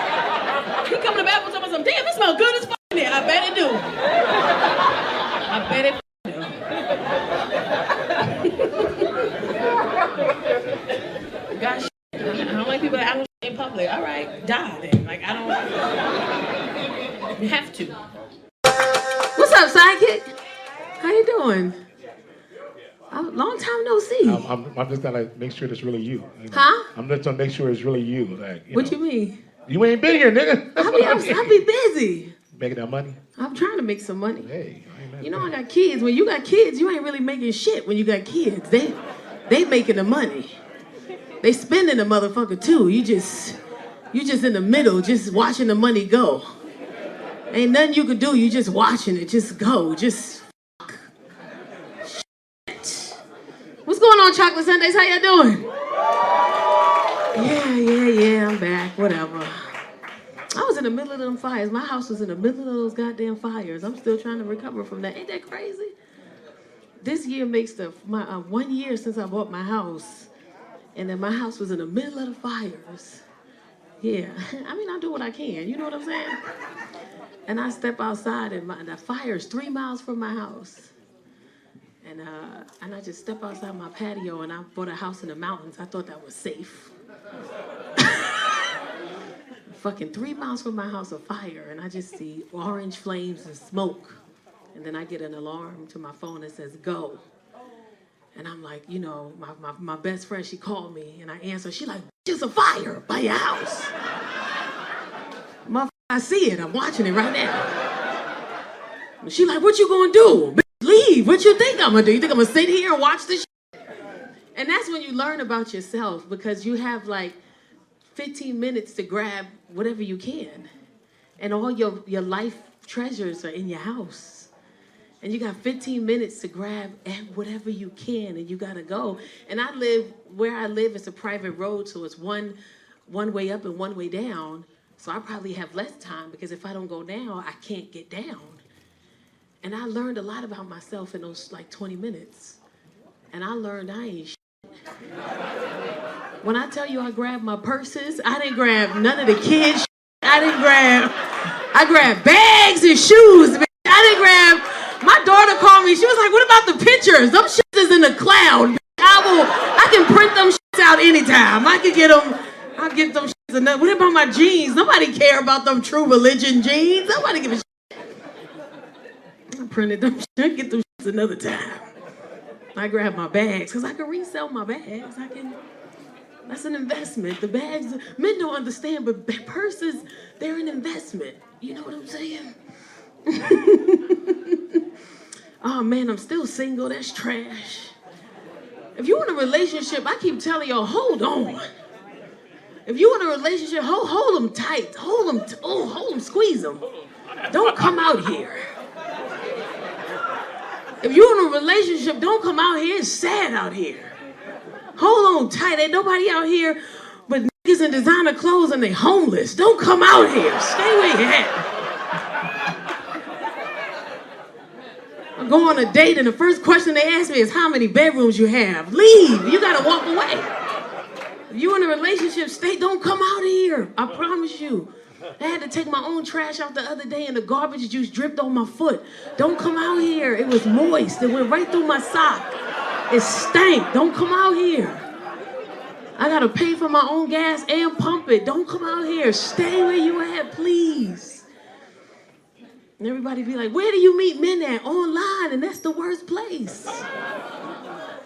You come to the bathroom and tell me something, damn, it smells good as fuck in there. I bet it do. I bet it do. doing? Long time no see. I'm just gonna make sure it's really you. You know? Huh? I'm just gonna make sure it's really you. Like, What you mean? You ain't been here, nigga. I be busy. Making that money? I'm trying to make some money. Hey, you know I got kids. When you got kids, you ain't really making shit when you got kids. They making the money. They spending the motherfucker too. You just in the middle, just watching the money go. Ain't nothing you can do. You just watching it. Just go. Just fuck. Shit. What's going on, Chocolate Sundays? How y'all doing? Yeah. I'm back. Whatever. I was in the middle of them fires. My house was in the middle of those goddamn fires. I'm still trying to recover from that. Ain't that crazy? This year makes my 1 year since I bought my house. And then my house was in the middle of the fires. Yeah. I mean, I do what I can. You know what I'm saying? And I step outside and the fire's 3 miles from my house. And I just step outside my patio and I bought a house in the mountains. I thought that was safe. Fucking 3 miles from my house, a fire, and I just see orange flames and smoke. And then I get an alarm to my phone that says, go. And I'm like, my best friend, she called me, and I answer. She like, there's a fire by your house. Motherfucker, I see it. I'm watching it right now. And she like, what you gonna do? Bitch, leave. What you think I'm gonna do? You think I'm gonna sit here and watch this shit? And that's when you learn about yourself, because you have like 15 minutes to grab whatever you can. And all your life treasures are in your house. And you got 15 minutes to grab whatever you can, and you gotta go. And where I live, it's a private road, so it's one way up and one way down. So I probably have less time, because if I don't go down, I can't get down. And I learned a lot about myself in those like 20 minutes. And I learned I ain't shit. When I tell you I grabbed my purses, I didn't grab none of the kids' shit. I grabbed bags and shoes, bitch. I didn't grab. My daughter called me. She was like, what about the pictures? Them shit is in the cloud. I can print them shits out anytime. I can get them. I'll get them shits. What about my jeans? Nobody care about them True Religion jeans. Nobody give a shit. I printed them shit. I get them shits another time. I grab my bags because I can resell my bags. That's an investment. The bags, men don't understand, but purses, they're an investment. You know what I'm saying? Oh man, I'm still single. That's trash. If you in a relationship, I keep telling y'all, hold on. If you in a relationship, hold them tight. Hold them, squeeze them. Don't come out here. If you in a relationship, don't come out here. It's sad out here. Hold on tight. Ain't nobody out here but niggas in designer clothes and they homeless. Don't come out here. Stay where you at. I go on a date and the first question they ask me is how many bedrooms you have. Leave. You gotta walk away. If you in a relationship, don't come out here. I promise you. I had to take my own trash out the other day and the garbage juice dripped on my foot. Don't come out here. It was moist. It went right through my sock. It stank. Don't come out here. I gotta pay for my own gas and pump it. Don't come out here. Stay where you at, please. And everybody be like, where do you meet men at? Online, and that's the worst place.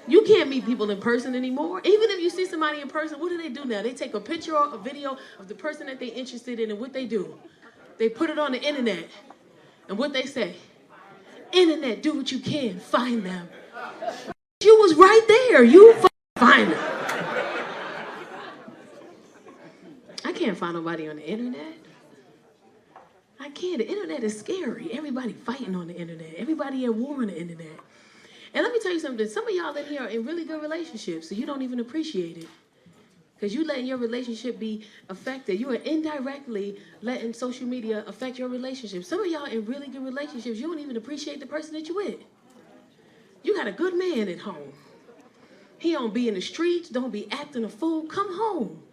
You can't meet people in person anymore. Even if you see somebody in person, what do they do now? They take a picture or a video of the person that they're interested in, and what they do? They put it on the internet. And what they say? Internet, do what you can. Find them. You was right there. You find them. I can't find nobody on the internet. I can't. The internet is scary. Everybody fighting on the internet. Everybody at war on the internet. And let me tell you something. Some of y'all in here are in really good relationships, so you don't even appreciate it. Because you letting your relationship be affected. You are indirectly letting social media affect your relationship. Some of y'all in really good relationships, you don't even appreciate the person that you with. You got a good man at home. He don't be in the streets, don't be acting a fool. Come home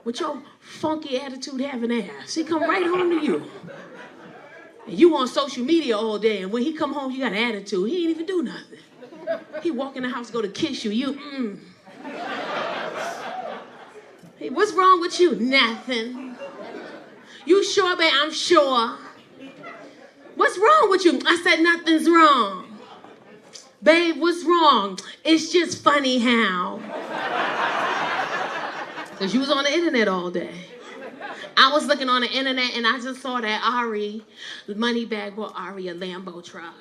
with your funky attitude having ass. He come right home to you. And you on social media all day, and when he come home, you got an attitude. He ain't even do nothing. He walk in the house, go to kiss you. Hey, what's wrong with you? Nothing. You sure, babe? I'm sure. What's wrong with you? I said nothing's wrong. Babe, what's wrong? It's just funny how. Because you was on the internet all day. I was looking on the internet and I just saw that Ari, Moneybag bought Ari a Lambo truck.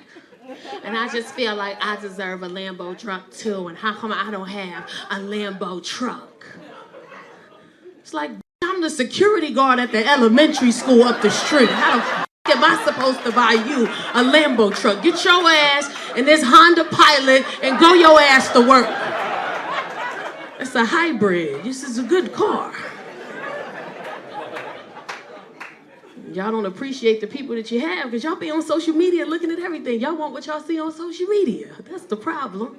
And I just feel like I deserve a Lambo truck too. And how come I don't have a Lambo truck? It's like, I'm the security guard at the elementary school up the street. How the f*** am I supposed to buy you a Lambo truck? Get your ass in this Honda Pilot and go your ass to work. It's a hybrid. This is a good car. Y'all don't appreciate the people that you have because y'all be on social media looking at everything. Y'all want what y'all see on social media. That's the problem.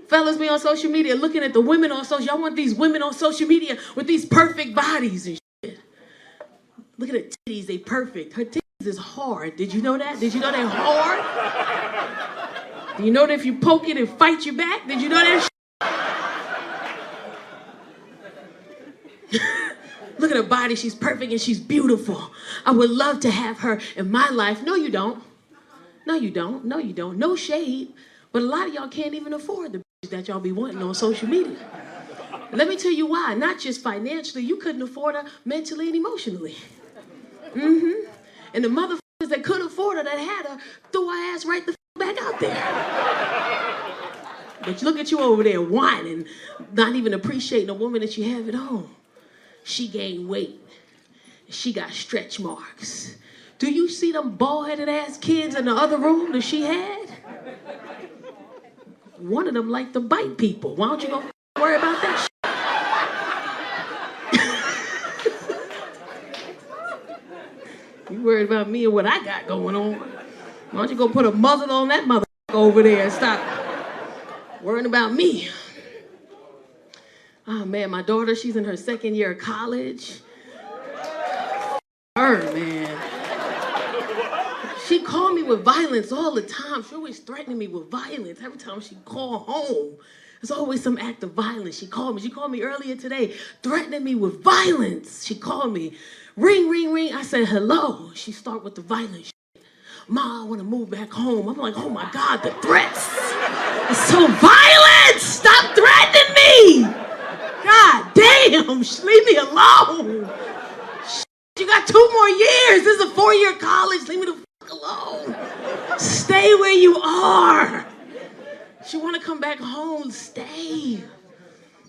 Fellas be on social media looking at the women on social. Y'all want these women on social media with these perfect bodies and shit. Look at her titties, they perfect. Her titties is hard. Did you know that? Did you know they're hard? Do you know that if you poke it, it fight you back? Did you know that shit? Look at her body, she's perfect and she's beautiful. I would love to have her in my life. No, you don't. No, you don't. No, you don't. No shade. But a lot of y'all can't even afford the bitches that y'all be wanting on social media. Let me tell you why. Not just financially, you couldn't afford her mentally and emotionally. And the motherfuckers that could afford her, that had her, threw her ass right the back out there. But look at you over there whining, not even appreciating the woman that you have at home. She gained weight. She got stretch marks. Do you see them bald-headed ass kids in the other room that she had? One of them liked to bite people. Why don't you go worry about that shit? You worried about me and what I got going on. Why don't you go put a muzzle on that motherfucker over there and stop worrying about me? Oh man, my daughter, she's in her second year of college. Her, man. She called me with violence all the time. She always threatening me with violence. Every time she called home, there's always some act of violence. She called me earlier today, threatening me with violence. She called me, ring, ring, ring. I said, hello. She start with the violence shit. Ma, I want to move back home. I'm like, oh my God, the threats. It's so violent. Stop threatening me. God damn, leave me alone. You got 2 more years. This is a 4-year college. Leave me the fuck alone. Stay where you are. She want to come back home. Stay.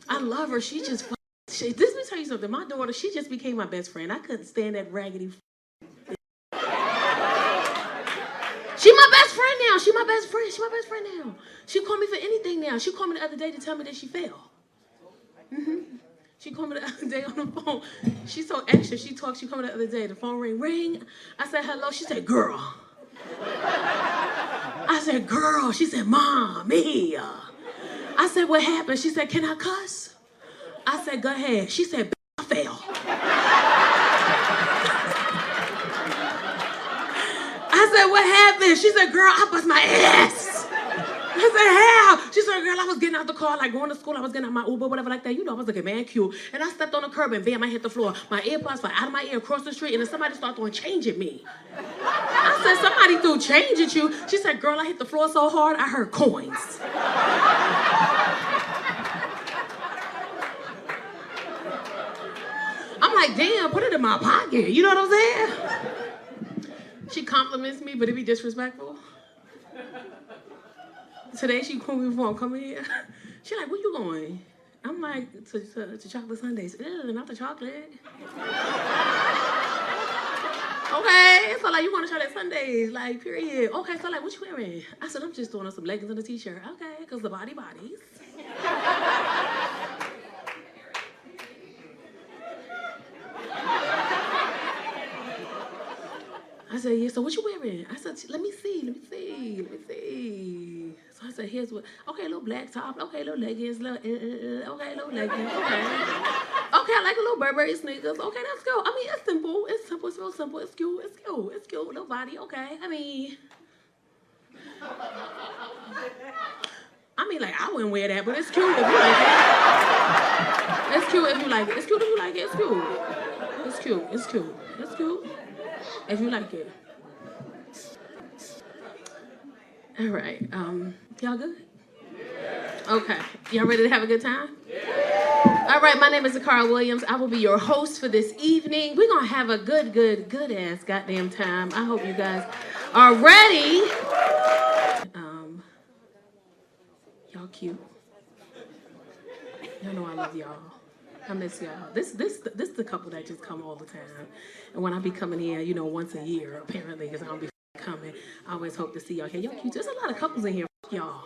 I love her. She just, let me tell you something. My daughter, she just became my best friend. I couldn't stand that raggedy. She my best friend now. She my best friend. She my best friend now. She called me for anything now. She called me the other day to tell me that she fell. She called me the other day on the phone. She's so extra. She called me the other day. The phone ring. I said, hello. She said, girl. I said, girl. She said, mommy. I said, what happened? She said, can I cuss? I said, go ahead. She said, I fell. I said, what happened? She said, girl, I bust my ass. I said, how? She said, girl, I was getting out the car, like going to school. I was getting out my Uber, whatever like that. You know, I was looking man cute. And I stepped on the curb and bam, I hit the floor. My earpods fell out of my ear across the street and then somebody started throwing change at me. I said, somebody threw change at you? She said, girl, I hit the floor so hard, I heard coins. I'm like, damn, put it in my pocket. You know what I'm saying? She compliments me, but it be disrespectful. Today she called me before I'm coming here. She like, where you going? I'm like, to Chocolate Sundays. Ew, not the chocolate. Okay, so like, you want to Chocolate Sundays, like, period. Okay, so like, what you wearing? I said, I'm just throwing on some leggings and a t-shirt. Okay, because the bodies. I said, yeah, so what you wearing? I said, let me see. So I said, here's what, okay, a little black top, okay, little leggings, okay, little leggings, okay. Okay, I like a little Burberry sneakers, okay, that's cool. I mean, it's simple, it's real simple, it's cute, little body, okay, I mean, like, I wouldn't wear that, but it's cute if you like it. It's cute if you like it, it's cute if you like it, it's cute. If you like it. All right. Y'all good? Okay. Y'all ready to have a good time? All right. My name is Tacarra Williams. I will be your host for this evening. We're going to have a good ass goddamn time. I hope you guys are ready. Y'all cute. Y'all know I love y'all. I miss y'all. This the couple that just come all the time. And when I be coming here, you know, once a year, apparently, because I don't be coming, I always hope to see y'all here. Y'all cute. There's a lot of couples in here. Y'all.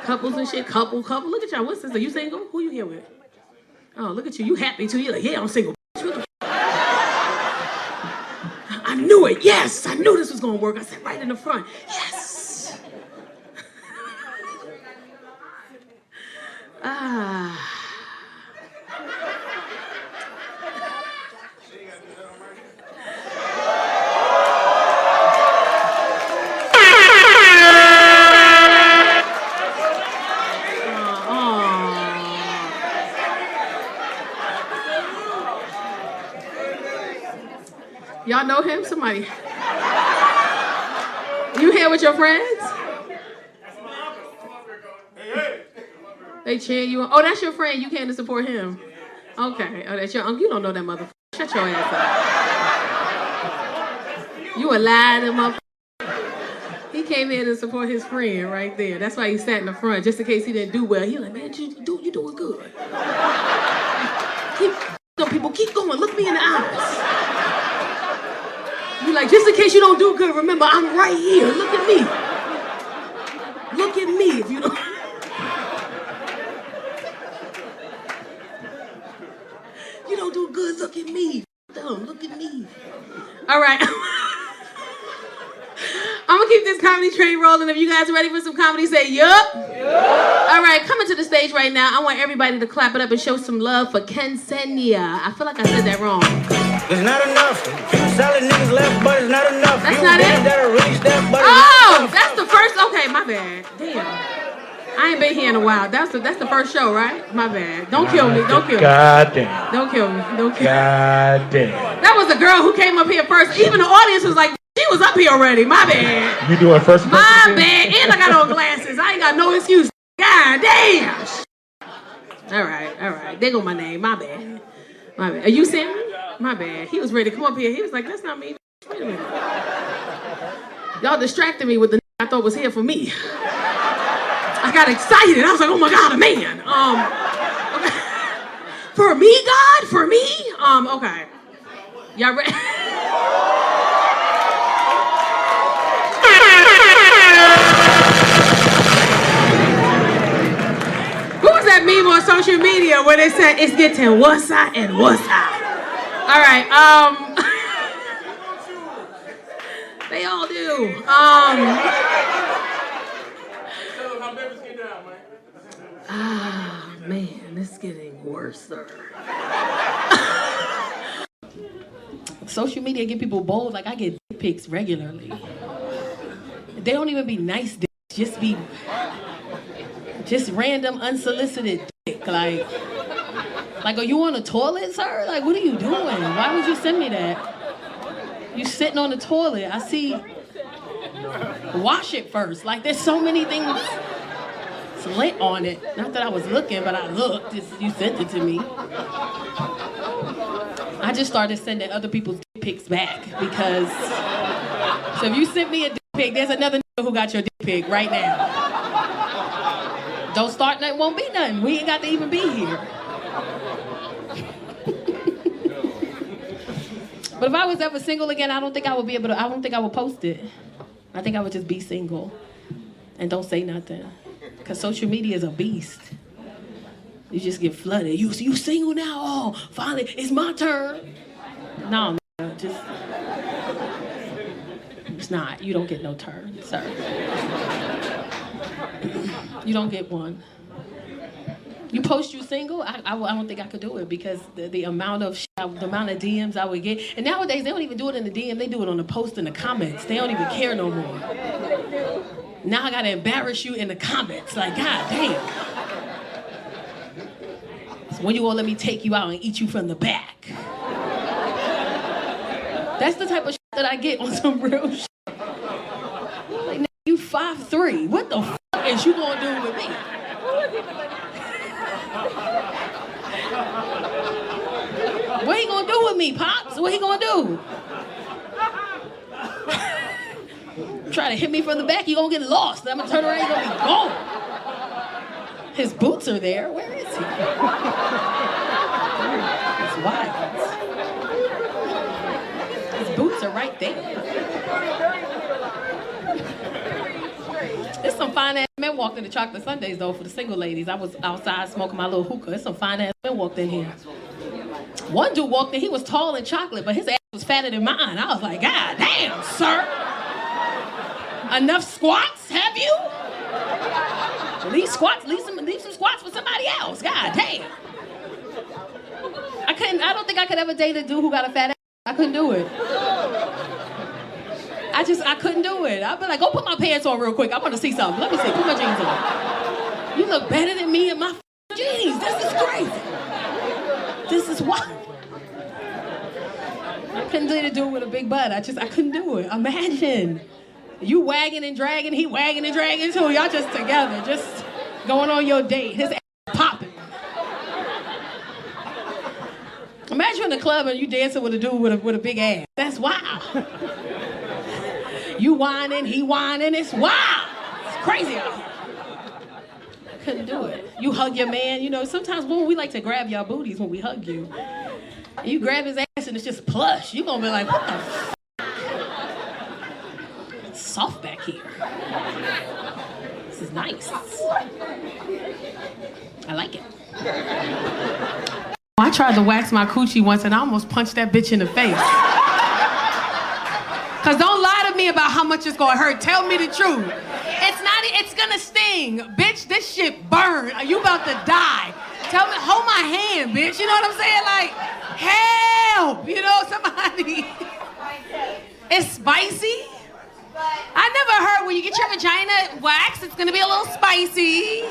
Couples and shit. Couple. Look at y'all. What's this? Are you single? Who you here with? Oh, look at you. You happy too. You're like, yeah, I'm single. I knew it. Yes. I knew this was going to work. I sat right in the front. Yes. Y'all know him? Somebody. You here with your friends? They cheer you on. Oh, that's your friend. You came to support him. Okay. Oh, that's your uncle. You don't know that motherfucker. Shut your ass up. You a lie to motherfucker. He came in to support his friend right there. That's why he sat in the front, just in case he didn't do well. He like, man, you doing good. People keep going. Look me in the eyes. You like, just in case you don't do good, remember, I'm right here. Look at me. Look at me if you don't. You don't do good, look at me. Dumb, look at me. All right. I'm gonna keep this comedy train rolling. If you guys are ready for some comedy, say yup. All right, coming to the stage right now. I want everybody to clap it up and show some love for Kensenia. I feel like I said that wrong. It's not enough. Few solid niggas left, but it's not enough. That's not it? Oh, that's the first. Okay, my bad. Damn. I ain't been here in a while. That's the first show, right? My bad. Don't kill me. Don't kill me. God damn. Don't kill me. Don't kill me. God damn. That was the girl who came up here first. Even the audience was like, she was up here already. My bad. You doing first? My bad. And I got on glasses. I ain't got no excuse. God damn. All right. There go my name. My bad. Are you Sammy? My bad. He was ready to come up here. He was like, that's not me. Wait a minute. Y'all distracted me with the I thought was here for me. I got excited. I was like, oh my God, a man. Okay. For me, God? For me? Okay. Y'all ready? Who was that meme on social media where they said it's getting worse and worse? All right. They all do. Man, this is getting worse, sir. Social media get people bold. Like, I get dick pics regularly. They don't even be nice dicks. Just random, unsolicited dick. Like, are you on the toilet, sir? Like, what are you doing? Why would you send me that? You sitting on the toilet. I see. Wash it first. Like, there's so many things. It's lint on it. Not that I was looking, but I looked. You sent it to me. I just started sending other people's dick pics back because. So if you sent me a dick pic, there's another nigga who got your dick pic right now. Don't start nothing, won't be nothing. We ain't got to even be here. But if I was ever single again, I don't think I would be able to. I don't think I would post it. I think I would just be single and don't say nothing. Because social media is a beast. You just get flooded. You single now? Oh, finally, it's my turn. No, just... It's not. You don't get no turn, sir. You don't get one. You post you single? I don't think I could do it because the amount of DMs I would get. And nowadays, they don't even do it in the DM. They do it on the post in the comments. They don't even care no more. Now I gotta embarrass you in the comments. Like, God damn. So when you gonna let me take you out and eat you from the back? That's the type of shit that I get on some real shit. Like, 5'3". What the fuck is you gonna do with me? What he gonna do with me, Pops? What he gonna do? Try to hit me from the back, you gonna get lost. I'm gonna turn around, you gonna be gone. His boots are there. Where is he? It's wild. His boots are right there. There's some fine ass men walked into Chocolate Sundays though for the single ladies. I was outside smoking my little hookah. There's some fine ass men walked in here. One dude walked in, he was tall and chocolate, but his ass was fatter than mine. I was like, God damn, sir. Enough squats, have you? Leave some squats for somebody else. God damn. I don't think I could ever date a dude who got a fat ass. I couldn't do it. I couldn't do it. I'd be like, go put my pants on real quick. I want to see something. Let me see, put my jeans on. You look better than me in my jeans. This is crazy. This is wild. I couldn't date a dude with a big butt. I couldn't do it. Imagine. You wagging and dragging, he wagging and dragging too. Y'all just together, just going on your date. His ass popping. Imagine in the club and you dancing with a dude with a big ass. That's wild. You whining, he whining, it's wild. It's crazy out here. I couldn't do it. You hug your man, you know, sometimes when we like to grab y'all booties when we hug you. And you grab his ass and it's just plush. You gonna be like, what the f***? Soft back here. This is nice. I like it. I tried to wax my coochie once and I almost punched that bitch in the face. Cause don't lie to me about how much it's gonna hurt. Tell me the truth. It's gonna sting. Bitch, this shit burn. Are you about to die? Tell me, hold my hand, bitch. You know what I'm saying? Like, help, you know, somebody. It's spicy. I never heard when you get your vagina waxed, it's gonna be a little spicy.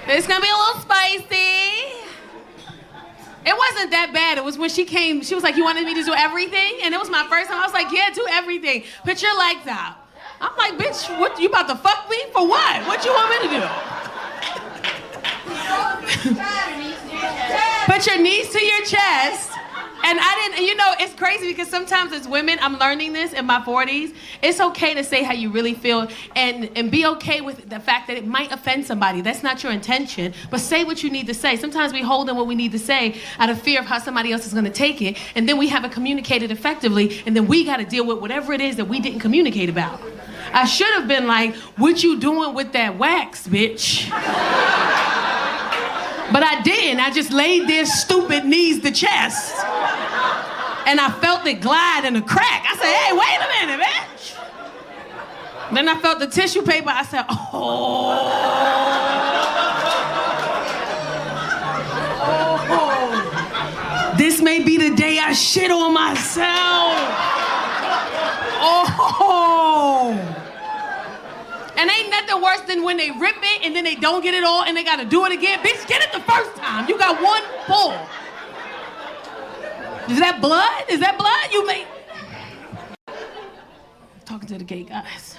It's gonna be a little spicy. It wasn't that bad. It was when she came, she was like, you wanted me to do everything? And it was my first time. I was like, yeah, do everything. Put your legs out. I'm like, bitch, what, you about to fuck me? For what? What you want me to do? Put your knees to your chest. And I didn't, you know, it's crazy because sometimes as women, I'm learning this in my 40s, it's okay to say how you really feel and be okay with the fact that it might offend somebody. That's not your intention, but say what you need to say. Sometimes we hold in what we need to say out of fear of how somebody else is gonna take it, and then we haven't communicated effectively, and then we gotta deal with whatever it is that we didn't communicate about. I should have been like, what you doing with that wax, bitch? But I didn't. I just laid there stupid knees to chest. And I felt it glide in a crack. I said, hey, wait a minute, bitch. Then I felt the tissue paper. I said, oh. This may be the day I shit on myself. Oh. And ain't nothing worse than when they rip it and then they don't get it all and they gotta do it again. Bitch, get it the first time. You got one pull. Is that blood? Is that blood? You may... Talking to the gay guys.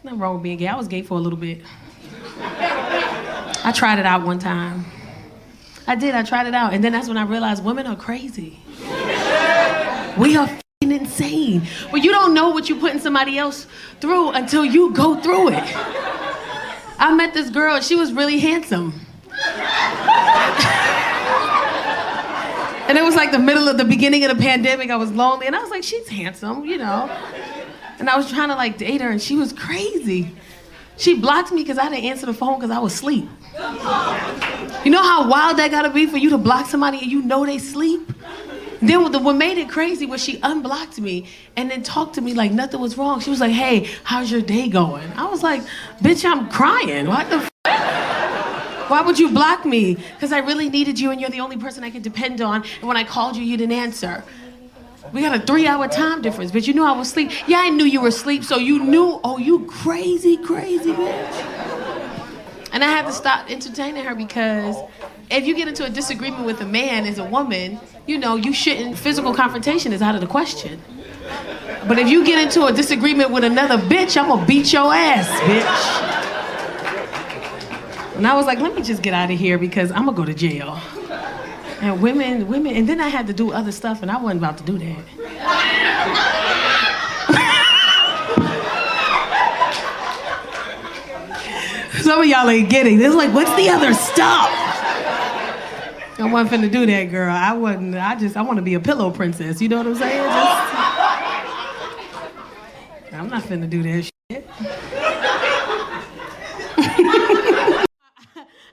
Nothing wrong with being gay. I was gay for a little bit. I tried it out one time. I tried it out. And then that's when I realized women are crazy. We are f***ing insane. Well, you don't know what you're putting somebody else through until you go through it. I met this girl and she was really handsome. And it was like the beginning of the pandemic. I was lonely and I was like, she's handsome, you know. And I was trying to like date her and she was crazy. She blocked me because I didn't answer the phone because I was asleep. You know how wild that gotta be for you to block somebody and you know they sleep? Then what made it crazy was she unblocked me and then talked to me like nothing was wrong. She was like, hey, how's your day going? I was like, bitch, I'm crying. What the f***? Why would you block me? Because I really needed you and you're the only person I could depend on. And when I called you, you didn't answer. We got a 3-hour time difference, but you knew I was asleep. Yeah, I knew you were asleep, so you knew, oh, you crazy, crazy bitch. And I had to stop entertaining her because if you get into a disagreement with a man as a woman, you know, you shouldn't, physical confrontation is out of the question. But if you get into a disagreement with another bitch, I'm gonna beat your ass, bitch. And I was like, let me just get out of here because I'm gonna go to jail. And women, and then I had to do other stuff and I wasn't about to do that. Some of y'all ain't getting this. Like, what's the other stuff? I wasn't finna do that, girl. I want to be a pillow princess. You know what I'm saying? I'm not finna do that shit.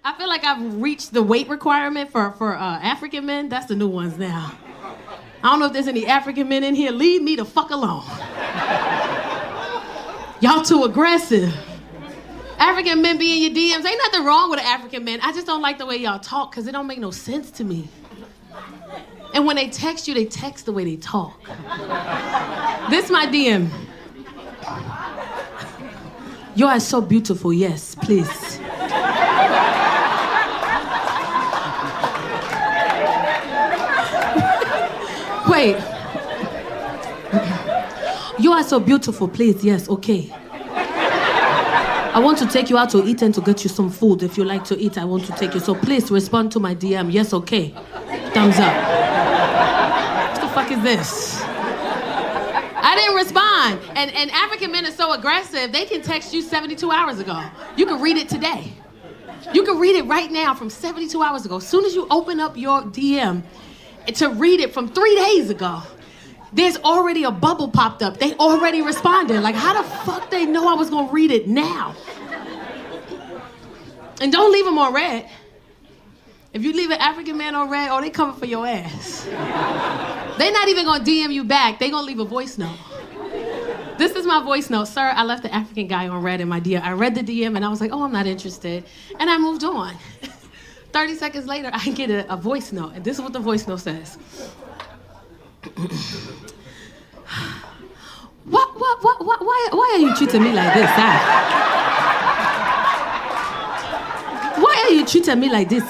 I feel like I've reached the weight requirement for African men. That's the new ones now. I don't know if there's any African men in here. Leave me the fuck alone. Y'all too aggressive. African men be in your DMs. Ain't nothing wrong with an African man. I just don't like the way y'all talk because it don't make no sense to me. And when they text you, they text the way they talk. This my DM. You are so beautiful. Yes, please. Wait. You are so beautiful. Please, yes, okay. I want to take you out to eat and to get you some food. If you like to eat, I want to take you. So please respond to my DM. Yes, okay. Thumbs up. What the fuck is this? I didn't respond. And African men are so aggressive, they can text you 72 hours ago. You can read it today. You can read it right now from 72 hours ago. As soon as you open up your DM to read it from 3 days ago, there's already a bubble popped up. They already responded. Like, how the fuck they know I was gonna read it now? And don't leave them on red. If you leave an African man on red, oh, they coming for your ass. They not even gonna DM you back. They gonna leave a voice note. This is my voice note. Sir, I left the African guy on red in my DM. I read the DM and I was like, oh, I'm not interested. And I moved on. 30 seconds later, I get a voice note. And this is what the voice note says. Why are you treating me like this, Why are you treating me like this,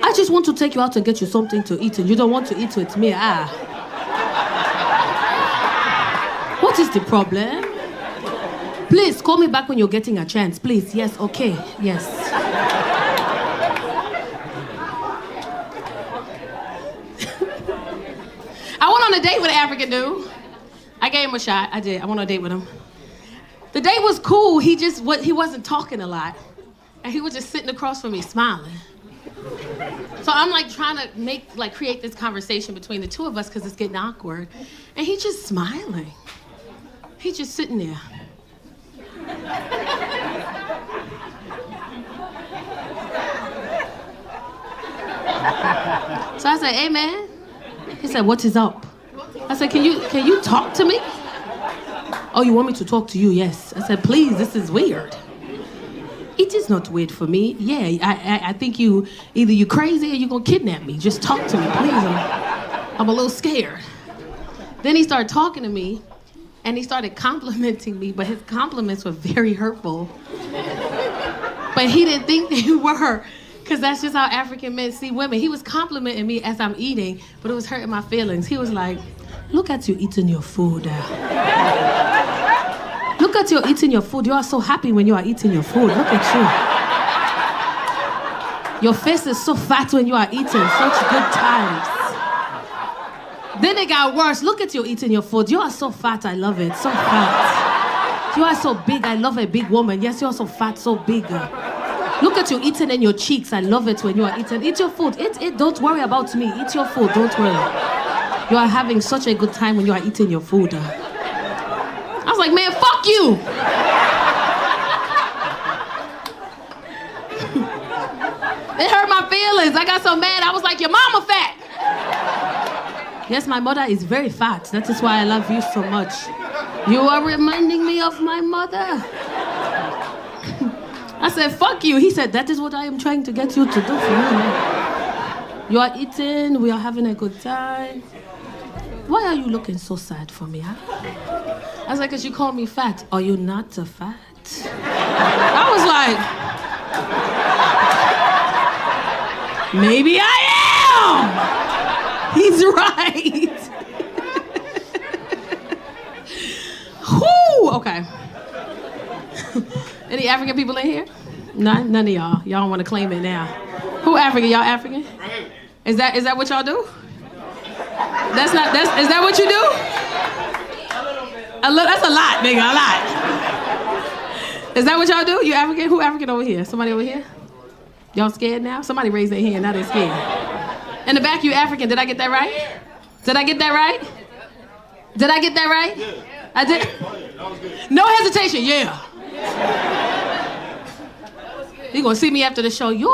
I just want to take you out and get you something to eat, and you don't want to eat with me, What is the problem? Please, call me back when you're getting a chance, please. Yes, okay, yes. I went on a date with an African dude. I gave him a shot. I did. I went on a date with him. The date was cool. He wasn't talking a lot. And he was just sitting across from me smiling. So I'm like trying to create this conversation between the two of us because it's getting awkward. And he's just smiling. He's just sitting there. So I said, hey man. He said, what is up? I said, can you talk to me? Oh, you want me to talk to you? Yes. I said, please, this is weird. It is not weird for me. Yeah, I think either you crazy or you gonna kidnap me. Just talk to me, please. I'm a little scared. Then he started talking to me and he started complimenting me, but his compliments were very hurtful. But he didn't think they were. Because that's just how African men see women. He was complimenting me as I'm eating, but it was hurting my feelings. He was like, look at you eating your food. Look at you eating your food. You are so happy when you are eating your food. Look at you. Your face is so fat when you are eating. Such good times. Then it got worse. Look at you eating your food. You are so fat. I love it. So fat. You are so big. I love a big woman. Yes, you are so fat, so big. Look at you eating in your cheeks. I love it when you are eating. Eat your food. Eat. Don't worry about me. Eat your food. Don't worry. You are having such a good time when you are eating your food. I was like, man, fuck you. It hurt my feelings. I got so mad. I was like, your mama fat. Yes, my mother is very fat. That is why I love you so much. You are reminding me of my mother. I said, fuck you. He said, that is what I am trying to get you to do for me. You are eating, we are having a good time. Why are you looking so sad for me, huh? I was like, because you called me fat. Are you not a fat? I was like, maybe I am. He's right. Oh, okay. Any African people in here? None of y'all. Y'all don't want to claim it now. Who African? Y'all African? Is that what y'all do? Is that what you do? That's a lot, nigga, a lot. Is that what y'all do? You African? Who African over here? Somebody over here? Y'all scared now? Somebody raised their hand, now they're scared. In the back, you African. Did I get that right? Did I get that right? Did I get that right? I did? No hesitation, yeah. You gonna see me after the show. You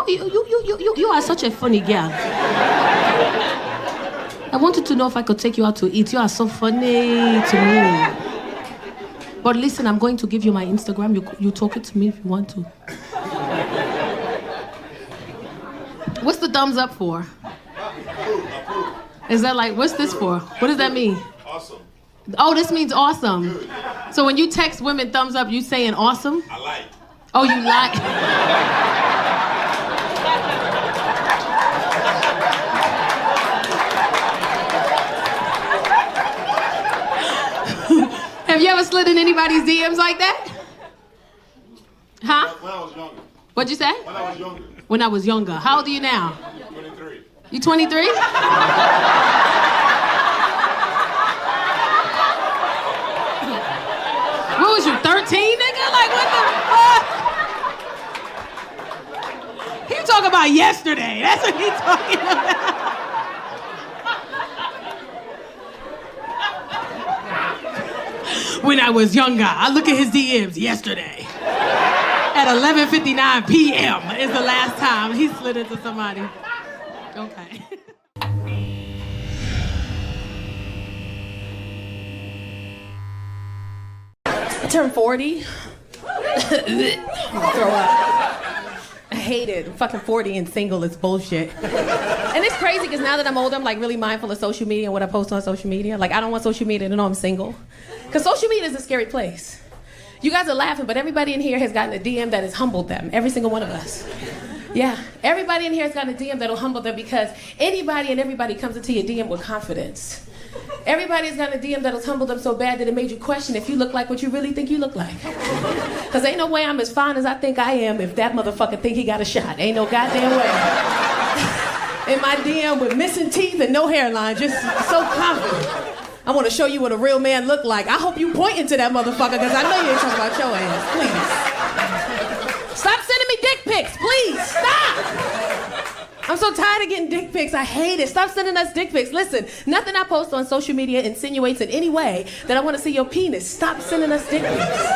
are such a funny girl. I wanted to know if I could take you out to eat. You are so funny to me. But listen, I'm going to give you my Instagram. You talk it to me if you want to. What's the thumbs up for? Is that like, what's this for? What does that mean? Awesome. Oh, this means awesome. So when you text women thumbs up, you saying awesome? I like. Oh, you like? Have you ever slid in anybody's DMs like that? Huh? When I was younger. What'd you say? When I was younger. When I was younger. How old are you now? 23. You 23? What was you, 13, nigga? Like, what the fuck? He talking about yesterday. That's what he talking about. When I was younger, I look at his DMs yesterday. At 11:59 p.m. is the last time he slid into somebody. Okay. I turned 40. Throw up. I hate it. I'm fucking 40 and single is bullshit. And it's crazy because now that I'm older, I'm like really mindful of social media and what I post on social media. Like, I don't want social media to know I'm single. Because social media is a scary place. You guys are laughing, but everybody in here has gotten a DM that has humbled them. Every single one of us. Yeah. Everybody in here has gotten a DM that'll humble them because anybody and everybody comes into your DM with confidence. Everybody's got a DM that'll humble them so bad that it made you question if you look like what you really think you look like. Because ain't no way I'm as fine as I think I am if that motherfucker think he got a shot. Ain't no goddamn way. In my DM with missing teeth and no hairline, just so confident. I want to show you what a real man look like. I hope you pointing to that motherfucker because I know you ain't talking about your ass. Please. Stop sending me dick pics, please. Stop. I'm so tired of getting dick pics. I hate it. Stop sending us dick pics. Listen, nothing I post on social media insinuates in any way that I want to see your penis. Stop sending us dick pics.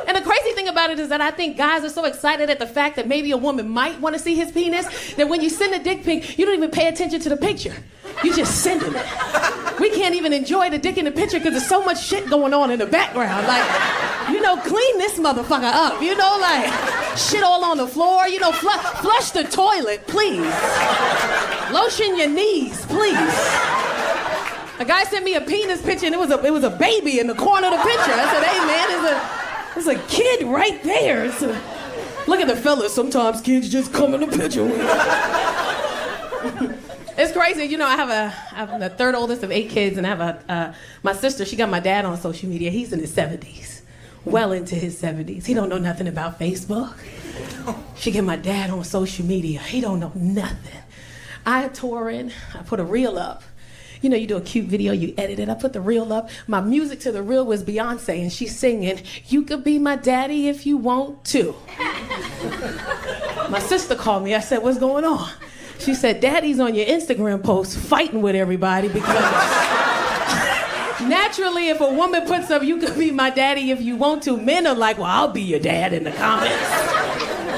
And the crazy thing about it is that I think guys are so excited at the fact that maybe a woman might want to see his penis that when you send a dick pic, you don't even pay attention to the picture. You just sending it. We can't even enjoy the dick in the picture because there's so much shit going on in the background. Like, you know, clean this motherfucker up. You know, like, shit all on the floor. You know, flush the toilet, please. Lotion your knees, please. A guy sent me a penis picture and it was a baby in the corner of the picture. I said, hey man, there's a kid right there. Look at the fellas. Sometimes kids just come in the picture. It's crazy, you know. I'm the third oldest of 8 kids, and I have my sister. She got my dad on social media. He's in his 70s, well into his 70s. He don't know nothing about Facebook. She get my dad on social media. He don't know nothing. I tore in. I put a reel up. You know, you do a cute video, you edit it. I put the reel up. My music to the reel was Beyonce, and she's singing, "You could be my daddy if you want to." My sister called me. I said, "What's going on?" She said, "Daddy's on your Instagram post fighting with everybody because naturally if a woman puts up, 'You could be my daddy if you want to,' men are like, 'Well, I'll be your dad,' in the comments."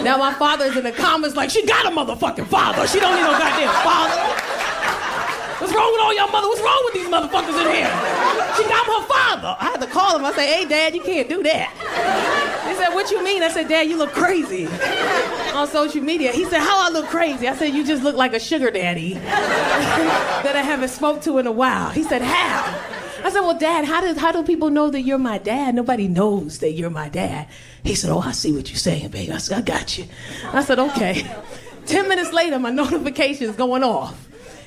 Now my father's in the comments like, "She got a motherfucking father. She don't need no goddamn father. What's wrong with all y'all mother? What's wrong with these motherfuckers in here? She got her father." I had to call him. I said, "Hey, Dad, you can't do that." He said, "What you mean?" I said, "Dad, you look crazy on social media." He said, "How I look crazy?" I said, "You just look like a sugar daddy that I haven't smoked to in a while." He said, "How?" I said, "Well, Dad, how do people know that you're my dad? Nobody knows that you're my dad." He said, "Oh, I see what you're saying, baby. I said, I got you." I said, "Okay." 10 minutes later, my notification's going off.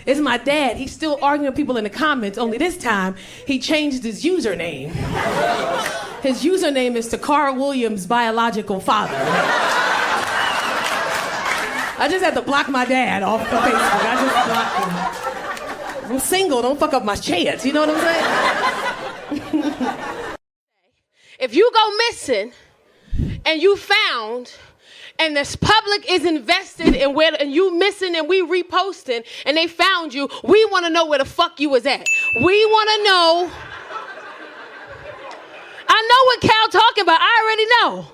It's my dad. He's still arguing with people in the comments, only this time he changed his username. His username is Tacarra Williams' biological father. I just had to block my dad off of Facebook. I just blocked him. I'm single, don't fuck up my chance, you know what I'm saying? If you go missing and you found and this public is invested in where and you missing and we reposting and they found you, we want to know where the fuck you was at. We want to know. I know what Cal talking about. I already know.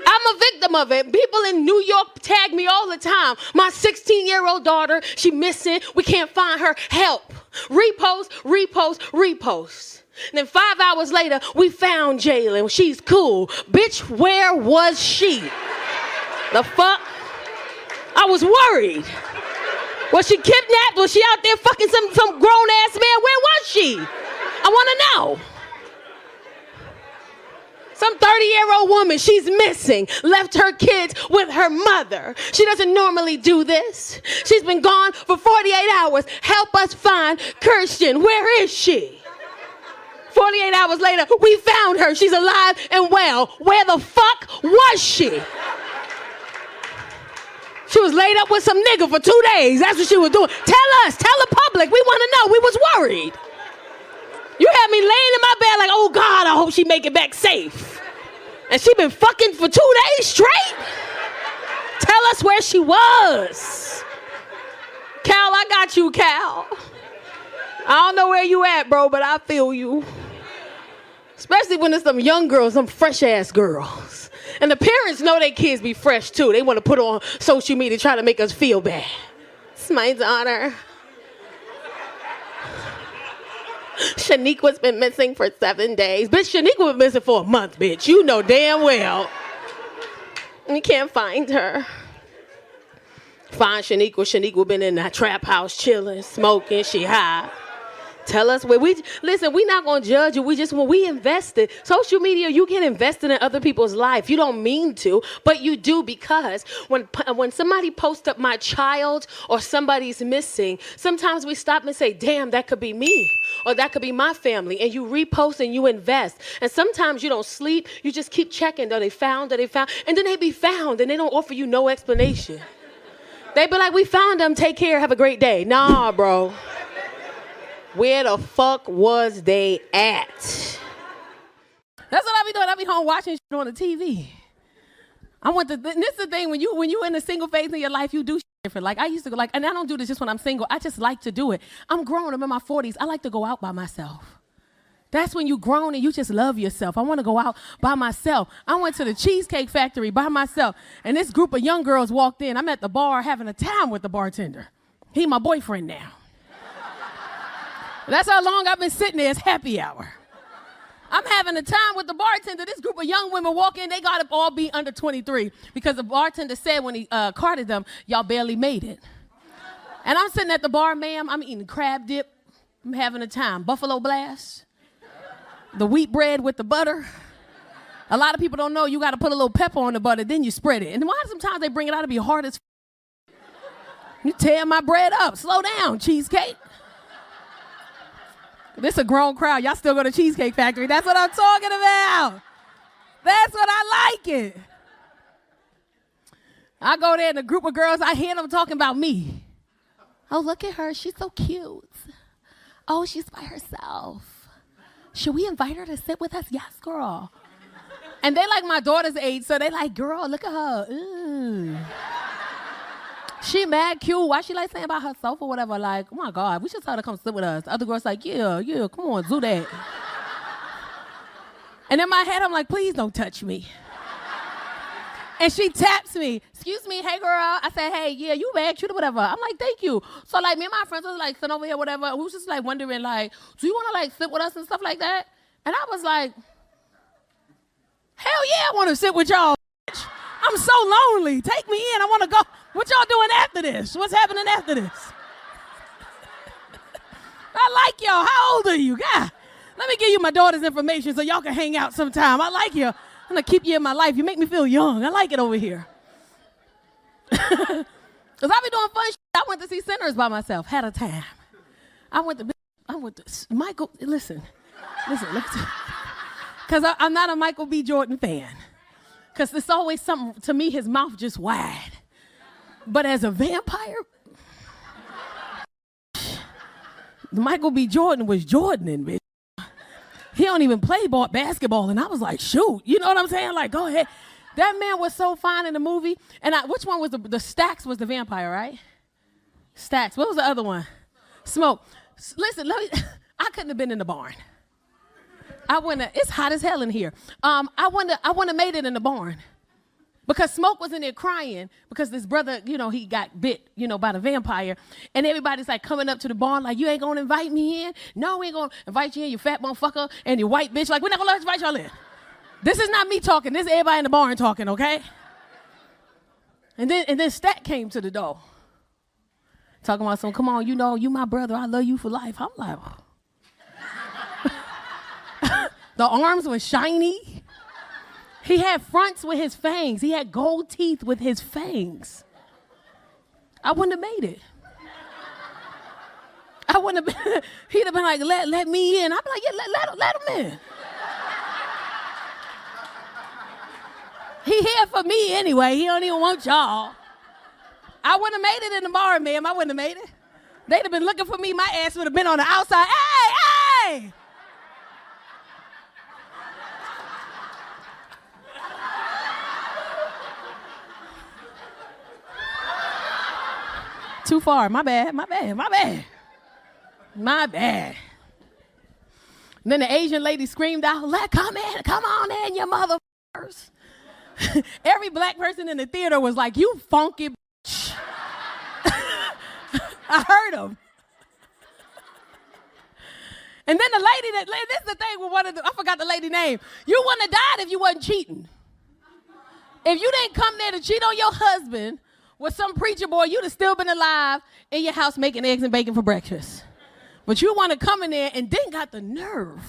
I'm a victim of it. People in New York tag me all the time. My 16-year-old daughter, she missing. We can't find her. Help. Repost, repost, repost. And then 5 hours later, we found Jalen. She's cool. Bitch, where was she? The fuck? I was worried. Was she kidnapped? Was she out there fucking some grown-ass man? Where was she? I want to know. Some 30-year-old woman, she's missing, left her kids with her mother. She doesn't normally do this. She's been gone for 48 hours. Help us find Kirsten. Where is she? 48 hours later, we found her. She's alive and well. Where the fuck was she? She was laid up with some nigga for 2 days. That's what she was doing. Tell us, tell the public. We want to know. We was worried. You had me laying in my bed like, oh God, I hope she make it back safe. And she been fucking for 2 days straight? Tell us where she was. Cal, I got you, Cal. I don't know where you at, bro, but I feel you. Especially when it's some young girls, some fresh ass girls. And the parents know their kids be fresh too. They want to put on social media trying to make us feel bad. It's my daughter. Shaniqua's been missing for 7 days. Bitch, Shaniqua was missing for a month, bitch. You know damn well. We can't find her. Find Shaniqua. Shaniqua been in that trap house chilling, smoking, she high. Tell us where listen, we not gonna judge you. When we invested, social media, you get invested in other people's life. You don't mean to, but you do because when somebody posts up my child or somebody's missing, sometimes we stop and say, damn, that could be me or that could be my family. And you repost and you invest. And sometimes you don't sleep. You just keep checking. Are they found? Are they found? And then they be found and they don't offer you no explanation. They be like, we found them. Take care. Have a great day. Nah, bro. Where the fuck was they at? That's what I be doing. I be home watching shit on the TV. This is the thing, when you in a single phase in your life, you do shit different. Like I used to go, and I don't do this just when I'm single. I just like to do it. I'm grown. I'm in my 40s. I like to go out by myself. That's when you grown and you just love yourself. I want to go out by myself. I went to the Cheesecake Factory by myself, and this group of young girls walked in. I'm at the bar having a time with the bartender. He my boyfriend now. That's how long I've been sitting there. It's happy hour. I'm having a time with the bartender. This group of young women walk in. They got to all be under 23 because the bartender said when he carded them, y'all barely made it. And I'm sitting at the bar, ma'am. I'm eating crab dip. I'm having a time. Buffalo Blast. The wheat bread with the butter. A lot of people don't know you got to put a little pepper on the butter, then you spread it. And why sometimes they bring it out to be hard as You tear my bread up. Slow down, cheesecake. This a grown crowd. Y'all still go to Cheesecake Factory. That's what I'm talking about. That's what I like it. I go there and a group of girls, I hear them talking about me. Oh, look at her. She's so cute. Oh, she's by herself. Should we invite her to sit with us? Yes, girl. And they like my daughter's age, so they like, girl, look at her. Ooh. She mad cute. Why she like saying about herself or whatever? Like, oh my God, we should tell her to come sit with us. The other girl's like, yeah, come on, do that. And in my head, I'm like, please don't touch me. And she taps me. Excuse me, hey girl. I said, hey, yeah, you mad cute or whatever. I'm like, thank you. So like me and my friends was like sitting over here, whatever. We was just like wondering like, do you want to like sit with us and stuff like that? And I was like, hell yeah, I want to sit with y'all. I'm so lonely. Take me in. I want to go. What y'all doing after this? What's happening after this? I like y'all. How old are you? God, let me give you my daughter's information so y'all can hang out sometime. I like you. I'm going to keep you in my life. You make me feel young. I like it over here. Because I be doing fun shit. I went to see Sinners by myself. Had a time. I went to Michael. Listen. Because I'm not a Michael B. Jordan fan. Because there's always something, to me, his mouth just wide. But as a vampire, Michael B. Jordan was Jordaning, bitch. He don't even play basketball. And I was like, shoot. You know what I'm saying? Like, go ahead. That man was so fine in the movie. And which one was the Stacks was the vampire, right? Stacks. What was the other one? Smoke. Listen, I couldn't have been in the barn. It's hot as hell in here. I wouldn't have made it in the barn. Because Smoke was in there crying because this brother, he got bit, by the vampire. And everybody's like coming up to the barn like, you ain't gonna invite me in? No, we ain't gonna invite you in, you fat motherfucker, and you white bitch. Like, we're not gonna invite y'all in. This is not me talking. This is everybody in the barn talking, okay? And then Stat came to the door. Talking about some, come on, you my brother. I love you for life. I'm like, the arms were shiny. He had fronts with his fangs. He had gold teeth with his fangs. I wouldn't have made it. I wouldn't have been, he'd have been like, let me in. I'd be like, yeah, let him in. He here for me anyway. He don't even want y'all. I wouldn't have made it in the bar, ma'am. I wouldn't have made it. They'd have been looking for me. My ass would have been on the outside. Hey! Too far. My bad. And then the Asian lady screamed out, come on in, you motherfuckers. Every black person in the theater was like, you funky bitch. I heard them. And then the lady this is the thing with I forgot the lady name. You wouldn't have died if you wasn't cheating. If you didn't come there to cheat on your husband with some preacher boy, you'd have still been alive in your house making eggs and bacon for breakfast. But you want to come in there and then got the nerve.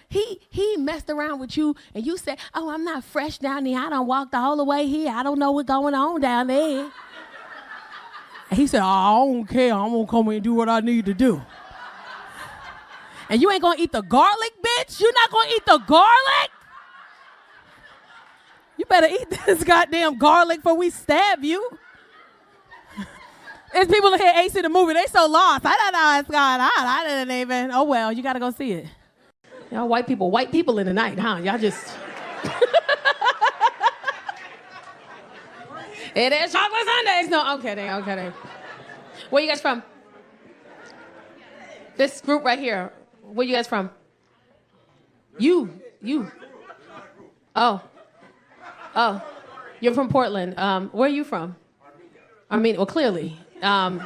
He messed around with you and you said, oh, I'm not fresh down there. I done walked all the way here. I don't know what's going on down there. And he said, oh, I don't care. I'm going to come in and do what I need to do. And you ain't going to eat the garlic, bitch? You're not going to eat the garlic? You better eat this goddamn garlic before we stab you. There's people in here ain't seen the movie. They so lost. I don't know what's going on. I didn't even. Oh, well, you got to go see it. Y'all white people in the night, huh? Y'all just. It is chocolate Sundays. No, I'm kidding. Where you guys from? This group right here. Where you guys from? You. Oh. You're from Portland. Where are you from? Armenia. Well, clearly. I'm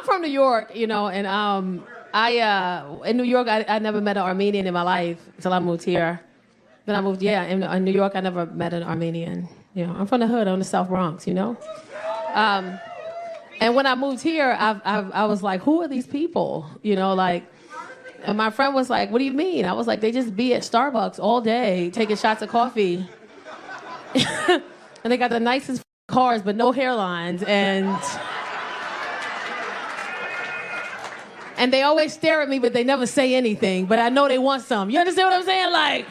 from New York, and I in New York I never met an Armenian in my life until I moved here. Then I moved, in New York I never met an Armenian. I'm from the hood, on the South Bronx, And when I moved here, I was like, who are these people? And my friend was like, what do you mean? I was like, they just be at Starbucks all day taking shots of coffee. And they got the nicest cars, but no hairlines. And they always stare at me, but they never say anything. But I know they want some. You understand what I'm saying? Like,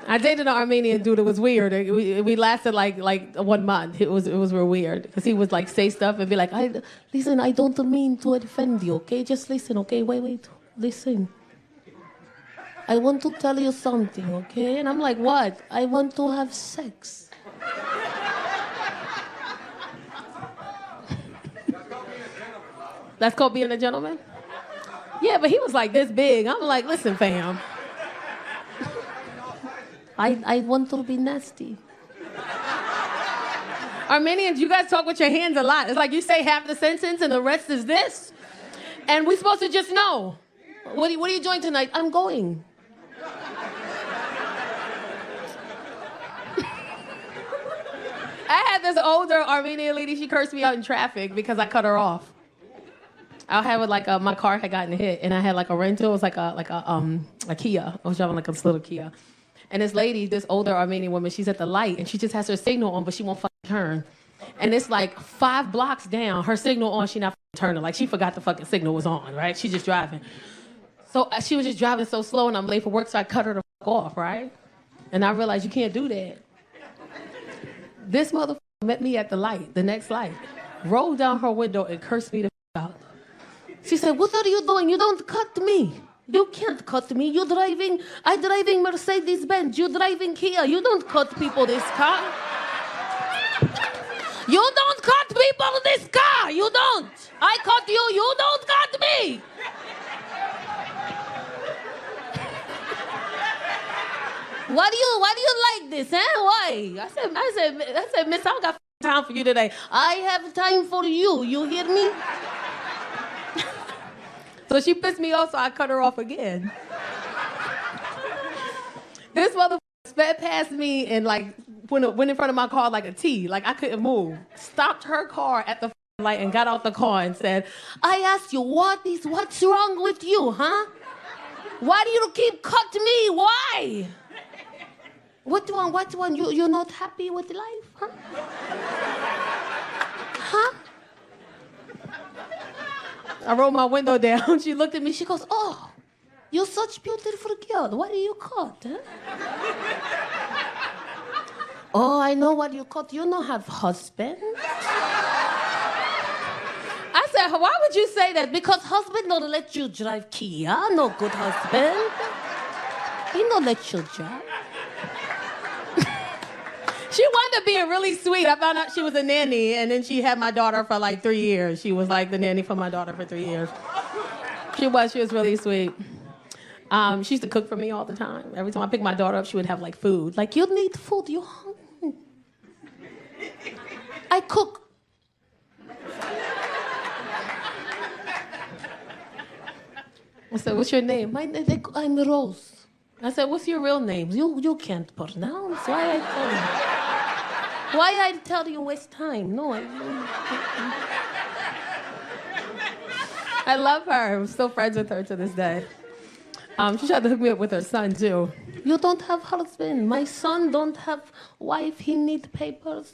I dated an Armenian dude. It was weird. We lasted like 1 month. It was real weird because he would like say stuff and be like, listen, I don't mean to offend you, okay? Just listen, okay? Wait, listen. I want to tell you something, okay? And I'm like, what? I want to have sex. That's called being a gentleman? Yeah, but he was like this big. I'm like, listen, fam. I want to be nasty. Armenians, you guys talk with your hands a lot. It's like you say half the sentence and the rest is this. And we're supposed to just know. What are you doing tonight? I'm going. I had this older Armenian lady, she cursed me out in traffic because I cut her off. I had my car had gotten hit and I had like a rental. It was like a Kia. I was driving like a little Kia. And this lady, this older Armenian woman, she's at the light and she just has her signal on, but she won't fucking turn. And it's like 5 blocks down, her signal on, she not turning. Like she forgot the fucking signal was on, right? She's just driving. So she was just driving so slow and I'm late for work, so I cut her the fuck off, right? And I realized you can't do that. This motherfucker met me at the light, the next light, rolled down her window and cursed me the fuck out. She said, what are you doing? You don't cut me. You can't cut me. I driving Mercedes-Benz. You driving Kia. You don't cut people this car. You don't cut people this car. You don't. I cut you. You don't cut me. Why do you like this, huh? Why? I said, miss, I don't got time for you today. I have time for you. You hear me? So she pissed me off, so I cut her off again. This motherfucker sped past me and like went in front of my car like a T, like I couldn't move. Stopped her car at the light and got out the car and said, I asked you, what's wrong with you, huh? Why do you keep cutting me? Why? What one? You're not happy with life, huh? Huh? I rolled my window down. She looked at me. She goes, oh, you're such beautiful girl. Why do you cut, huh? Oh, I know what you cut. You don't have husband. I said, why would you say that? Because husband don't let you drive Kia. No good husband. He don't let you drive. She wound up being really sweet. I found out she was a nanny, and then she had my daughter for like 3 years. She was like the nanny for my daughter for 3 years. She was really sweet. She used to cook for me all the time. Every time I picked my daughter up, she would have like food. Like, you need food, you hungry? I cook. I said, what's your name? I'm Rose. I said, what's your real name? You can't pronounce. Why I tell you waste time? No, I love her. I'm still friends with her to this day. She tried to hook me up with her son, too. You don't have husband. My son don't have wife. He need papers.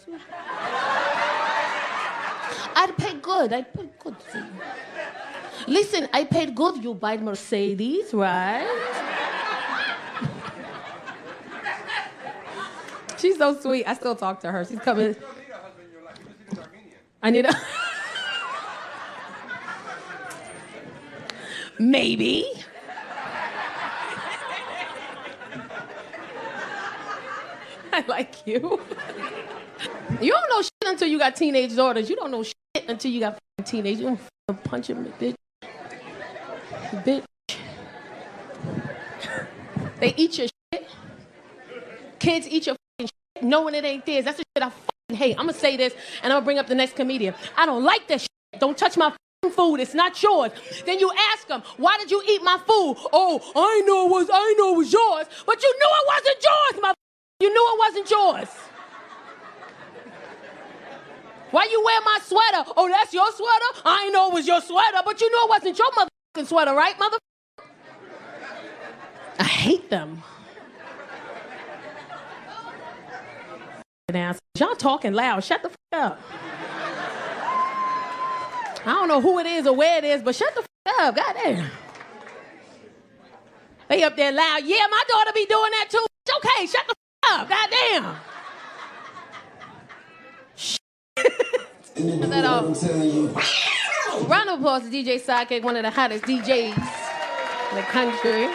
I pay good. For you. Listen, I paid good. You buy Mercedes, right? She's so sweet. I still talk to her. She's coming. You don't need a husband in your life. You just need Armenian. I need a... Maybe. I like you. You don't know shit until you got teenage daughters. You don't know shit until you got teenage. You don't punch him, bitch. Bitch. They eat your shit. Kids eat your shit knowing it ain't theirs. That's the shit I fucking hate. I'm gonna say this and I'm gonna bring up the next comedian. I don't like that shit. Don't touch my food. It's not yours. Then you ask them, why did you eat my food? Oh, I know it was yours. But you knew it wasn't yours, my. You knew it wasn't yours. Why you wear my sweater? Oh, that's your sweater? I ain't know it was your sweater, but you knew it wasn't your motherfucking sweater, right, mother? I hate them. Y'all talking loud. Shut the fuck up. I don't know who it is or where it is, but shut the fuck up. Goddamn. They up there loud. Yeah, my daughter be doing that too. It's okay. Shut the fuck up. Goddamn. Shit. Round of applause to DJ Sidekick, one of the hottest DJs in the country.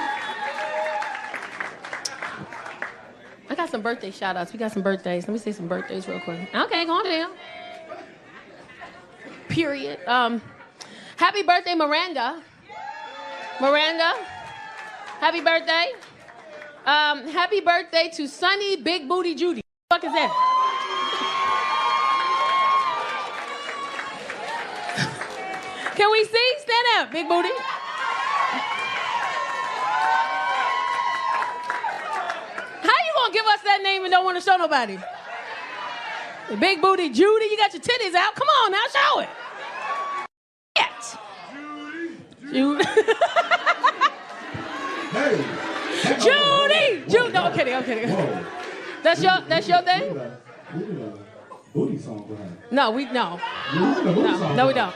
I got some birthday shout outs. We got some birthdays. Let me say some birthdays real quick. Okay, go on down. Period. Happy birthday, Miranda. Miranda, happy birthday. Happy birthday to Sunny Big Booty Judy. What the fuck is that? Can we see? Stand up, Big Booty. Give us that name and don't want to show nobody. The Big Booty Judy, you got your titties out. Come on now, show it. Yes. Judy. Hey. Judy. Judy. No, I'm kidding. Whoa. That's your thing? booty song for her. No. You want a booty song No, for we her? don't.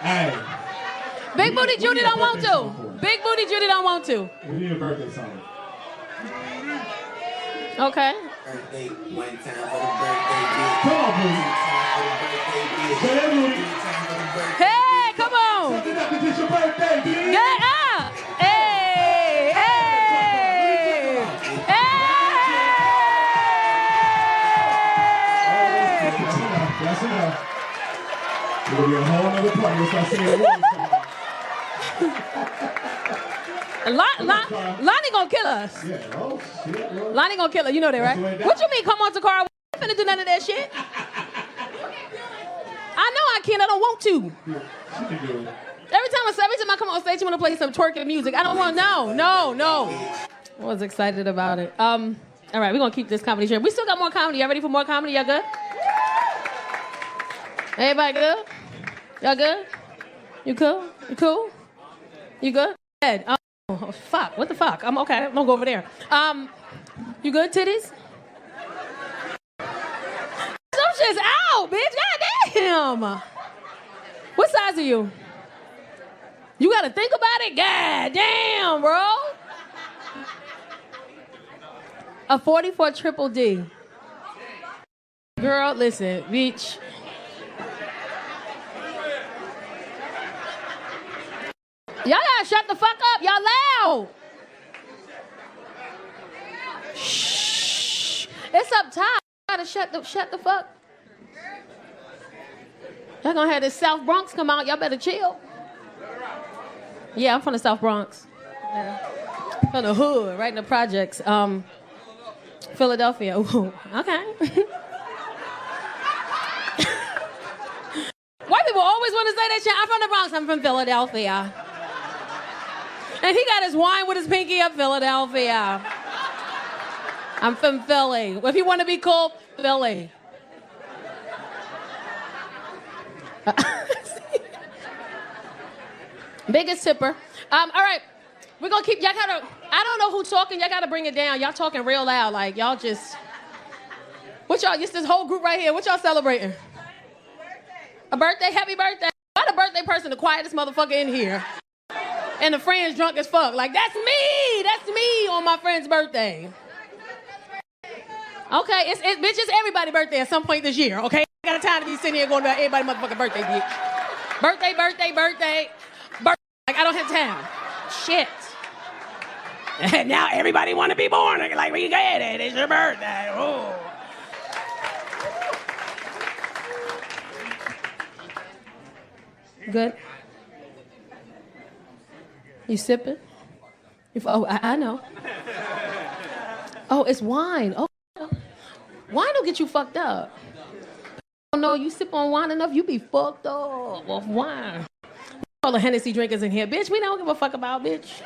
Hey. Big Booty Judy don't want to. Big Booty Judy don't want to. We need a birthday song. Okay. Birthday, one time for the birthday gift. Come on, booty. Say that, booty. Hey, come on. Something up to get your birthday, bitch. Get up. Hey, hey, hey. That's enough. It'll be a whole nother party. Let's not say the words. Lonnie gonna kill us. Yeah, oh shit. Well, Lonnie gonna kill her. You know that, right? What you mean, come on, Tacarra? We ain't finna do none of that shit. I know I can't. I don't want to. she can do it. Every time I come on stage, you want to play some twerking music. I don't want. No. I was excited about it. All right, we're gonna keep this comedy show. We still got more comedy. Y'all ready for more comedy? Y'all good? Everybody good? Y'all good? You cool? You cool? You good? Good. Oh, fuck. What the fuck? I'm okay. I'm gonna go over there. You good, titties? Some shit's out, bitch. Goddamn. What size are you? You gotta think about it? Goddamn, bro. A 44 triple D. Girl, listen, bitch. Y'all gotta shut the fuck up. Y'all loud. Shh. It's up top. Y'all gotta shut the fuck. Y'all gonna have this South Bronx come out. Y'all better chill. Yeah, I'm from the South Bronx. Yeah. From the hood, right in the projects. Philadelphia. Ooh, okay. White people always want to say that shit. I'm from the Bronx. I'm from Philadelphia. And he got his wine with his pinky up, Philadelphia. I'm from Philly. If you want to be cool, Philly. Biggest tipper. All right. We're going to keep, y'all gotta, I don't know who's talking. Y'all got to bring it down. Y'all talking real loud. Like, y'all just, what y'all, it's this whole group right here. What y'all celebrating? A birthday? Happy birthday. Why the birthday person the quietest motherfucker in here? And the friend's drunk as fuck. Like, that's me. That's me on my friend's birthday. Okay, it's bitch, it's everybody's birthday at some point this year, okay? I got time to be sitting here going about everybody's motherfucking birthday, bitch. Birthday. Like, I don't have time. Shit. And now everybody want to be born. Like, where you get it? It's your birthday. Oh. Good? You sipping? Oh, I know. Oh, it's wine. Oh, wine don't get you fucked up. Oh, no, you sip on wine enough, you be fucked up off wine. All the Hennessy drinkers in here, bitch, we don't give a fuck about, bitch.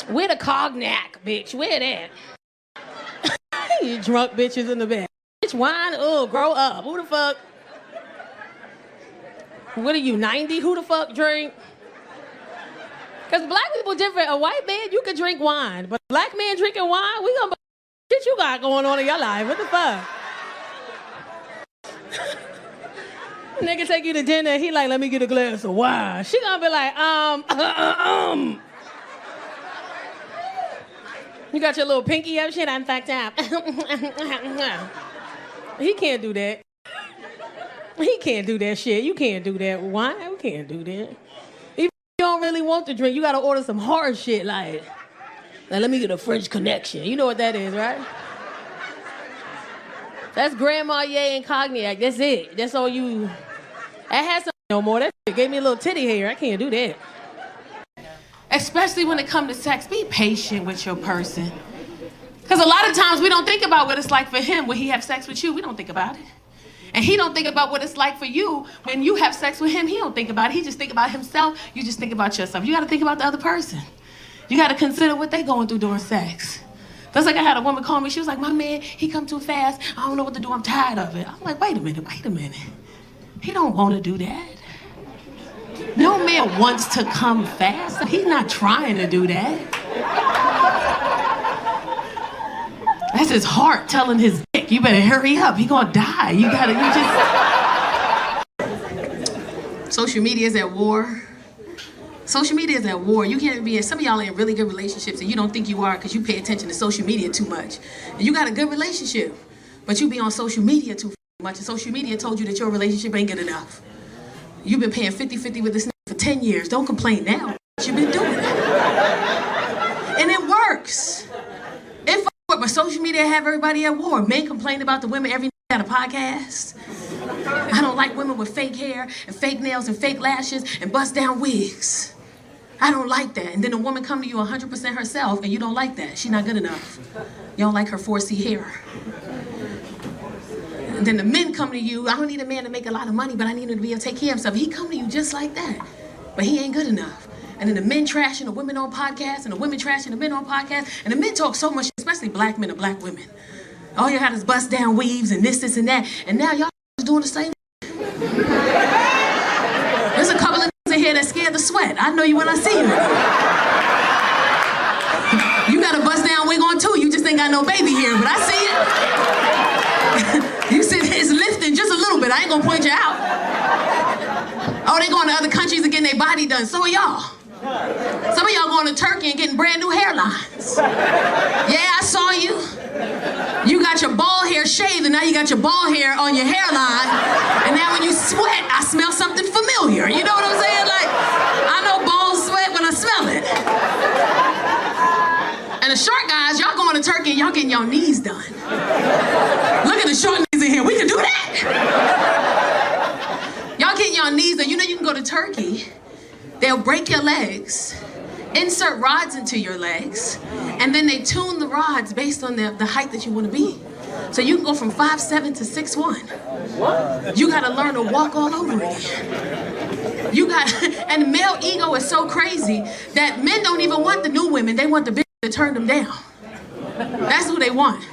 Where the cognac, bitch? Where that? You drunk bitches in the bed. Bitch, wine, grow up. Who the fuck? What are you, 90? Who the fuck drink? Because black people different. A white man, you can drink wine. But a black man drinking wine, we gonna... Shit you got going on in your life. What the fuck? Nigga take you to dinner, he like, let me get a glass of wine. She gonna be like, You got your little pinky up? Shit, I'm fucked up. He can't do that. He can't do that shit. You can't do that. Why? We can't do that. Even if you don't really want to drink, you gotta order some hard shit like, now let me get a French connection. You know what that is, right? That's Grand Marnier and cognac. That's it. That's all you... I had some no more. That shit gave me a little titty hair. I can't do that. Especially when it comes to sex, be patient with your person. Because a lot of times we don't think about what it's like for him when he have sex with you. We don't think about it. And he don't think about what it's like for you when you have sex with him. He don't think about it. He just think about himself. You just think about yourself. You got to think about the other person. You got to consider what they going through during sex. That's like I had a woman call me. She was like, my man, he come too fast. I don't know what to do. I'm tired of it. I'm like, wait a minute. He don't want to do that. No man wants to come fast. He's not trying to do that. That's his heart telling his dick. You better hurry up. He gonna die. You just... Social media is at war. Social media is at war. You can't be in, some of y'all are in really good relationships and you don't think you are because you pay attention to social media too much. And you got a good relationship, but you be on social media too much, and social media told you that your relationship ain't good enough. You've been paying 50-50 with this nigga for 10 years. Don't complain now. You've been doing it. And it works. It works, but social media have everybody at war. Men complain about the women every night got a podcast. I don't like women with fake hair and fake nails and fake lashes and bust down wigs. I don't like that. And then a woman come to you 100% herself and you don't like that. She's not good enough. You don't like her 4C hair. And then the men come to you, I don't need a man to make a lot of money, but I need him to be able to take care of himself. He come to you just like that, but he ain't good enough. And then the men trashing the women on podcasts, and the women trashing the men on podcasts, and the men talk so much, especially black men and black women. All you got is bust down weaves and this, and that, and now y'all is doing the same. There's a couple of in here that scared the sweat. I know you when I see you. You got a bust down wig on too. You just ain't got no baby here, but I see it. You said it's lifting just a little bit. I ain't gonna point you out. Oh, they going to other countries and getting their body done. So are y'all. Some of y'all going to Turkey and getting brand new hairlines. Yeah, I saw you. You got your bald hair shaved and now you got your bald hair on your hairline. And now when you sweat, I smell something familiar. You know what I'm saying? Like, I know bald sweat when I smell it. And the short guys, y'all going to Turkey and y'all getting your knees done. Look at the short knees in here. We can do that. Y'all getting your knees done. You know you can go to Turkey. They'll break your legs, insert rods into your legs, and then they tune the rods based on the height that you want to be. So you can go from 5'7" to 6'1". You got to learn to walk all over again. And male ego is so crazy that men don't even want the new women. They want the bitch to turn them down. That's who they want.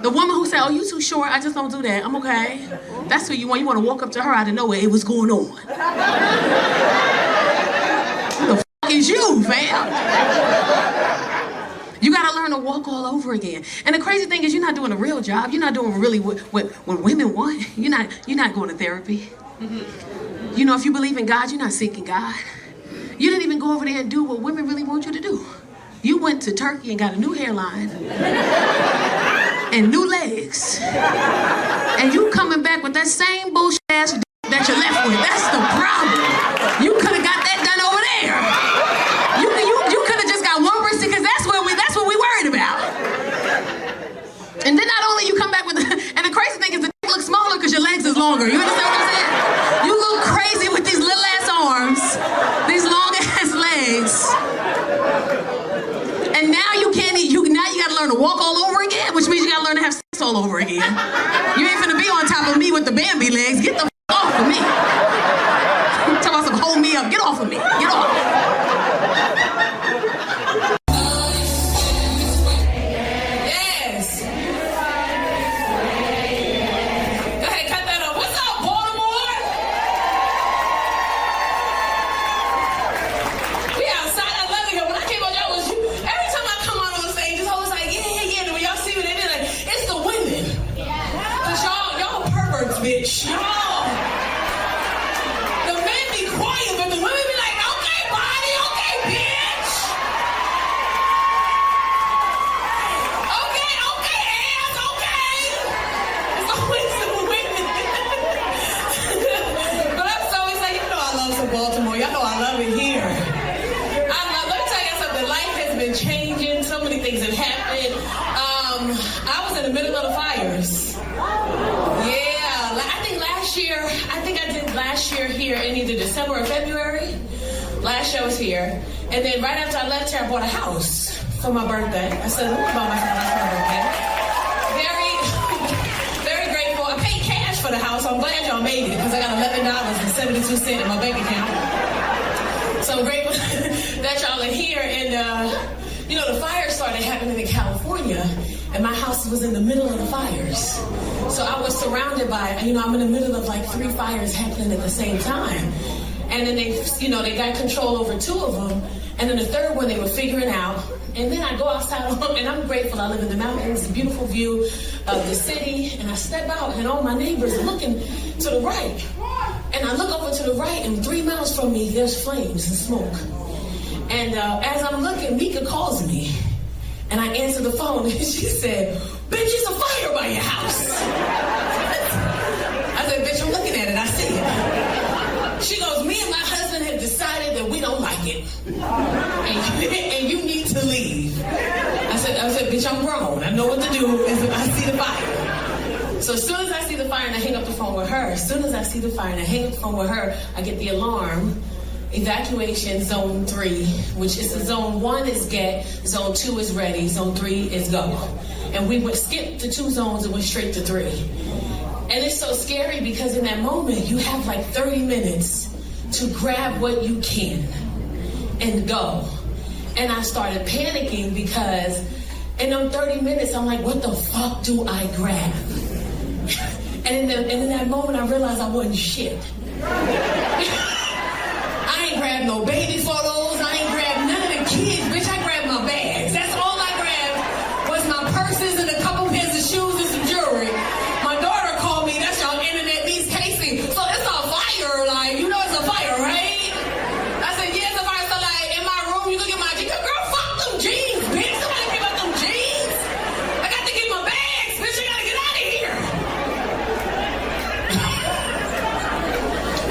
The woman who said, oh, you too short, I just don't do that. I'm okay. That's who you want. You want to walk up to her out of nowhere. It was going on. Who the fuck is you, fam? You gotta learn to walk all over again. And the crazy thing is you're not doing a real job. You're not doing really what women want. You're not going to therapy. You know, if you believe in God, you're not seeking God. You didn't even go over there and do what women really want you to do. You went to Turkey and got a new hairline and new legs. And you coming back with that same bullshit ass that you're left with. That's the problem. You could have got that done over there. You could have just got one person because that's what we worried about. And then not only you come back with and the crazy thing is the dick looks smaller because your legs is longer. You understand what I'm saying? You look crazy with these little ass arms, these long ass legs. And now now you gotta learn to walk all over again, which means you gotta learn to have sex all over again. You ain't finna be on top of me with the Bambi legs. Get the off of me. Talk about some hold me up. Get off of me. Get off. Yes. Go ahead, cut that off. What's up, Baltimore? We outside. I love it here. When I came on, y'all was every time I come out on stage, it's always like, yeah. And when y'all see me, they be like, it's the women. Cause y'all perverts, bitch. Y'all. The men be quiet, but the women be like, okay, body, okay, bitch. Okay, ass, okay. It's always the women. But I'm so excited. You know I love some Baltimore. Y'all know I love it here. Let me tell you something. Life has been changing. So many things have happened. I was in the middle of the fires. Yeah, I think I did last year here in either December or February. Last year I was here. And then right after I left here, I bought a house for my birthday. I said, let me buy my house for my birthday. Very, very grateful. I paid cash for the house. I'm glad y'all made it because I got $11.72 in my bank account. So I'm grateful that y'all are here. And, you know, the fires started happening in California. And my house was in the middle of the fires. So I was surrounded by, you know, I'm in the middle of like 3 fires happening at the same time. And then they, they got control over 2 of them. And then the 3rd one they were figuring out. And then I go outside, and I'm grateful I live in the mountains, beautiful view of the city. And I step out, and all my neighbors are looking to the right. And I look over to the right, and 3 miles from me, there's flames and smoke. And as I'm looking, Mika calls me. And I answer the phone, and she said, "Bitch, it's a fire by your house." I said, "Bitch, I'm looking at it. I see it." She goes, "Me and my husband have decided that we don't like it. And you need to leave." I said, "Bitch, I'm grown. I know what to do if I see the fire." So as soon as I see the fire and I hang up the phone with her, as soon as I see the fire and I hang up the phone with her, I get the alarm. Evacuation zone 3, which is zone 1 is get, zone 2 is ready, zone 3 is go. And we would skip the 2 zones and went straight to 3. And it's so scary because in that moment, you have like 30 minutes to grab what you can and go. And I started panicking because in them 30 minutes, I'm like, what the fuck do I grab? And in that moment, I realized I wasn't shit. I ain't grabbed no baby photos. I ain't grabbed none of the kids. Bitch, I grabbed my bags. That's all I grabbed was my purses and a couple pairs of shoes and some jewelry. My daughter called me. That's y'all internet needs Casey. So it's a fire. Like, you know it's a fire, right? I said, yeah, it's a fire. So like, in my room, you can get my jeans. Girl, fuck them jeans, bitch. Somebody give up them jeans. I got to get my bags. Bitch, I got to get out of here.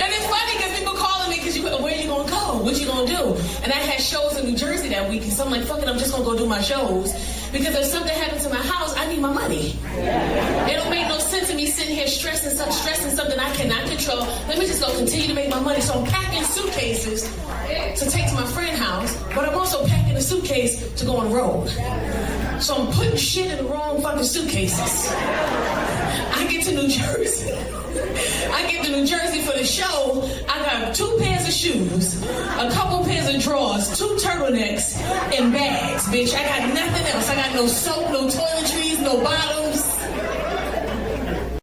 And it's funny because people calling me because where you going to go? What you going to do? And I had shows in New Jersey that week, and so I'm like, fuck it, I'm just going to go do my shows. Because if something happens to my house, I need my money. It don't make no sense to me sitting here stressing something I cannot control. Let me just go continue to make my money. So I'm packing suitcases to take to my friend's house, but I'm also packing a suitcase to go on the road. So I'm putting shit in the wrong fucking suitcases. I get to New Jersey. For the show. I got 2 pairs of shoes, a couple pairs of drawers, 2 turtlenecks, and bags, bitch. I got nothing else. I got no soap, no toiletries, no bottles.